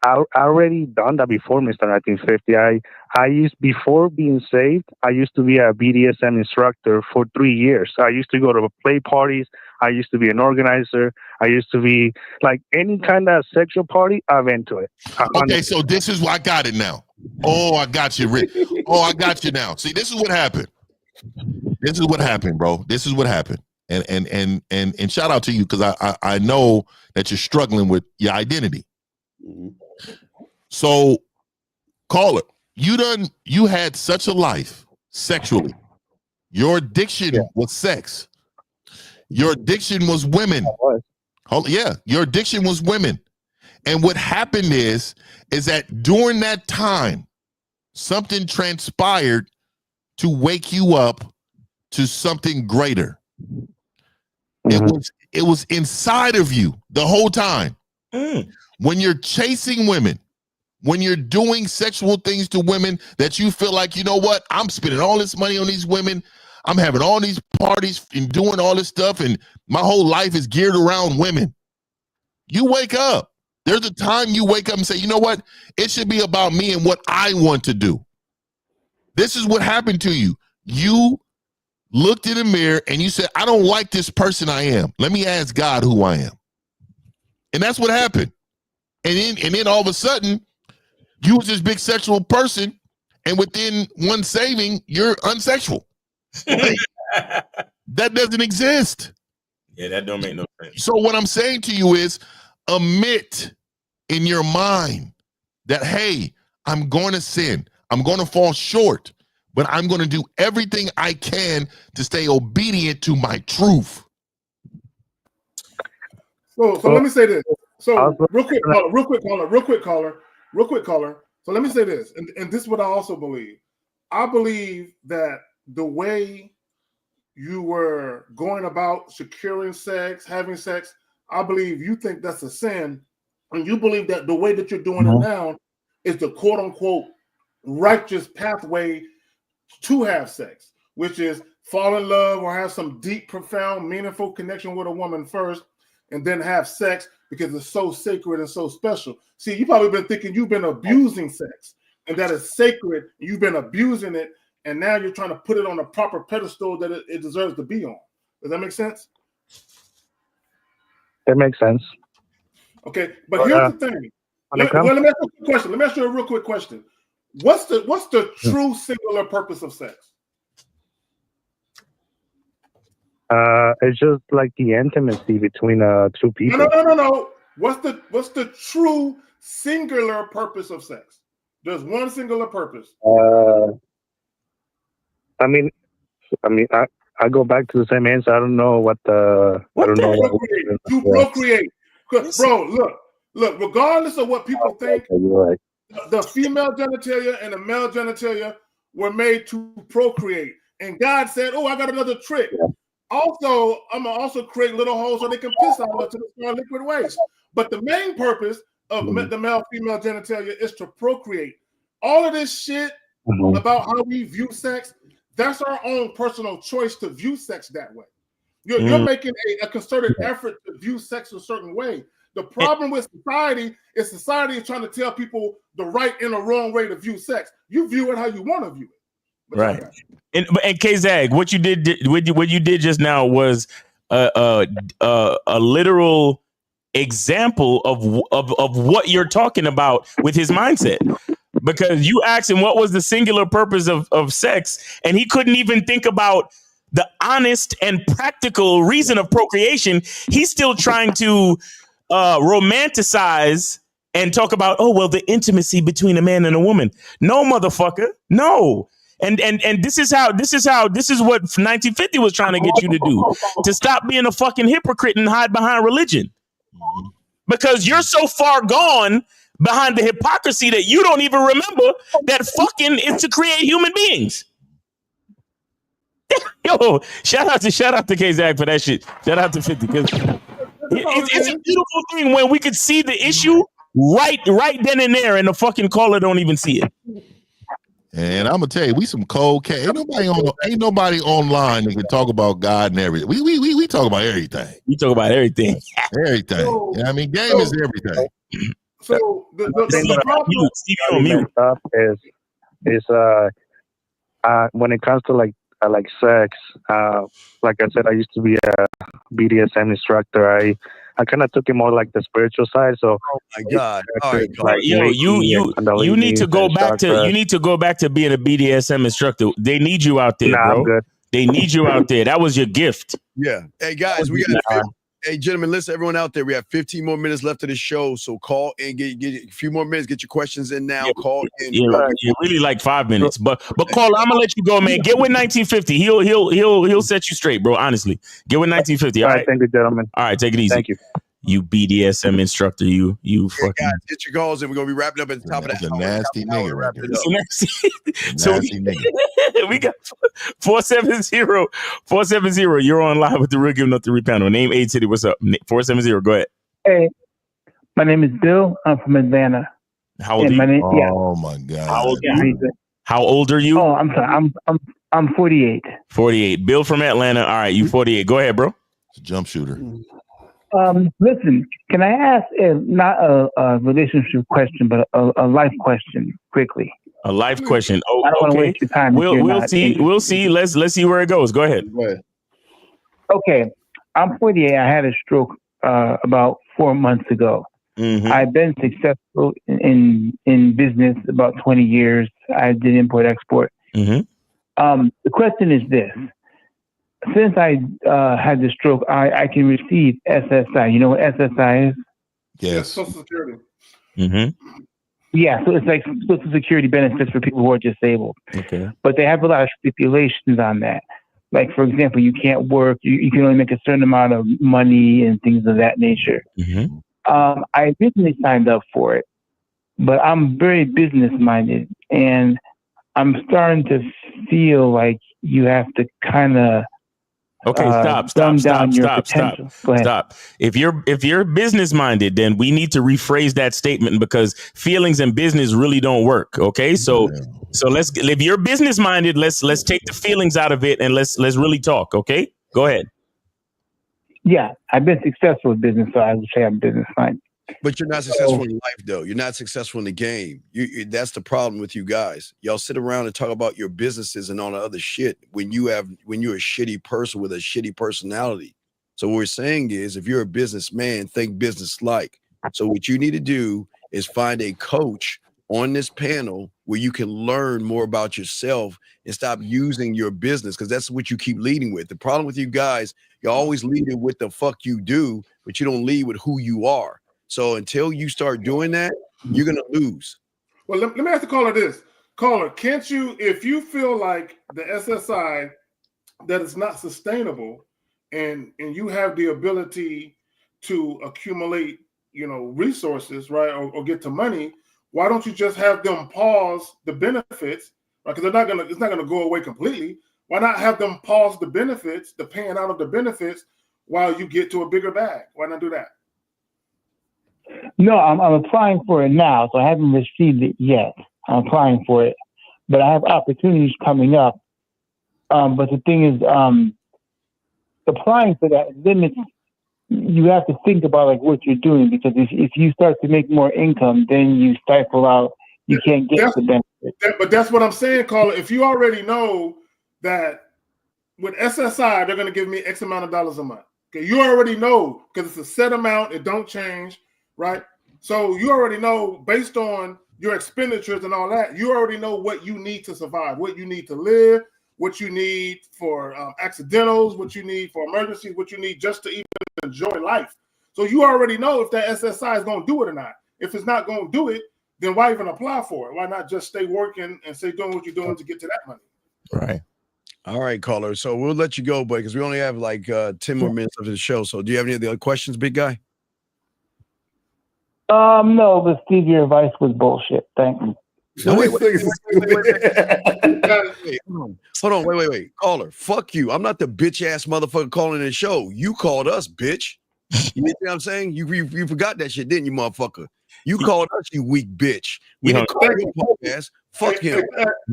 Speaker 21: I already done that before, Mr. 1950. I used, before being saved, I used to be a BDSM instructor for 3 years. I used to go to play parties. I used to be an organizer. I used to be like any kind of sexual party. I've been to it.
Speaker 8: Okay, so this is why I got it now. Oh, I got you, Rick. Oh, I got you now. See, this is what happened. This is what happened, bro. This is what happened. And shout out to you because I know that you're struggling with your identity. So, caller, you had such a life sexually. Your addiction was sex. Your addiction was women. Your addiction was women. And what happened is that during that time, something transpired to wake you up to something greater. It was inside of you the whole time. When you're chasing women, when you're doing sexual things to women that you feel like, you know what, I'm spending all this money on these women, I'm having all these parties and doing all this stuff, and my whole life is geared around women. You wake up. There's a time you wake up and say, you know what, it should be about me and what I want to do. This is what happened to you. You looked in the mirror and you said, I don't like this person I am. Let me ask God who I am. And that's what happened. And then all of a sudden, you was this big sexual person, and within one saving, you're unsexual. Like, that doesn't exist.
Speaker 5: Yeah, that don't make no sense.
Speaker 8: So what I'm saying to you is, admit in your mind that, hey, I'm going to sin. I'm going to fall short, but I'm going to do everything I can to stay obedient to my truth.
Speaker 1: So let me say this. So real quick caller. So let me say this, and this is what I also believe. I believe that the way you were going about securing sex, having sex, I believe you think that's a sin, and you believe that the way that you're doing it now is the quote unquote righteous pathway to have sex, which is fall in love or have some deep, profound, meaningful connection with a woman first, and then have sex because it's so sacred and so special. See, you've probably been thinking you've been abusing sex, and that is sacred. You've been abusing it, and now you're trying to put it on a proper pedestal that it deserves to be on. Does that make sense?
Speaker 21: It makes sense.
Speaker 1: Okay, but here's the thing. Let me ask you a question. Let me ask you a real quick question. What's the true singular purpose of sex?
Speaker 21: It's just like the intimacy between two people.
Speaker 1: No. What's the true singular purpose of sex? There's one singular purpose.
Speaker 21: I go back to the same answer. I don't know what the.
Speaker 1: To procreate. Bro, look. Regardless of what people think, the female genitalia and the male genitalia were made to procreate. And God said, "Oh, I got another trick. Also, I'm gonna also create little holes so they can piss out to the liquid waste." But the main purpose of the male-female genitalia is to procreate. All of this shit about how we view sex, that's our own personal choice to view sex that way. You're making a concerted effort to view sex a certain way. The problem with society is trying to tell people the right and the wrong way to view sex. You view it how you want to view it.
Speaker 5: Right. And K-Zag, what you did just now was a literal example of what you're talking about with his mindset. Because you asked him what was the singular purpose of sex, and he couldn't even think about the honest and practical reason of procreation, he's still trying to romanticize and talk about, oh, well, the intimacy between a man and a woman. No, motherfucker. No. And this is what 1950 was trying to get you to do, to stop being a fucking hypocrite and hide behind religion. Because you're so far gone behind the hypocrisy that you don't even remember that fucking is to create human beings. Yo, shout out to K-Zach for that shit. Shout out to 50, because it's a beautiful thing when we could see the issue right then and there, and the fucking caller don't even see it.
Speaker 8: And I'm gonna tell you, we some cold cat. Ain't nobody online that can talk about God and everything. We talk about everything.
Speaker 5: We talk about everything.
Speaker 8: Everything.
Speaker 1: So,
Speaker 8: I mean, game is everything.
Speaker 1: So the
Speaker 21: problem is when it comes to like sex, like I said, I used to be a BDSM instructor. I kind of took it more like the spiritual side. So,
Speaker 7: oh my God, all right,
Speaker 5: yo, you need to go back to being a BDSM instructor. They need you out there, bro.
Speaker 21: I'm good.
Speaker 5: They need you out there. That was your gift.
Speaker 7: Yeah. Hey guys, we got. Hey gentlemen, listen, everyone out there. We have 15 more minutes left of the show, so call and get a few more minutes. Get your questions in now. Call in.
Speaker 5: Yeah, really like 5 minutes, but call. I'm gonna let you go, man. Get with 1950. He'll set you straight, bro. Honestly, get with 1950. All right,
Speaker 21: thank you, gentlemen.
Speaker 5: All right, take it easy.
Speaker 21: Thank you.
Speaker 5: You BDSM instructor, you fucking
Speaker 7: guys, get your calls, and we're gonna be wrapping up at the top of that.
Speaker 8: A nasty nigga right there.
Speaker 5: So we got 470. You're on live with the Real Giving Up the Real panel. Name A City. What's up? 470. Go ahead.
Speaker 3: Hey, my name is Bill. I'm from Atlanta.
Speaker 5: How old are you?
Speaker 8: Oh my God.
Speaker 5: How old are you?
Speaker 3: Oh, I'm sorry. I'm 48.
Speaker 5: 48. Bill from Atlanta. All right, you 48. Go ahead, bro.
Speaker 8: It's a jump shooter.
Speaker 3: Listen, can I ask not a relationship question, but a life question quickly?
Speaker 5: A life question. Oh,
Speaker 3: I don't want to
Speaker 5: okay.
Speaker 3: waste your time.
Speaker 5: We'll see. We'll see. Let's see where it goes. Go ahead.
Speaker 3: Okay, I'm 48. I had a stroke about 4 months ago.
Speaker 5: Mm-hmm.
Speaker 3: I've been successful in business about 20 years. I did import export.
Speaker 5: Mm-hmm.
Speaker 3: The question is this. Since I had the stroke, I can receive SSI. You know what SSI is?
Speaker 8: Yes.
Speaker 1: Social Security.
Speaker 5: Mm-hmm.
Speaker 3: Yeah, so it's like Social Security benefits for people who are disabled.
Speaker 5: Okay.
Speaker 3: But they have a lot of stipulations on that. Like, for example, you can't work. You can only make a certain amount of money and things of that nature.
Speaker 5: Mm-hmm.
Speaker 3: I originally signed up for it, but I'm very business-minded, and I'm starting to feel like you have to kind of
Speaker 5: Okay, stop. If you're business minded, then we need to rephrase that statement, because feelings in business really don't work. Okay, so let's, if you're business minded, let's take the feelings out of it and let's really talk. Okay, go ahead.
Speaker 3: Yeah, I've been successful with business, so I would say I'm business minded.
Speaker 7: But you're not successful in life, though. You're not successful in the game. That's the problem with you guys. Y'all sit around and talk about your businesses and all the other shit when you're a shitty person with a shitty personality. So what we're saying is, if you're a businessman, think business-like. So what you need to do is find a coach on this panel where you can learn more about yourself and stop using your business, because that's what you keep leading with. The problem with you guys, you're always leading with the fuck you do, but you don't lead with who you are. So until you start doing that, you're going to lose.
Speaker 1: Well, let me ask the caller this. Caller, can't you, if you feel like the SSI, that it's not sustainable, and you have the ability to accumulate, resources, right, or get to money, why don't you just have them pause the benefits, right? Because it's not gonna go away completely. Why not have them pause the benefits, the paying out of the benefits, while you get to a bigger bag? Why not do that?
Speaker 3: No, I'm applying for it now, so I haven't received it yet. I'm applying for it, but I have opportunities coming up. But the thing is, applying for that limits. You have to think about like what you're doing, because if you start to make more income, then you stifle out. You can't get the benefit.
Speaker 1: But that's what I'm saying, caller. If you already know that with SSI they're going to give me X amount of dollars a month, okay, you already know, because it's a set amount, it don't change. Right. So you already know, based on your expenditures and all that, you already know what you need to survive, what you need to live, what you need for accidentals, what you need for emergencies, what you need just to even enjoy life. So you already know if that SSI is going to do it or not. If it's not going to do it, then why even apply for it? Why not just stay working and stay doing what you're doing to get to that money?
Speaker 7: Right. All right, caller. So we'll let you go, boy, because we only have like 10 more minutes of the show. So do you have any other questions, big guy?
Speaker 3: No, but Steve, your advice was bullshit. Thank you.
Speaker 7: No, wait. Hold on, wait. Caller, fuck you. I'm not the bitch ass motherfucker calling the show. You called us, bitch. You know what I'm saying? You forgot that shit, didn't you, motherfucker? You called us, you weak bitch. We didn't call you podcast. Fuck him.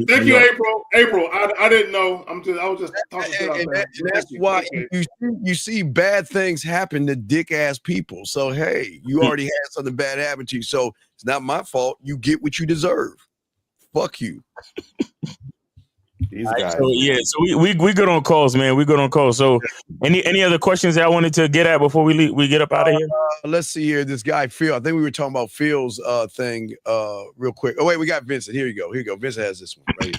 Speaker 1: Thank you, April. April, I didn't know. I was just talking shit out there.
Speaker 7: That's why you see bad things happen to dick ass people. So hey, you already had something bad happen to you. So it's not my fault. You get what you deserve. Fuck you.
Speaker 17: These guys.
Speaker 5: So yeah, so we good on calls, man. We good on calls. So any other questions that I wanted to get at before we get up out of here?
Speaker 7: Let's see here. This guy Phil. I think we were talking about Phil's thing real quick. Oh wait, we got Vincent. Here you go. Vincent has this one right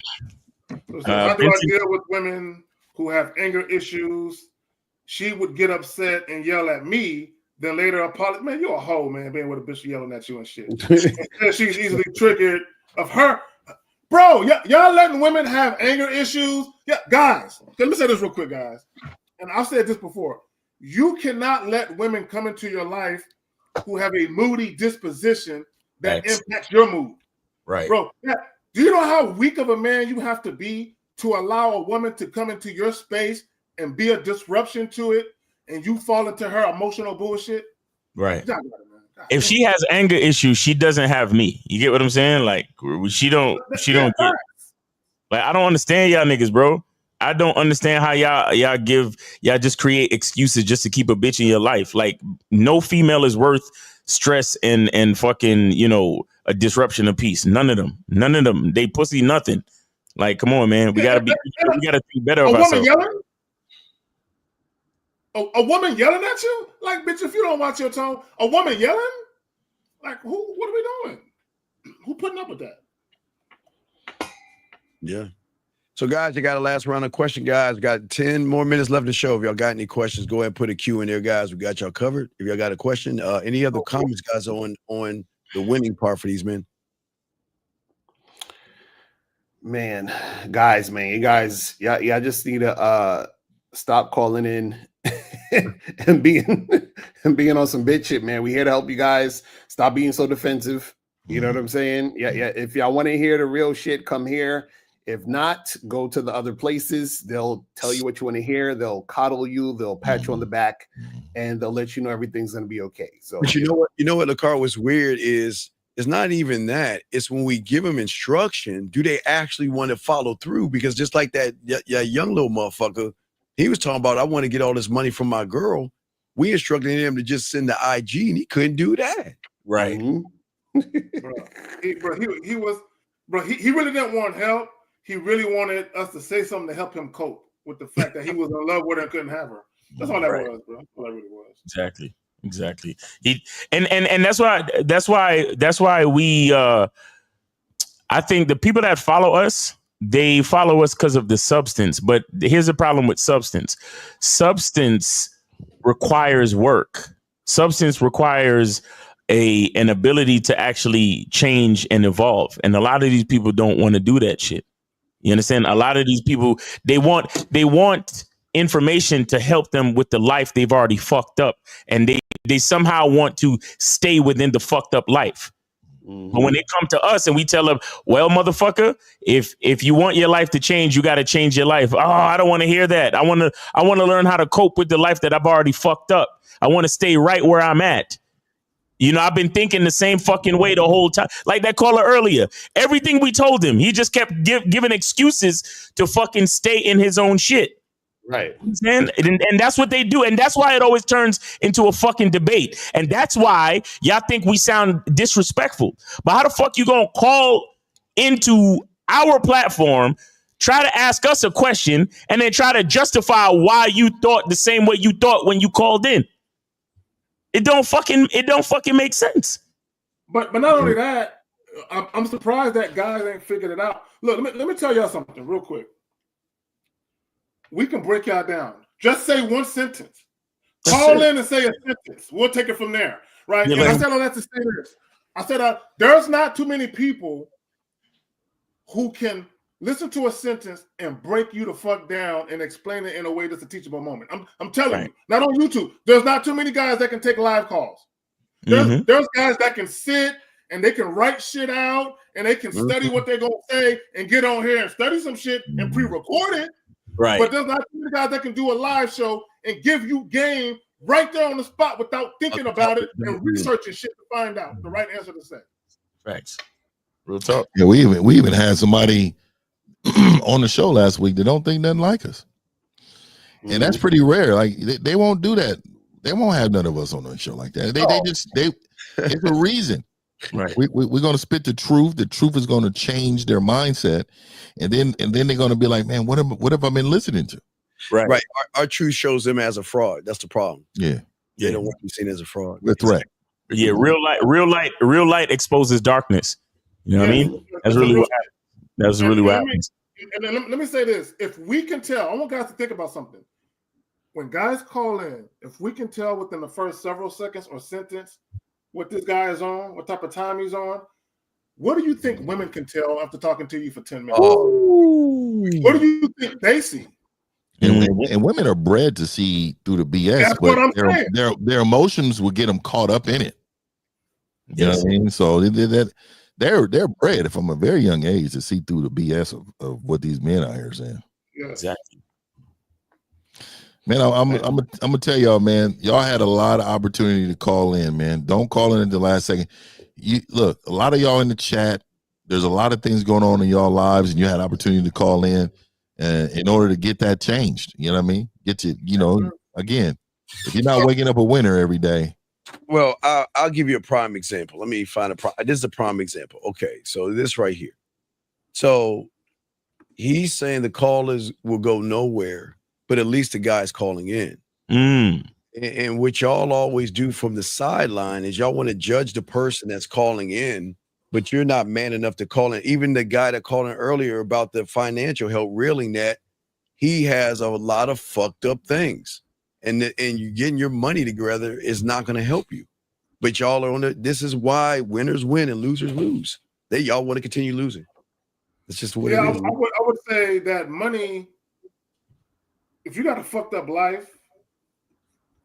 Speaker 7: here.
Speaker 1: So how do I deal with women who have anger issues? She would get upset and yell at me, then later apologize. Man, you're a hoe, man, being with a bitch yelling at you and shit. And she's easily triggered of her. Bro, y'all letting women have anger issues? Yeah, guys, let me say this real quick, guys. And I've said this before. You cannot let women come into your life who have a moody disposition that impacts your mood.
Speaker 4: Right.
Speaker 1: Bro, do you know how weak of a man you have to be to allow a woman to come into your space and be a disruption to it and you fall into her emotional bullshit?
Speaker 4: Right.
Speaker 5: If she has anger issues, she doesn't have me. You get what I'm saying? Like she don't get. Like I don't understand y'all niggas, bro. I don't understand how y'all just create excuses just to keep a bitch in your life. Like no female is worth stress and fucking, a disruption of peace. None of them. They pussy nothing. Like, come on, man. We gotta think better of ourselves.
Speaker 1: Yelling? A woman yelling at you? Like, bitch, if you don't watch your tone, a woman yelling? Like, what are we doing? Who putting up with that?
Speaker 7: Yeah. So, guys, you got a last round of question, guys. We got 10 more minutes left in the show. If y'all got any questions, go ahead and put a Q in there, guys. We got y'all covered. If y'all got a question, any other comments, guys, on the winning part for these men?
Speaker 17: Man, guys, y'all just need to stop calling in and being on some bitch shit, man. We here to help you guys. Stop being so defensive. You know what I'm saying? Yeah. If y'all want to hear the real shit, come here. If not, go to the other places. They'll tell you what you want to hear. They'll coddle you. They'll pat you on the back, and they'll let you know everything's gonna be okay. So,
Speaker 7: but you know what, LaCar, what's weird is it's not even that. It's when we give them instruction, do they actually want to follow through? Because just like that young little motherfucker, he was talking about, I want to get all this money from my girl. We instructed him to just send the IG, and he couldn't do that.
Speaker 4: Right.
Speaker 1: He really didn't want help. He really wanted us to say something to help him cope with the fact that he was in love with her and couldn't have her. That's all that was, bro. That's all that really was.
Speaker 5: Exactly. And that's why we I think the people that follow us, they follow us because of the substance. But here's the problem with substance. Substance requires work. Substance requires an ability to actually change and evolve. And a lot of these people don't want to do that shit. You understand? A lot of these people, they want information to help them with the life they've already fucked up. And they somehow want to stay within the fucked up life. But when they come to us and we tell them, well, motherfucker, if you want your life to change, you got to change your life. Oh, I don't want to hear that. I want to learn how to cope with the life that I've already fucked up. I want to stay right where I'm at. I've been thinking the same fucking way the whole time. Like that caller earlier. Everything we told him, he just kept giving excuses to fucking stay in his own shit.
Speaker 17: Right.
Speaker 5: And that's what they do. And that's why it always turns into a fucking debate. And that's why y'all think we sound disrespectful. But how the fuck you gonna call into our platform, try to ask us a question, and then try to justify why you thought the same way you thought when you called in? It don't fucking make sense.
Speaker 1: But not only that, I'm surprised that guys ain't figured it out. Look, let me tell y'all something real quick. we can break y'all down. Just say one sentence. Call in and say a sentence. We'll take it from there, right?
Speaker 5: Yeah,
Speaker 1: and
Speaker 5: like,
Speaker 1: I said all that to say this. I said there's not too many people who can listen to a sentence and break you the fuck down and explain it in a way that's a teachable moment. I'm telling you, not on YouTube. There's not too many guys that can take live calls. There's guys that can sit and they can write shit out and they can study what they're gonna say and get on here and study some shit and pre-record it.
Speaker 5: Right.
Speaker 1: But there's not too many guys that can do a live show and give you game right there on the spot without thinking about it and researching shit to find out the right answer to say.
Speaker 4: Facts. Real talk.
Speaker 8: Yeah, we even had somebody on the show last week that don't think nothing like us. And that's pretty rare. Like they won't do that. They won't have none of us on the show like that. They it's a reason.
Speaker 4: Right.
Speaker 8: We're gonna spit the truth. The truth is gonna change their mindset, and then they're gonna be like, man, what have I been listening to?
Speaker 7: Right. Our truth shows them as a fraud. That's the problem.
Speaker 8: Yeah.
Speaker 7: They don't want to be seen as a fraud.
Speaker 8: The threat.
Speaker 5: Yeah, real light exposes darkness. You know what I mean? That's really what happens. That's really what happens.
Speaker 1: And then let me say this. If we can tell, I want guys to think about something. When guys call in, if we can tell within the first several seconds or sentence what this guy is on, what type of time he's on, what do you think women can tell after talking to you for 10 minutes? What do you think they see?
Speaker 8: And women are bred to see through the BS.
Speaker 1: That's what I'm saying.
Speaker 8: Their emotions will get them caught up in it. You know what I mean? So they're bred from a very young age to see through the BS of what these men out here saying.
Speaker 1: Yeah.
Speaker 5: Exactly.
Speaker 8: Man, I'm gonna tell y'all, man. Y'all had a lot of opportunity to call in, man. Don't call in at the last second. You look, a lot of y'all in the chat. There's a lot of things going on in y'all lives, and you had opportunity to call in, in order to get that changed. You know what I mean? Get you, again, if you're not waking up a winner every day.
Speaker 7: Well, I'll give you a prime example. Let me find this is a prime example. Okay, so this right here. So he's saying the callers will go nowhere, but at least the guy's calling in. And what y'all always do from the sideline is y'all want to judge the person that's calling in, but you're not man enough to call in. Even the guy that called in earlier about the financial help, reeling that he has a lot of fucked up things. And you getting your money together is not going to help you. But y'all are on it. This is why winners win and losers lose. Y'all want to continue losing. It's just what it is.
Speaker 1: I would say that money, if you got a fucked up life,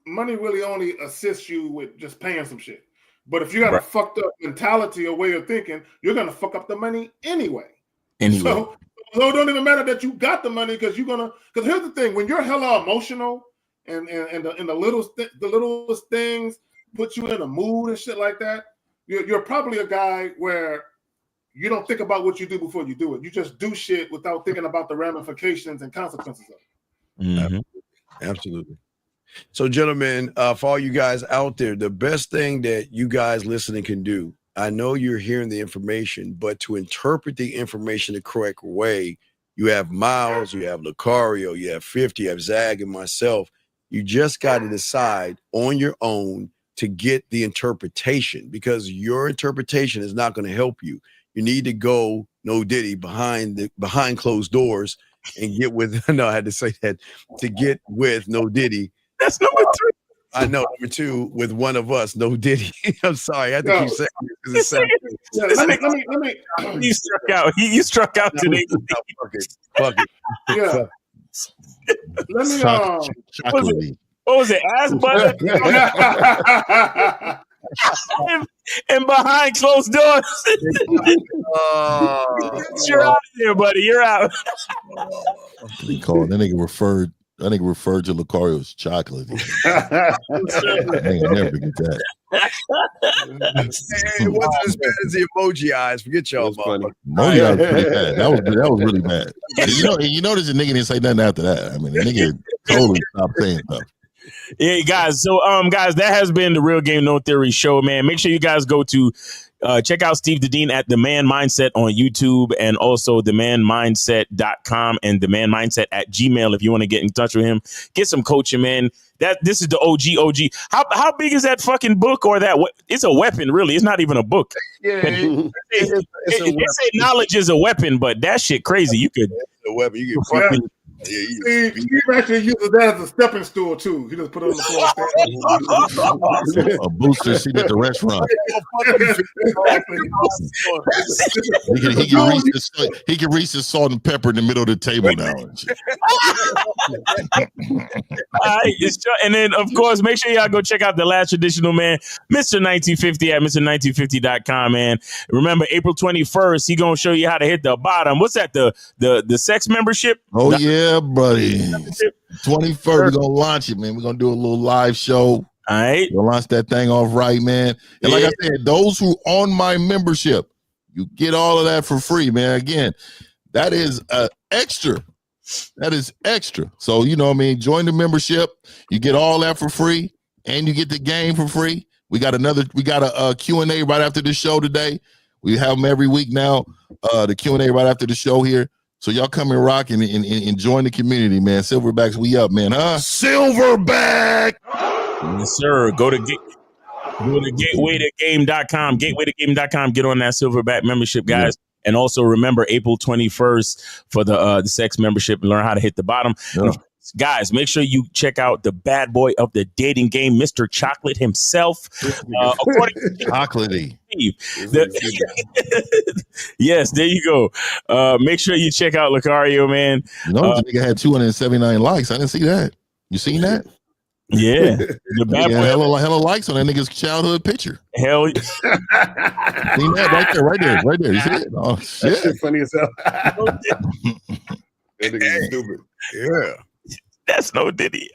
Speaker 1: money really only assists you with just paying some shit. But if you got a fucked up mentality or way of thinking, you're gonna fuck up the money anyway. So it don't even matter that you got the money because here's the thing: when you're hella emotional and the littlest things put you in a mood and shit like that, you're probably a guy where you don't think about what you do before you do it. You just do shit without thinking about the ramifications and consequences of it.
Speaker 7: Absolutely. So, gentlemen, for all you guys out there, the best thing that you guys listening can do, I know you're hearing the information, but to interpret the information the correct way, you have Miles, you have Lucario, you have 50, you have Zag, and myself. You just got to decide on your own to get the interpretation, because your interpretation is not going to help you. You need to go no diddy behind closed doors and get with no, I had to say that, to get with no diddy.
Speaker 5: That's number 3.
Speaker 7: I know, number 2 with one of us, no diddy. I'm sorry, I have to keep saying it because it sounds
Speaker 1: let me
Speaker 5: you struck out. You struck out today.
Speaker 7: Fuck it.
Speaker 1: Yeah. Let me
Speaker 5: what was it? Ass butter and behind closed doors. You're out of here, buddy. You're out.
Speaker 8: He called that nigga referred to Lucario as chocolate. I ain't never forget that.
Speaker 7: It wasn't as bad as the emoji eyes. Forget y'all.
Speaker 8: Emoji eyes was pretty bad. That was really bad. You notice the nigga didn't say nothing after that. I mean, the nigga totally stopped saying stuff.
Speaker 5: Yeah, guys. So, guys, that has been the Real Game No Theory show, man. Make sure you guys go to check out Steve Dedeen at The Man Mindset on YouTube, and also themanmindset.com and themanmindset@gmail if you want to get in touch with him. Get some coaching, man. This is the OG. How big is that fucking book, or that? It's a weapon, really. It's not even a book.
Speaker 7: Yeah,
Speaker 5: they say knowledge is a weapon, but that shit crazy. You could
Speaker 7: a weapon. You
Speaker 5: fucking
Speaker 1: See, Steve actually uses that as a stepping stool too. He just put it on the floor.
Speaker 8: A booster seat at the restaurant. He can reach his salt and pepper in the middle of the table now.
Speaker 5: All right, and then of course, make sure y'all go check out the last traditional man, Mr. 1950 at Mr.1950.com, man. Remember, April 21st, he gonna show you how to hit the bottom. What's that? The sex membership?
Speaker 8: Oh yeah, buddy. 21st, we're gonna launch it, man. We're gonna do a little live show.
Speaker 5: All right.
Speaker 8: We'll launch that thing off right, man. And like I said, those who on my membership, you get all of that for free, man. Again, that is extra. That is extra. So, you know what I mean? Join the membership. You get all that for free, and you get the game for free. We got a Q&A right after the show today. We have them every week now, the Q&A right after the show here. So y'all come and rock and join the community, man. Silverbacks, we up, man, huh? Silverback!
Speaker 5: Yes, sir. Go to gatewaytogame.com. Gatewaytogame.com. Get on that Silverback membership, guys. Yeah. And also remember April 21st for the sex membership and learn how to hit the bottom. Yeah. Guys, make sure you check out the bad boy of the dating game, Mr. Chocolate himself. According to
Speaker 8: Chocolatey.
Speaker 5: Yes, there you go. Make sure you check out Lucario, man.
Speaker 8: You know, the nigga had 279 likes. I didn't see that. You seen that?
Speaker 5: Yeah. The bad boy.
Speaker 8: Hella likes on that nigga's childhood picture.
Speaker 5: Hell yeah.
Speaker 8: Seen that right there. You see it? Oh, shit.
Speaker 17: That shit funny as hell.
Speaker 1: That nigga's stupid.
Speaker 8: Yeah.
Speaker 5: That's no Diddy.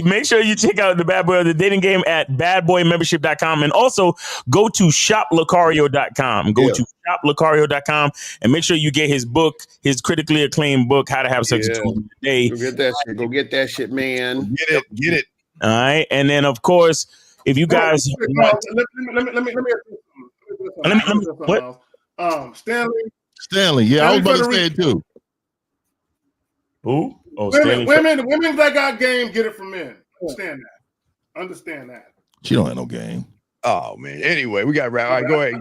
Speaker 5: Make sure you check out the Bad Boy of the Dating Game at badboymembership.com, and also go to shoplucario.com. Go to shoplucario.com and make sure you get his book, his critically acclaimed book, How to Have Sex in 2 Days.
Speaker 17: Go get that shit. Go get that shit, man.
Speaker 8: Get it.
Speaker 5: All right, and then of course, if you guys
Speaker 1: let me what?
Speaker 8: Stanley. Yeah, I was about to say it too.
Speaker 5: Who? Oh,
Speaker 1: women that got game get it from men. Understand that.
Speaker 8: She don't have no game.
Speaker 7: Oh man. Anyway, we got right. All right, go ahead.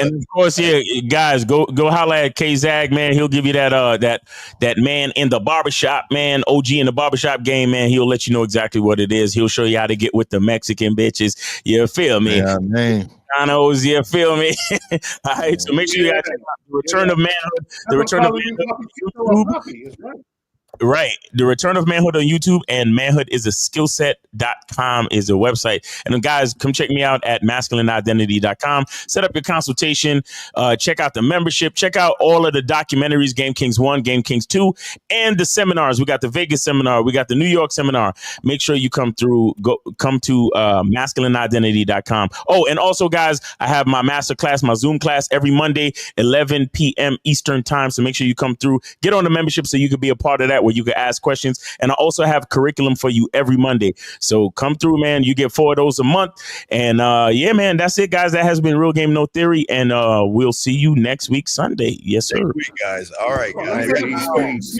Speaker 5: And of course, guys, go holla at K-Zag, man. He'll give you that man in the barbershop, man. OG in the barbershop game, man. He'll let you know exactly what it is. He'll show you how to get with the Mexican bitches. You feel me?
Speaker 8: Yeah, man.
Speaker 5: You feel me? All right, so make sure you guys check out The Return of Manhood. The Return of Manhood. Right. The Return of Manhood on YouTube, and manhoodisaskillset.com is the website. And then guys, come check me out at masculineidentity.com. Set up your consultation. Check out the membership. Check out all of the documentaries, Game Kings 1, Game Kings 2, and the seminars. We got the Vegas seminar. We got the New York seminar. Make sure you come to masculineidentity.com. Oh, and also guys, I have my master class, my Zoom class every Monday, 11 p.m. Eastern time. So make sure you come through, get on the membership so you can be a part of that, where you can ask questions. And I also have curriculum for you every Monday. So come through, man. You get 4 of those a month. And yeah, man, that's it, guys. That has been Real Game No Theory. And we'll see you next week, Sunday. Yes, sir.
Speaker 7: Next week, guys. All right, guys.